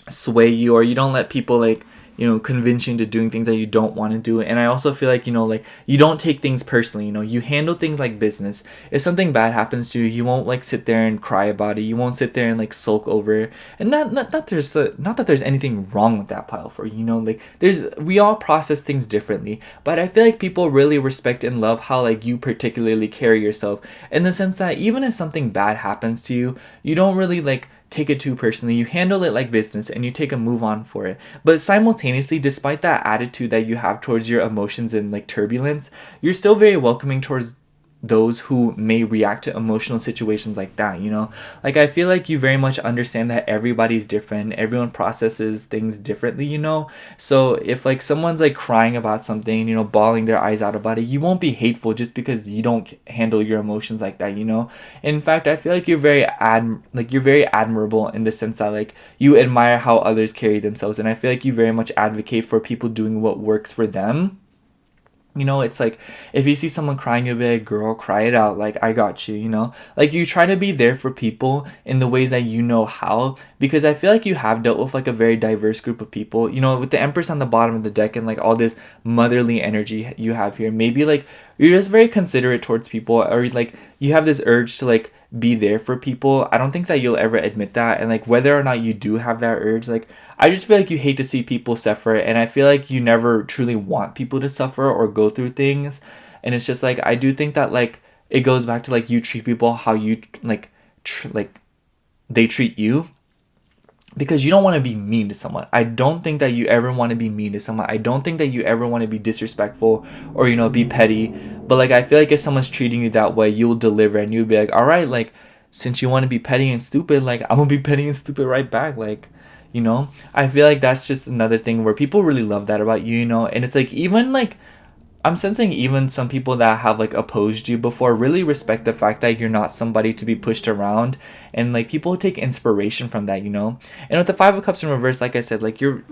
Speaker 1: sway you, or you don't let people, like, you know, convince you into doing things that you don't want to do. And I also feel like, you know, like, you don't take things personally, you know, you handle things like business. If something bad happens to you, you won't, like, sit there and cry about it. You won't sit there and, like, sulk over it. And not that there's anything wrong with that, pile 4, you know, like, we all process things differently, but I feel like people really respect and love how, like, you particularly carry yourself, in the sense that even if something bad happens to you, you don't really, like, take it too personally. You handle it like business and you take a move on for it. But simultaneously, despite that attitude that you have towards your emotions and, like, turbulence, you're still very welcoming towards those who may react to emotional situations like that, you know? Like, I feel like you very much understand that everybody's different. Everyone processes things differently, you know? So if, like, someone's, like, crying about something, you know, bawling their eyes out about it, you won't be hateful just because you don't handle your emotions like that, you know? In fact, I feel like you're very admirable in the sense that, like, you admire how others carry themselves, and I feel like you very much advocate for people doing what works for them. You know, it's like, if you see someone crying, you'll be like, girl, cry it out. Like, I got you, you know? Like, you try to be there for people in the ways that you know how, because I feel like you have dealt with, like, a very diverse group of people. You know, with the Empress on the bottom of the deck and, like, all this motherly energy you have here, maybe, like, you're just very considerate towards people, or, like, you have this urge to, like, be there for people. I don't think that you'll ever admit that. And, like, whether or not you do have that urge, like, I just feel like you hate to see people suffer, and I feel like you never truly want people to suffer or go through things. And it's just like, I do think that, like, it goes back to, like, you treat people how you, like, they treat you, because you don't want to be mean to someone. I don't think that you ever want to be mean to someone. I don't think that you ever want to be disrespectful or, you know, be petty. But, like, I feel like if someone's treating you that way, you'll deliver, and you'll be like, all right, like, since you want to be petty and stupid, like, I'm gonna be petty and stupid right back. Like, you know, I feel like that's just another thing where people really love that about you, you know? And it's like, even, like, I'm sensing even some people that have, like, opposed you before really respect the fact that you're not somebody to be pushed around, and, like, people take inspiration from that, you know? And with the 5 of Cups in reverse, like I said, like, you're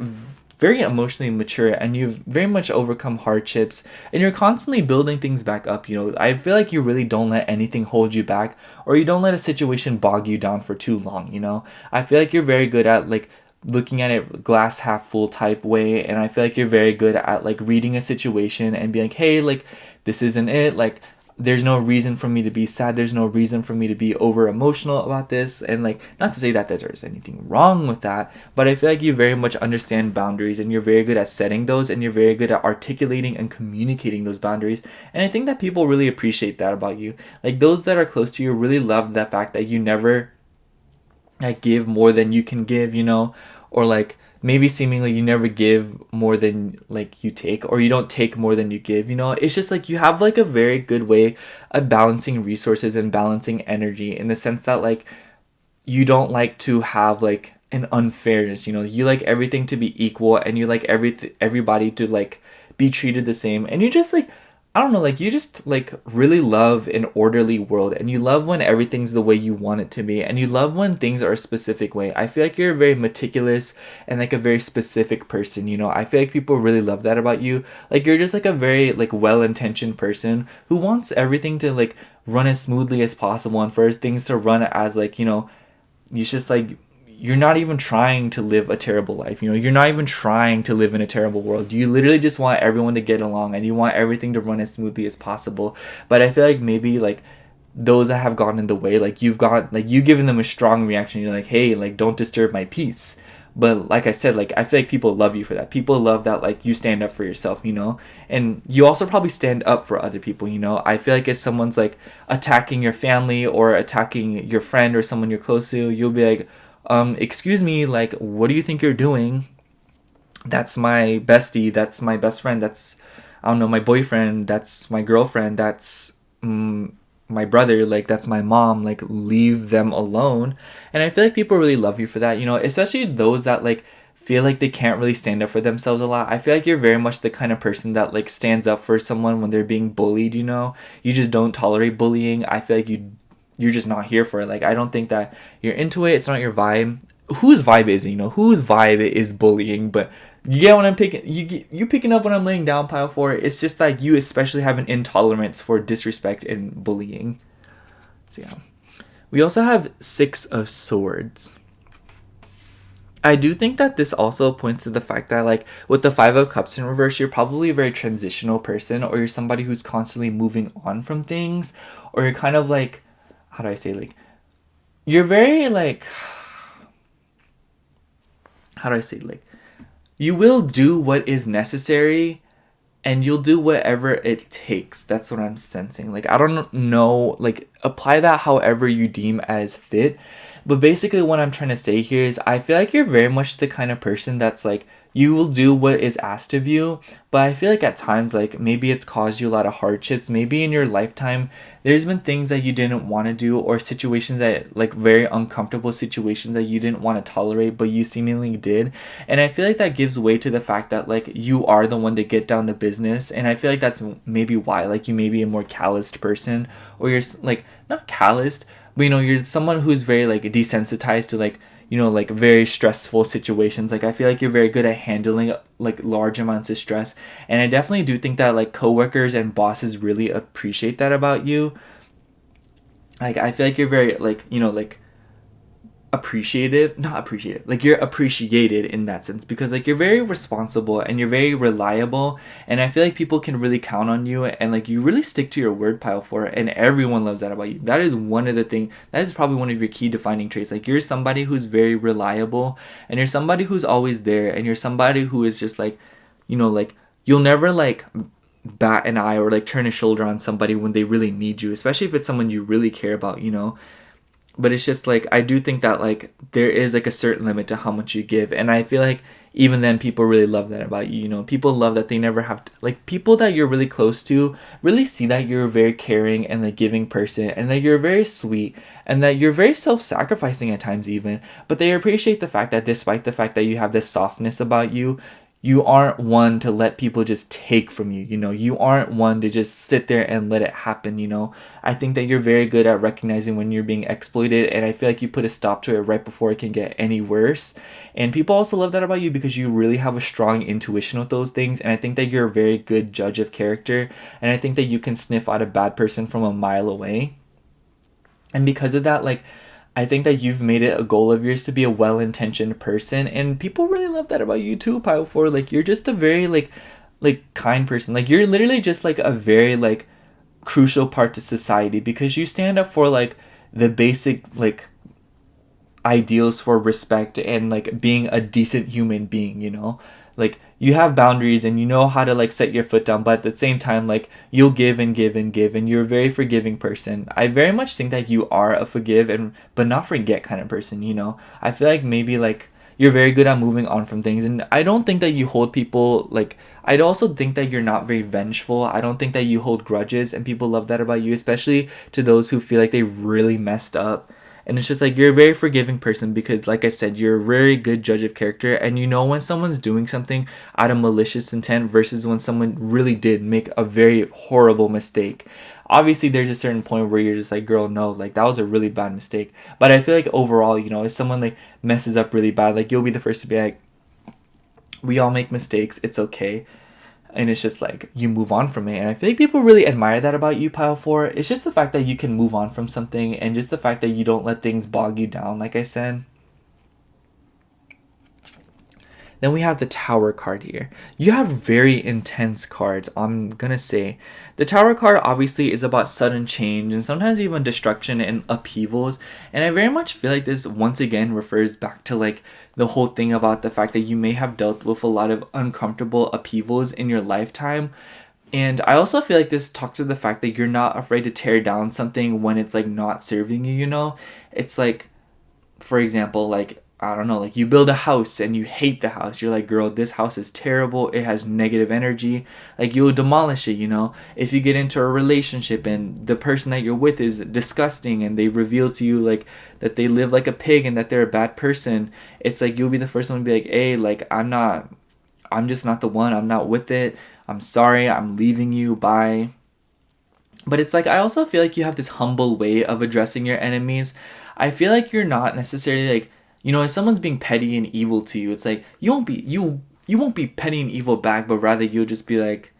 Speaker 1: very emotionally mature, and you've very much overcome hardships, and you're constantly building things back up, you know? I feel like you really don't let anything hold you back, or you don't let a situation bog you down for too long, you know? I feel like you're very good at, like, looking at it glass half full type way, and I feel like you're very good at, like, reading a situation and being like, hey, like, this isn't it, like, there's no reason for me to be sad, there's no reason for me to be over emotional about this. And, like, not to say that there's anything wrong with that, but I feel like you very much understand boundaries, and you're very good at setting those, and you're very good at articulating and communicating those boundaries. And I think that people really appreciate that about you. Like, those that are close to you really love the fact that you never, like, give more than you can give, you know? Or, like, maybe seemingly you never give more than like you take, or you don't take more than you give, you know. It's just like you have like a very good way of balancing resources and balancing energy, in the sense that like you don't like to have like an unfairness, you know. You like everything to be equal, and you like everybody to like be treated the same, and you just like, I don't know, like you just like really love an orderly world, and you love when everything's the way you want it to be, and you love when things are a specific way. I feel like you're very meticulous and like a very specific person, you know. I feel like people really love that about you. Like you're just like a very like well-intentioned person who wants everything to like run as smoothly as possible, and for things to run as like, you know, you just like, you're not even trying to live a terrible life, you know. You're not even trying to live in a terrible world. You literally just want everyone to get along, and you want everything to run as smoothly as possible. But I feel like maybe like those that have gotten in the way, like you've given them a strong reaction. You're like, hey, like don't disturb my peace. But like I said, like I feel like people love you for that. People love that like you stand up for yourself, you know. And you also probably stand up for other people, you know. I feel like if someone's like attacking your family or attacking your friend or someone you're close to, you'll be like, excuse me, like what do you think you're doing? That's my bestie, that's my best friend, that's, I don't know, my boyfriend, that's my girlfriend, that's my brother, like that's my mom, like leave them alone. And I feel like people really love you for that, you know, especially those that like feel like they can't really stand up for themselves a lot. I feel like you're very much the kind of person that like stands up for someone when they're being bullied, you know. You just don't tolerate bullying. I feel like you're just not here for it. Like I don't think that you're into it. It's not your vibe. Whose vibe is it, you know? Whose vibe is bullying? But you get what I'm picking. You picking up what I'm laying down, pile for. It's just like you especially have an intolerance for disrespect and bullying. So yeah. We also have Six of Swords. I do think that this also points to the fact that like with the Five of Cups in reverse, you're probably a very transitional person, or you're somebody who's constantly moving on from things, or you're kind of like, how do I say, like you're very like, how do I say, like you will do what is necessary, and you'll do whatever it takes. That's what I'm sensing. Like I don't know, like apply that however you deem as fit. But basically what I'm trying to say here is I feel like you're very much the kind of person that's like, you will do what is asked of you, but I feel like at times like maybe it's caused you a lot of hardships. Maybe in your lifetime there's been things that you didn't want to do, or situations that like very uncomfortable situations that you didn't want to tolerate but you seemingly did. And I feel like that gives way to the fact that like you are the one to get down to business. And I feel like that's maybe why like you may be a more calloused person, or you're like not calloused, but you know, you're someone who's very like desensitized to like, you know, like very stressful situations. Like I feel like you're very good at handling like large amounts of stress. And I definitely do think that like coworkers and bosses really appreciate that about you. Like I feel like you're very like, you know, like not appreciative, like you're appreciated in that sense, because like you're very responsible and you're very reliable, and I feel like people can really count on you, and like you really stick to your word, pile for it, and everyone loves that about you. That is one of the things, that is probably one of your key defining traits. Like you're somebody who's very reliable, and you're somebody who's always there, and you're somebody who is just like, you know, like you'll never like bat an eye or like turn a shoulder on somebody when they really need you, especially if it's someone you really care about, you know. But it's just like, I do think that like there is like a certain limit to how much you give, and I feel like even then people really love that about you, you know. People love that they never have to, like people that you're really close to really see that you're a very caring and like giving person, and that you're very sweet, and that you're very self-sacrificing at times even, but they appreciate the fact that despite the fact that you have this softness about you, you aren't one to let people just take from you, you know. You aren't one to just sit there and let it happen, you know. I think that you're very good at recognizing when you're being exploited, and I feel like you put a stop to it right before it can get any worse. And people also love that about you because you really have a strong intuition with those things, and I think that you're a very good judge of character, and I think that you can sniff out a bad person from a mile away. And because of that, like I think that you've made it a goal of yours to be a well-intentioned person, and people really love that about you too, Pile 4. Like you're just a very like kind person. Like you're literally just like a very like crucial part to society, because you stand up for like the basic like ideals for respect and like being a decent human being, you know. Like you have boundaries and you know how to like set your foot down, but at the same time like you'll give and give and give, and you're a very forgiving person. I very much think that you are a forgive and but not forget kind of person, you know. I feel like maybe like you're very good at moving on from things. And I don't think that you hold people, like, I also think that you're not very vengeful. I don't think that you hold grudges, and people love that about you, especially to those who feel like they really messed up. And it's just like, you're a very forgiving person because, like I said, you're a very good judge of character, and you know when someone's doing something out of malicious intent versus when someone really did make a very horrible mistake. Obviously, there's a certain point where you're just like, girl, no, like, that was a really bad mistake. But I feel like overall, you know, if someone like messes up really bad, like, you'll be the first to be like, we all make mistakes, it's okay. And it's just like, you move on from it. And I feel like people really admire that about you, pile 4. It's just the fact that you can move on from something, and just the fact that you don't let things bog you down, like I said. Then we have the Tower card here. You have very intense cards, I'm gonna say. The Tower card obviously is about sudden change and sometimes even destruction and upheavals. And I very much feel like this once again refers back to like the whole thing about the fact that you may have dealt with a lot of uncomfortable upheavals in your lifetime. And I also feel like this talks to the fact that you're not afraid to tear down something when it's like not serving you, you know? It's like, for example, like, I don't know, like you build a house and you hate the house. You're like, girl, this house is terrible. It has negative energy. Like, you'll demolish it, you know? If you get into a relationship and the person that you're with is disgusting and they reveal to you like that they live like a pig and that they're a bad person, it's like you'll be the first one to be like, hey, like, I'm just not the one. I'm not with it. I'm sorry. I'm leaving you. Bye. But it's like, I also feel like you have this humble way of addressing your enemies. I feel like you're not necessarily like, you know, if someone's being petty and evil to you, it's like you won't be petty and evil back, but rather you'll just be like,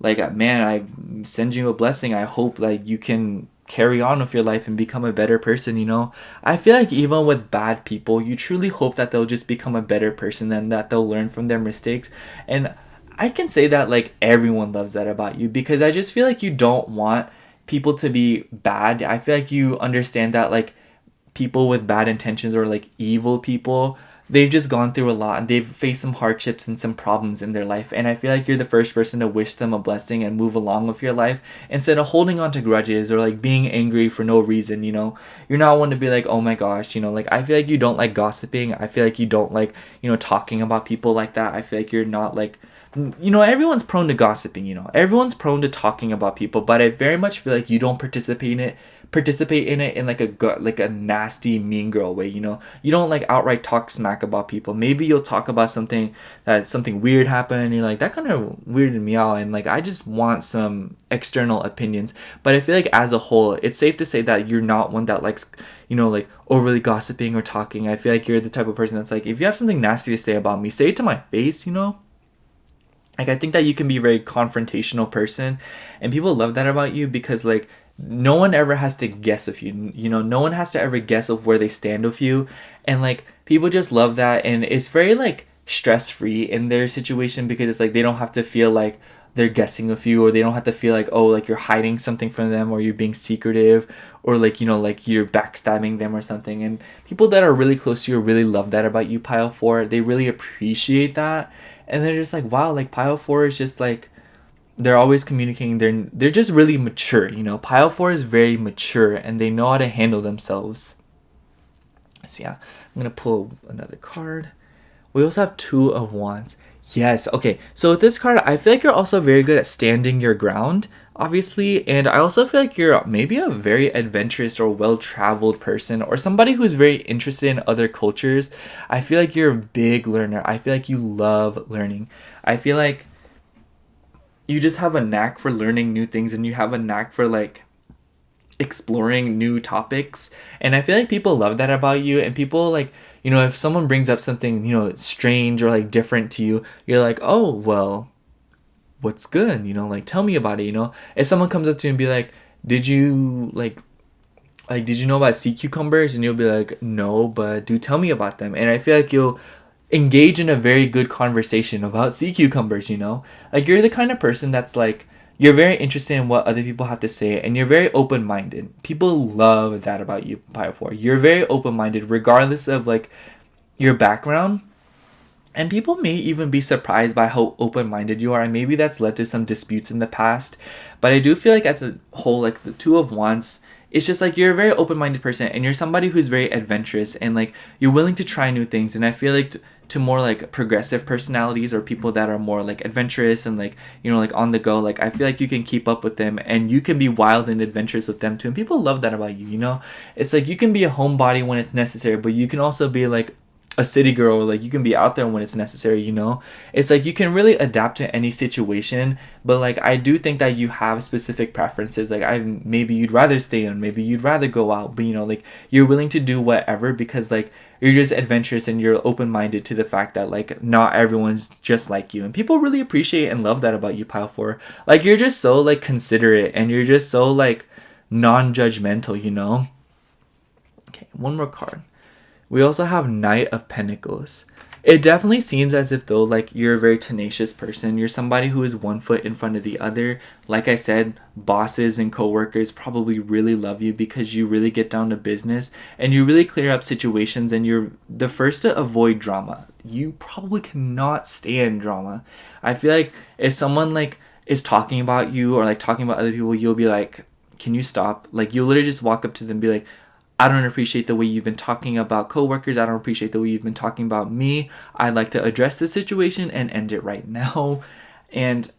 Speaker 1: man, I send you a blessing. I hope like you can carry on with your life and become a better person, you know? I feel like even with bad people, you truly hope that they'll just become a better person and that they'll learn from their mistakes. And I can say that like everyone loves that about you, because I just feel like you don't want people to be bad. I feel like you understand that like people with bad intentions or like evil people, they've just gone through a lot and they've faced some hardships and some problems in their life. And I feel like you're the first person to wish them a blessing and move along with your life instead of holding on to grudges or like being angry for no reason, you know? You're not one to be like, oh my gosh, you know, like I feel like you don't like gossiping. I feel like you don't like, you know, talking about people like that. I feel like you're not like, you know, everyone's prone to gossiping, you know, everyone's prone to talking about people, but I very much feel like you don't participate in it in like a nasty mean girl way, you know? You don't like outright talk smack about people. Maybe you'll talk about something weird happened and you're like, that kind of weirded me out and like I just want some external opinions. But I feel like as a whole, it's safe to say that you're not one that likes, you know, like overly gossiping or talking. I feel like you're the type of person that's like, if you have something nasty to say about me, say it to my face, you know? Like, I think that you can be a very confrontational person, and people love that about you because, like, no one ever has to guess of you. You know, no one has to ever guess of where they stand with you. And, like, people just love that, and it's very, like, stress-free in their situation because it's, like, they don't have to feel like they're guessing with you, or they don't have to feel like, oh, like, you're hiding something from them, or you're being secretive, or, like, you know, like, you're backstabbing them or something. And people that are really close to you really love that about you, Pile 4. They really appreciate that. And they're just like, wow, like Pile 4 is just like, they're always communicating. They're just really mature, you know. Pile 4 is very mature and they know how to handle themselves. So yeah, I'm gonna pull another card. We also have Two of Wands. Yes, okay. So with this card, I feel like you're also very good at standing your ground, obviously. And I also feel like you're maybe a very adventurous or well-traveled person, or somebody who's very interested in other cultures. I feel like you're a big learner. I feel like you love learning. I feel like you just have a knack for learning new things, and you have a knack for like exploring new topics. And I feel like people love that about you, and people like, you know, if someone brings up something, you know, strange or like different to you, you're like, oh, well, what's good? You know, like, tell me about it, you know? If someone comes up to you and be like, did you did you know about sea cucumbers? And you'll be like, no, but do tell me about them. And I feel like you'll engage in a very good conversation about sea cucumbers, you know? Like, you're the kind of person that's like, you're very interested in what other people have to say, and you're very open-minded. People love that about you, Pile 4. You're very open-minded regardless of like your background. And people may even be surprised by how open-minded you are, and maybe that's led to some disputes in the past. But I do feel like as a whole, like the Two of Wands it's just like you're a very open-minded person, and you're somebody who's very adventurous, and like you're willing to try new things. And I feel like to more like progressive personalities, or people that are more like adventurous and like, you know, like on the go, like I feel like you can keep up with them, and you can be wild and adventurous with them too, and people love that about you, you know. It's like you can be a homebody when it's necessary, but you can also be like a city girl, or like you can be out there when it's necessary, you know. It's like you can really adapt to any situation, but like I do think that you have specific preferences. Like maybe you'd rather stay in, maybe you'd rather go out, but you know, like you're willing to do whatever because like you're just adventurous, and you're open-minded to the fact that like not everyone's just like you, and people really appreciate and love that about you, pile 4. Like you're just so like considerate, and you're just so like non-judgmental, you know. Okay, one more card. We also have Knight of Pentacles. It definitely seems as if though like you're a very tenacious person. You're somebody who is one foot in front of the other. Like I said, bosses and coworkers probably really love you because you really get down to business, and you really clear up situations, and you're the first to avoid drama. You probably cannot stand drama. I feel like if someone like is talking about you, or like talking about other people, you'll be like, can you stop? Like you'll literally just walk up to them and be like, I don't appreciate the way you've been talking about coworkers. I don't appreciate the way you've been talking about me. I'd like to address the situation and end it right now. And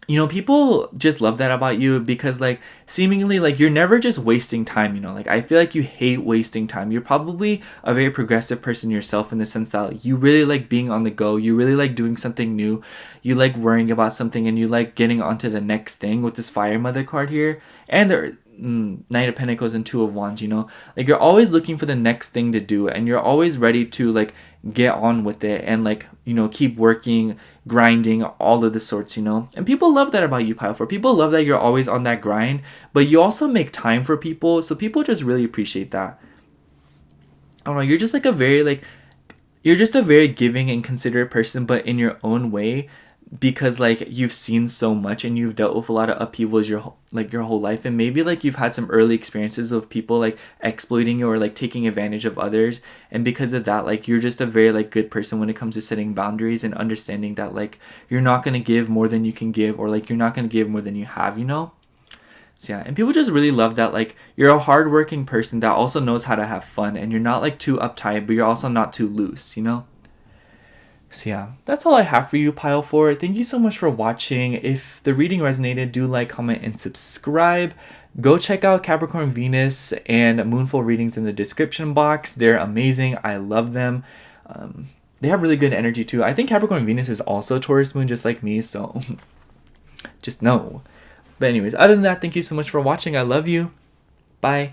Speaker 1: you know, people just love that about you because like seemingly like you're never just wasting time, you know. Like I feel like you hate wasting time. You're probably a very progressive person yourself, in the sense that like, you really like being on the go. You really like doing something new. You like worrying about something, and you like getting onto the next thing with this Fire Mother card here. And there Knight of Pentacles and Two of Wands, you know. Like you're always looking for the next thing to do, and you're always ready to like get on with it, and like, you know, keep working, grinding, all of the sorts, you know. And people love that about you, pile 4. People love that you're always on that grind, but you also make time for people, so people just really appreciate that. I don't know, you're just like you're just a very giving and considerate person, but in your own way, because like you've seen so much, and you've dealt with a lot of upheavals your whole life, and maybe like you've had some early experiences of people like exploiting you, or like taking advantage of others, and because of that like you're just a very like good person when it comes to setting boundaries and understanding that like you're not going to give more than you can give, or like you're not going to give more than you have, you know. So yeah, and people just really love that like you're a hardworking person that also knows how to have fun, and you're not like too uptight, but you're also not too loose, you know. So yeah, that's all I have for you, pile 4. Thank you so much for watching. If the reading resonated, do like, comment, and subscribe. Go check out Capricorn Venus and Moonful Readings in the description box. They're amazing. I love them. They have really good energy too. I think Capricorn Venus is also Taurus Moon, just like me, so just know. But anyways, other than that, thank you so much for watching. I love you. Bye.